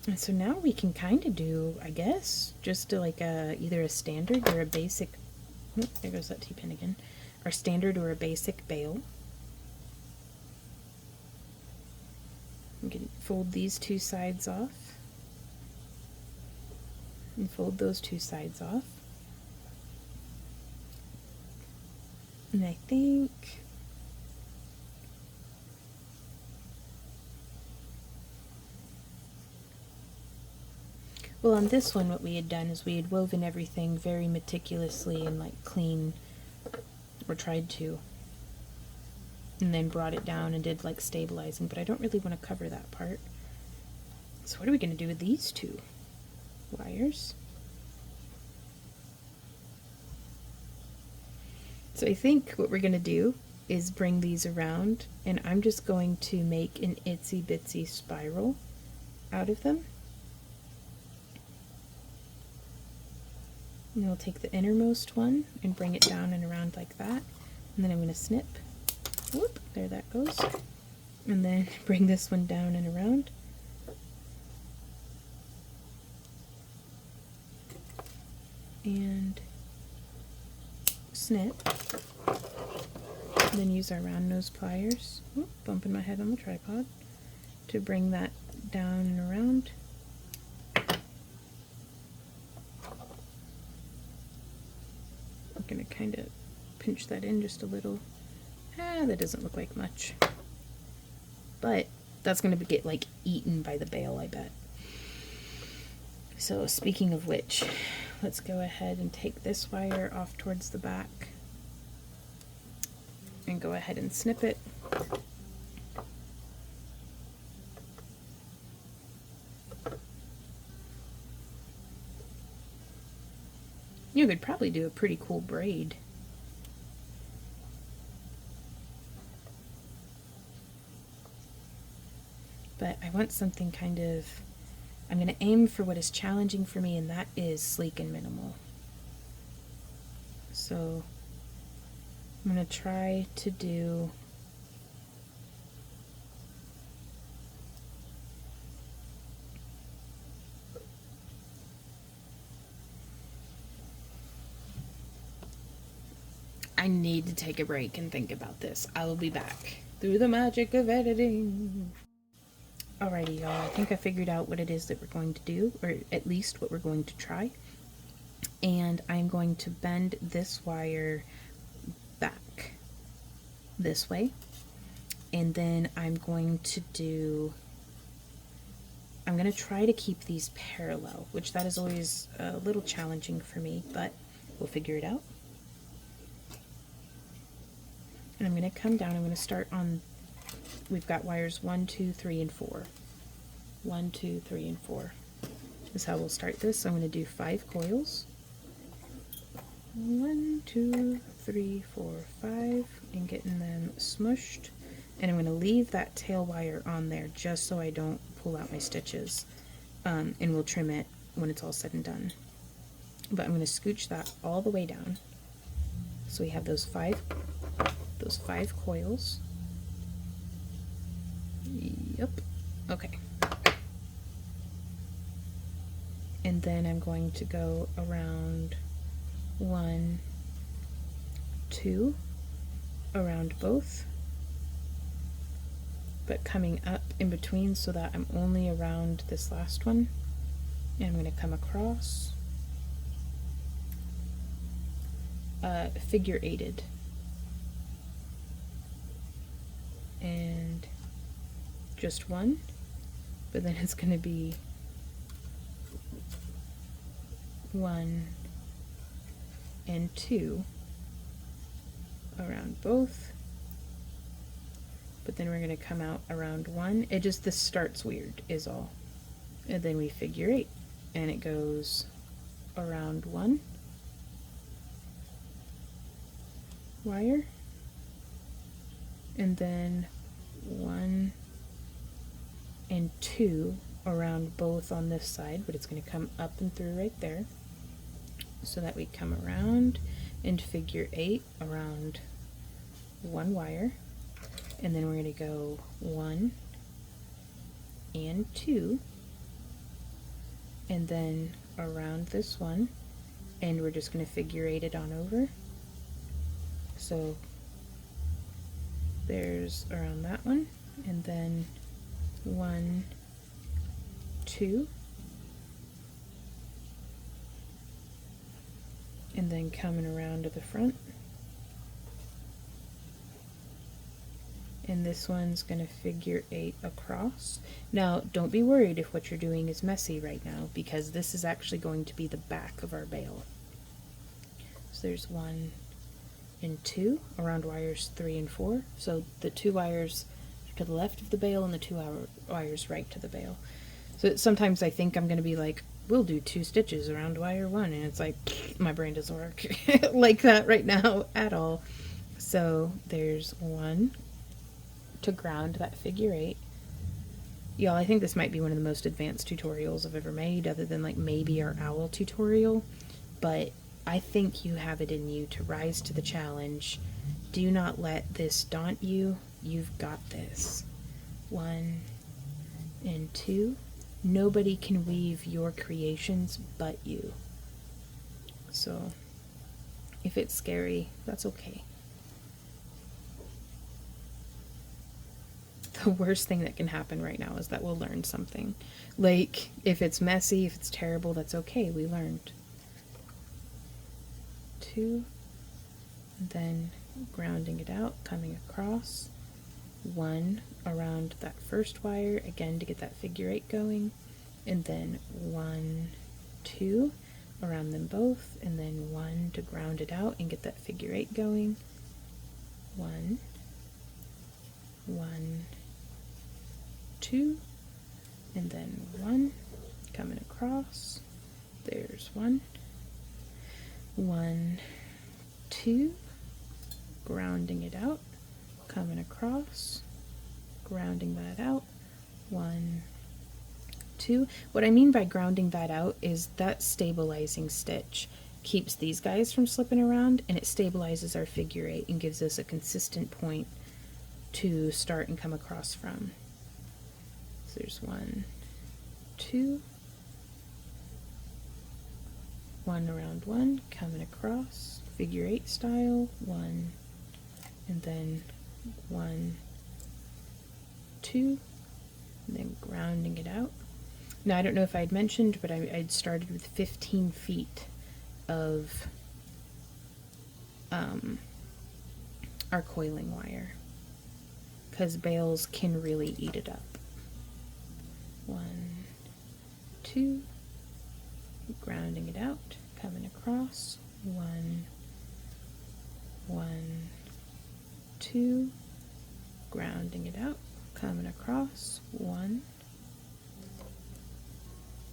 And so now we can kind of do, I guess, just like either a standard or a basic, oh, there goes that T-pin again, our standard or a basic bail. We can fold these 2 sides off and fold those 2 sides off. And I think well, on this one what we had done is we had woven everything very meticulously and like clean, or tried to, and then brought it down and did like stabilizing, but I don't really want to cover that part. So what are we going to do with these 2 wires? So I think what we're going to do is bring these around, and I'm just going to make an itsy bitsy spiral out of them. And we'll take the innermost one and bring it down and around like that. And then I'm going to snip. Whoop, there that goes. And then bring this one down and around. And snip. And then use our round nose pliers. Whoop, bumping my head on the tripod. To bring that down and around. Going to kind of pinch that in just a little. That doesn't look like much, but that's going to get like eaten by the bail, I bet. So speaking of which, let's go ahead and take this wire off towards the back and go ahead and snip it. You could probably do a pretty cool braid. But I want something kind of, I'm going to aim for what is challenging for me, and that is sleek and minimal. So I'm going to try to do I need to take a break and think about this. I will be back through the magic of editing. Alrighty, y'all. I think I figured out what it is that we're going to do, or at least what we're going to try. And I'm going to bend this wire back this way. And then I'm going to try to keep these parallel, which that is always a little challenging for me, but we'll figure it out. And I'm going to come down, I'm going to start on, we've got wires 1, 2, 3, and 4. 1, 2, 3, and 4 is how we'll start this. So I'm going to do 5 coils. 1, 2, 3, 4, 5, and getting them smushed. And I'm going to leave that tail wire on there just so I don't pull out my stitches. And we'll trim it when it's all said and done. But I'm going to scooch that all the way down. So we have those five coils. Yep. Okay. And then I'm going to go around 1, 2, around both, but coming up in between so that I'm only around this last one. And I'm going to come across, figure eighted, and just one, but then it's going to be 1 and 2 around both, but then we're going to come out around 1. It just, this starts weird is all. And then we figure 8, and it goes around 1 wire, and then 1 and 2 around both on this side, but it's going to come up and through right there, so that we come around and figure 8 around 1 wire, and then we're going to go 1 and 2, and then around this one, and we're just going to figure 8 it on over. So there's around that one, and then 1, 2, and then coming around to the front, and this one's going to figure 8 across. Now don't be worried if what you're doing is messy right now, because this is actually going to be the back of our bale. So there's 1 and 2 around wires 3 and 4, so the 2 wires to the left of the bale and the 2 wires right to the bale. So sometimes I think I'm going to be like, we'll do 2 stitches around wire 1, and it's like, my brain doesn't work like that right now at all. So there's 1 to ground that figure 8. Y'all, I think this might be one of the most advanced tutorials I've ever made, other than like maybe our owl tutorial, but I think you have it in you to rise to the challenge. Do not let this daunt you. You've got this. 1 and 2. Nobody can weave your creations but you. So if it's scary, that's okay. The worst thing that can happen right now is that we'll learn something. Like, if it's messy, if it's terrible, that's okay. We learned. 2, then grounding it out, coming across, 1 around that first wire, again to get that figure 8 going, and then 1, 2 around them both, and then 1 to ground it out and get that figure 8 going, 1, 1, 2, and then 1 coming across. There's 1, 1, 2, grounding it out, coming across, grounding that out, 1, 2. What I mean by grounding that out is that stabilizing stitch keeps these guys from slipping around, and it stabilizes our figure 8 and gives us a consistent point to start and come across from. So there's 1, 2, 1 around 1, coming across, figure 8 style, 1, and then 1, 2, and then grounding it out. Now I don't know if I'd mentioned, but I'd started with 15 feet of our coiling wire, because bales can really eat it up. 1, 2, grounding it out, coming across, 1, 1, 2, grounding it out, coming across, 1,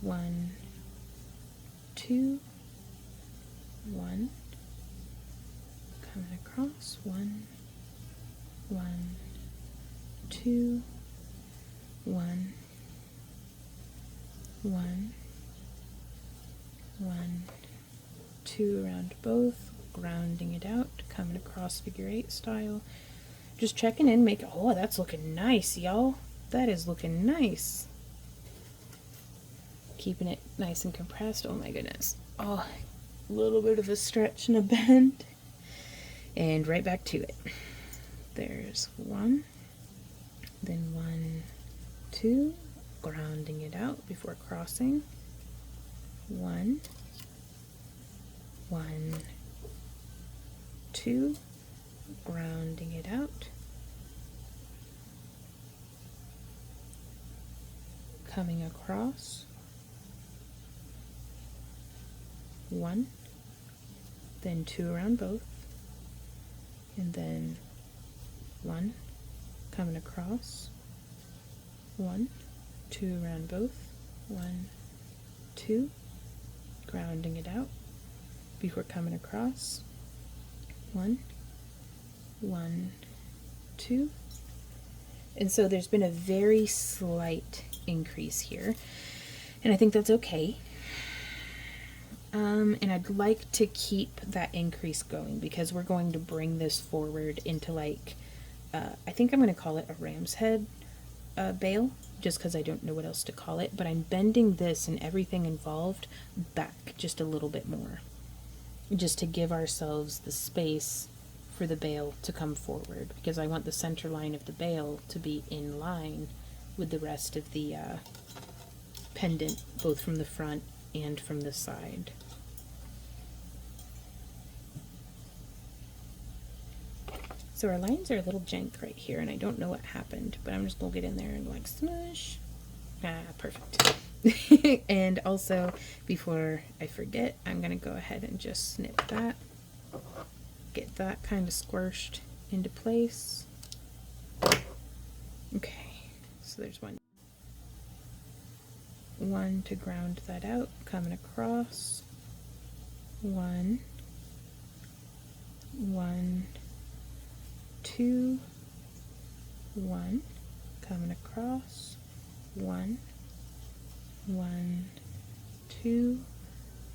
1, 2, 1, coming across, 1, 1, 2, 1, 1, 1, 2 around both, grounding it out, coming across figure 8 style. Just checking in, oh, that's looking nice, y'all. That is looking nice. Keeping it nice and compressed. Oh my goodness. Oh, a little bit of a stretch and a bend. And right back to it. There's 1, then 1, 2, grounding it out before crossing, 1, 1, 2, grounding it out, coming across, 1, then 2 around both, and then 1, coming across, 1, 2 around both, 1, 2, grounding it out before coming across, 1, 1, 2. And so there's been a very slight increase here, and I think that's okay. And I'd like to keep that increase going because we're going to bring this forward into like, I think I'm going to call it a ram's head bale, just because I don't know what else to call it, but I'm bending this and everything involved back just a little bit more, just to give ourselves the space for the bale to come forward, because I want the center line of the bale to be in line with the rest of the pendant, both from the front and from the side. So our lines are a little jank right here, and I don't know what happened, but I'm just gonna get in there and like smush. Ah, perfect. And also, before I forget, I'm gonna go ahead and just snip that, get that kind of squished into place. Okay, so there's one to ground that out, coming across, 1, 1, 2, 1, coming across, 1, 1, 2,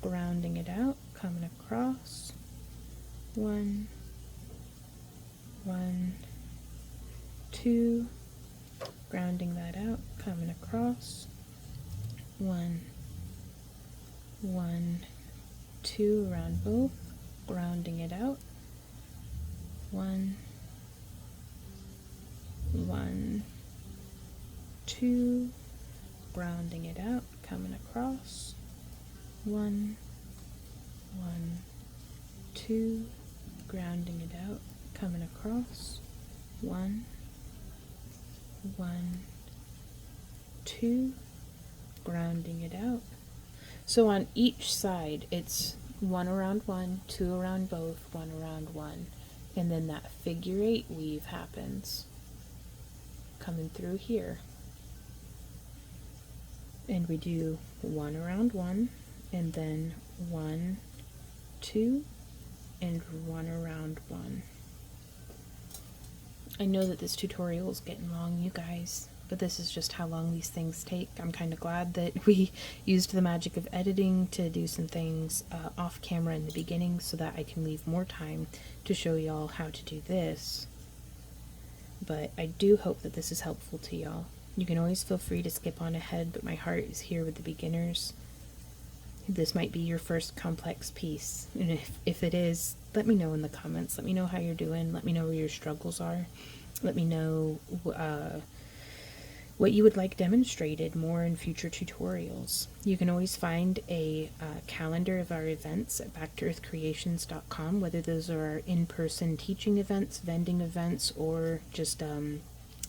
grounding it out, coming across, 1, 1, 2, grounding that out, coming across, 1, 1, 2 around both, grounding it out, 1, 1, 2, grounding it out, coming across, 1, 1, 2, grounding it out, coming across, 1, 1, 2, grounding it out. So on each side, it's 1 around 1, 2 around both, 1 around 1, and then that figure 8 weave happens coming through here. And we do 1 around 1, and then 1, 2, and 1 around 1. I know that this tutorial is getting long, you guys, but this is just how long these things take. I'm kind of glad that we used the magic of editing to do some things off camera in the beginning so that I can leave more time to show y'all how to do this. But I do hope that this is helpful to y'all. You can always feel free to skip on ahead, but my heart is here with the beginners. This might be your first complex piece, and if it is, let me know in the comments. Let me know how you're doing. Let me know where your struggles are. Let me know what you would like demonstrated more in future tutorials. You can always find a calendar of our events at backtoearthcreations.com, whether those are our in-person teaching events, vending events, or just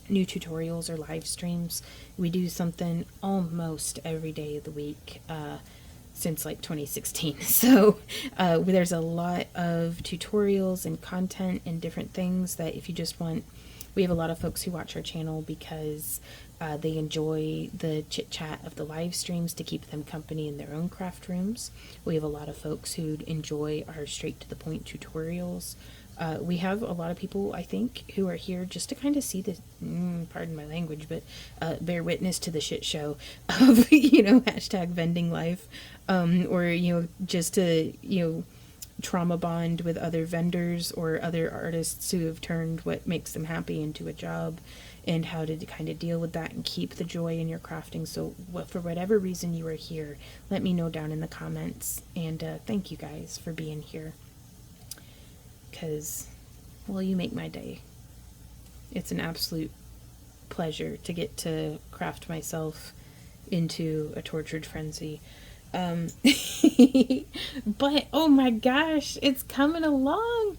new tutorials or live streams. We do something almost every day of the week since like 2016. So there's a lot of tutorials and content and different things that if you just want. We have a lot of folks who watch our channel because they enjoy the chit chat of the live streams to keep them company in their own craft rooms. We have a lot of folks who enjoy our straight to the point tutorials. We have a lot of people, I think, who are here just to kind of see the, pardon my language, but bear witness to the shit show of, hashtag vending life, or, just to, trauma bond with other vendors or other artists who have turned what makes them happy into a job, and how to kind of deal with that and keep the joy in your crafting. So for whatever reason you are here, let me know down in the comments, and thank you guys for being here, because, well, you make my day. It's an absolute pleasure to get to craft myself into a tortured frenzy. But oh my gosh, it's coming along.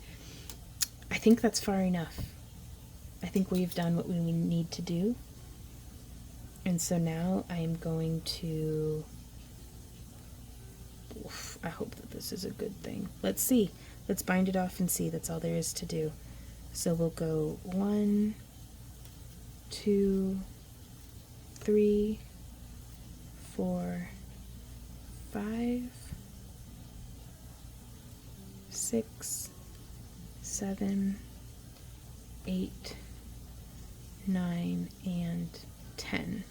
I think that's far enough. I think we've done what we need to do. And so now I'm going to... Oof, I hope that this is a good thing. Let's see. Let's bind it off and see. That's all there is to do. So we'll go 1, 2, 3, 4, 5, 6, 7, 8, 9, and 10.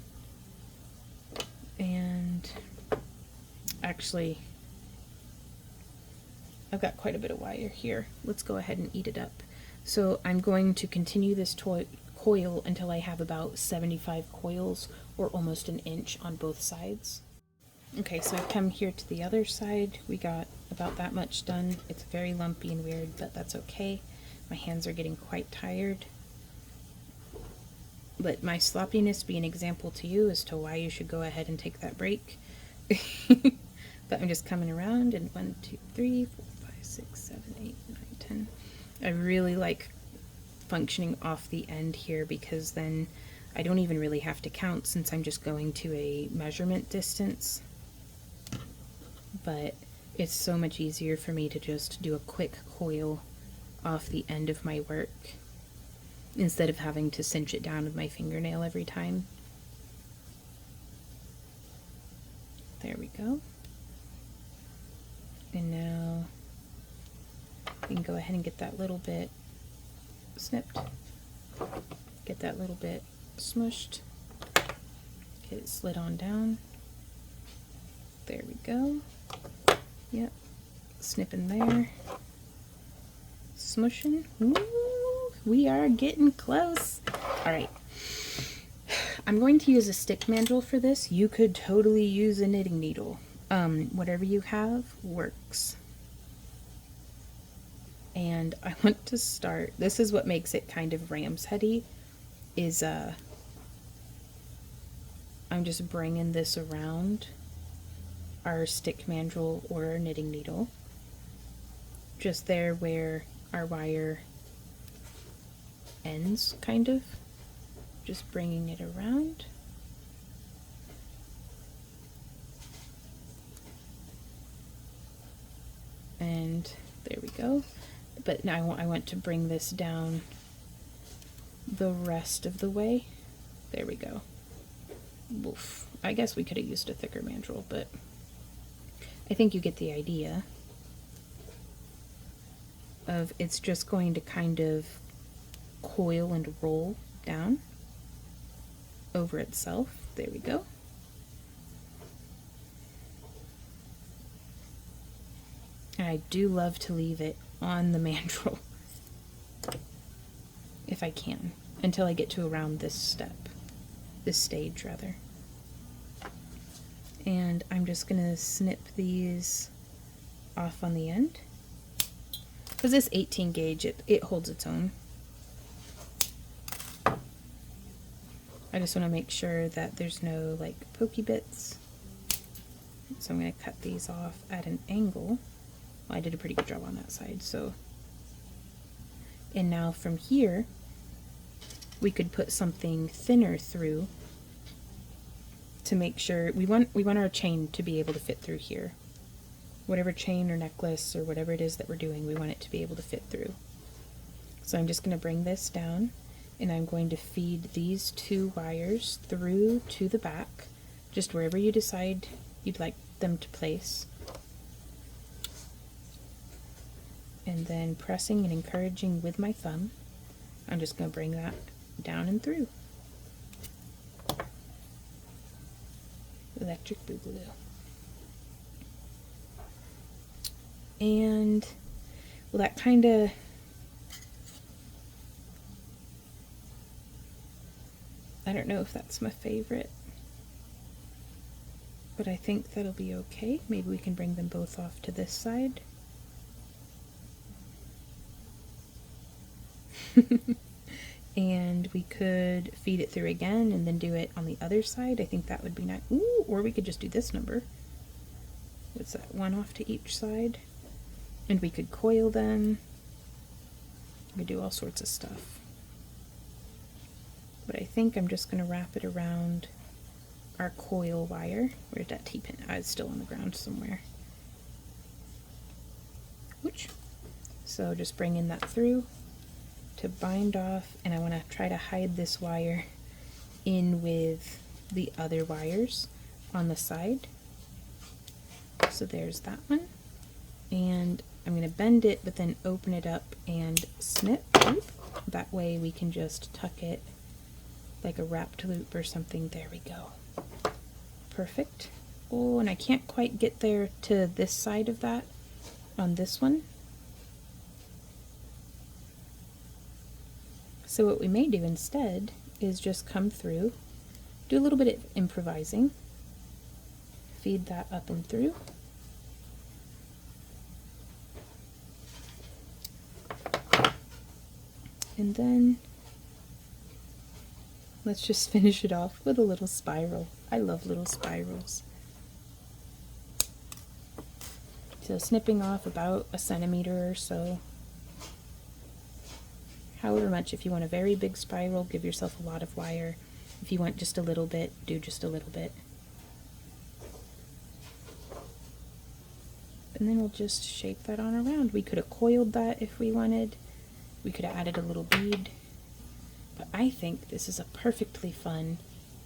And actually, I've got quite a bit of wire here. Let's go ahead and eat it up. So I'm going to continue this coil until I have about 75 coils, or almost an inch on both sides. Okay, so I've come here to the other side. We got about that much done. It's very lumpy and weird, but that's okay. My hands are getting quite tired. Let my sloppiness be an example to you as to why you should go ahead and take that break. But I'm just coming around, and 1, 2, 3, 4, 5, 6, 7, 8, 9, 10. I really like functioning off the end here, because then I don't even really have to count, since I'm just going to a measurement distance. But it's so much easier for me to just do a quick coil off the end of my work, instead of having to cinch it down with my fingernail every time. There we go. And now we can go ahead and get that little bit snipped, get that little bit smushed, get it slid on down. There we go. Yep. Snipping there. Smushing. Ooh, we are getting close. Alright. I'm going to use a stick mandrel for this. You could totally use a knitting needle. Whatever you have works. And I want to start, this is what makes it kind of ram's heady, is I'm just bringing this around our stick mandrel or our knitting needle, just there where our wire ends, kind of, just bringing it around. And there we go. But now I want to bring this down the rest of the way. There we go. Oof. I guess we could have used a thicker mandrel, but I think you get the idea of it's just going to kind of coil and roll down over itself. There we go. And I do love to leave it on the mandrel, if I can, until I get to around this stage rather. And I'm just gonna snip these off on the end, because this 18 gauge, it holds its own. I just want to make sure that there's no like pokey bits, so I'm going to cut these off at an angle. Well, I did a pretty good job on that side, so. And now from here, we could put something thinner through to make sure, we want our chain to be able to fit through here. Whatever chain or necklace or whatever it is that we're doing, we want it to be able to fit through. So I'm just going to bring this down, and I'm going to feed these 2 wires through to the back, just wherever you decide you'd like them to place. And then pressing and encouraging with my thumb, I'm just going to bring that down and through. Electric boogaloo. And well, that kind of, I don't know if that's my favorite, but I think that'll be okay. Maybe we can bring them both off to this side. and we could feed it through again and then do it on the other side. I think that would be nice. Ooh, or we could just do this number. What's that? 1 off to each side. And we could coil them. We could do all sorts of stuff. But I think I'm just going to wrap it around our coil wire. Where's that T-pin? Oh, it's still on the ground somewhere. Which? So just bringing that through to bind off, and I want to try to hide this wire in with the other wires on the side. So there's that one, and I'm going to bend it but then open it up and snip. That way we can just tuck it like a wrapped loop or something. There we go. Perfect. Oh, and I can't quite get there to this side of that on this one. So what we may do instead is just come through, do a little bit of improvising, feed that up and through. And then let's just finish it off with a little spiral. I love little spirals. So snipping off about 1 centimeter or so. However much. If you want a very big spiral, give yourself a lot of wire. If you want just a little bit, do just a little bit. And then we'll just shape that on around. We could have coiled that if we wanted. We could have added a little bead. But I think this is a perfectly fun,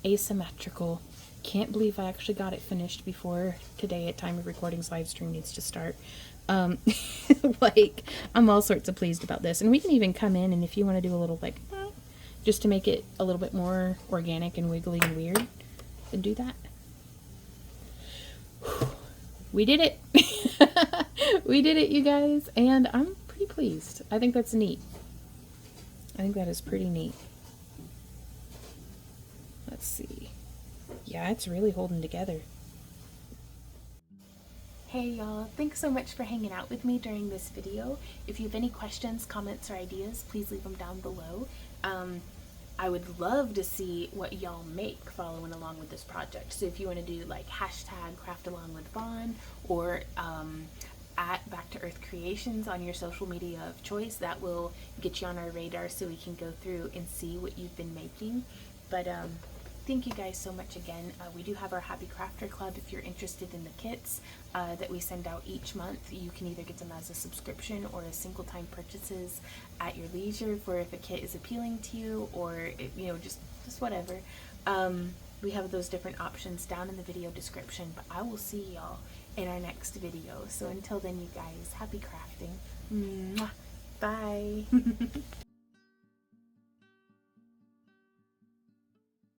asymmetrical, can't believe I actually got it finished before today at time of recording's live stream needs to start. Like, I'm all sorts of pleased about this. And we can even come in, and if you want to do a little, like, just to make it a little bit more organic and wiggly and weird, then do that. We did it! We did it, you guys, and I'm pretty pleased. I think that's neat. I think that is pretty neat. Let's see. Yeah, it's really holding together. Hey y'all, thanks so much for hanging out with me during this video. If you have any questions, comments, or ideas, please leave them down below. I would love to see what y'all make following along with this project. So if you want to do like hashtag craft along with Vaughn, or at Back to Earth Creations on your social media of choice, that will get you on our radar so we can go through and see what you've been making. But thank you guys so much again. We do have our Happy Crafter Club. If you're interested in the kits that we send out each month, you can either get them as a subscription or as single time purchases at your leisure for if a kit is appealing to you, or you know, just whatever. We have those different options down in the video description, but I will see y'all in our next video. So until then, you guys, happy crafting. Mwah. Bye.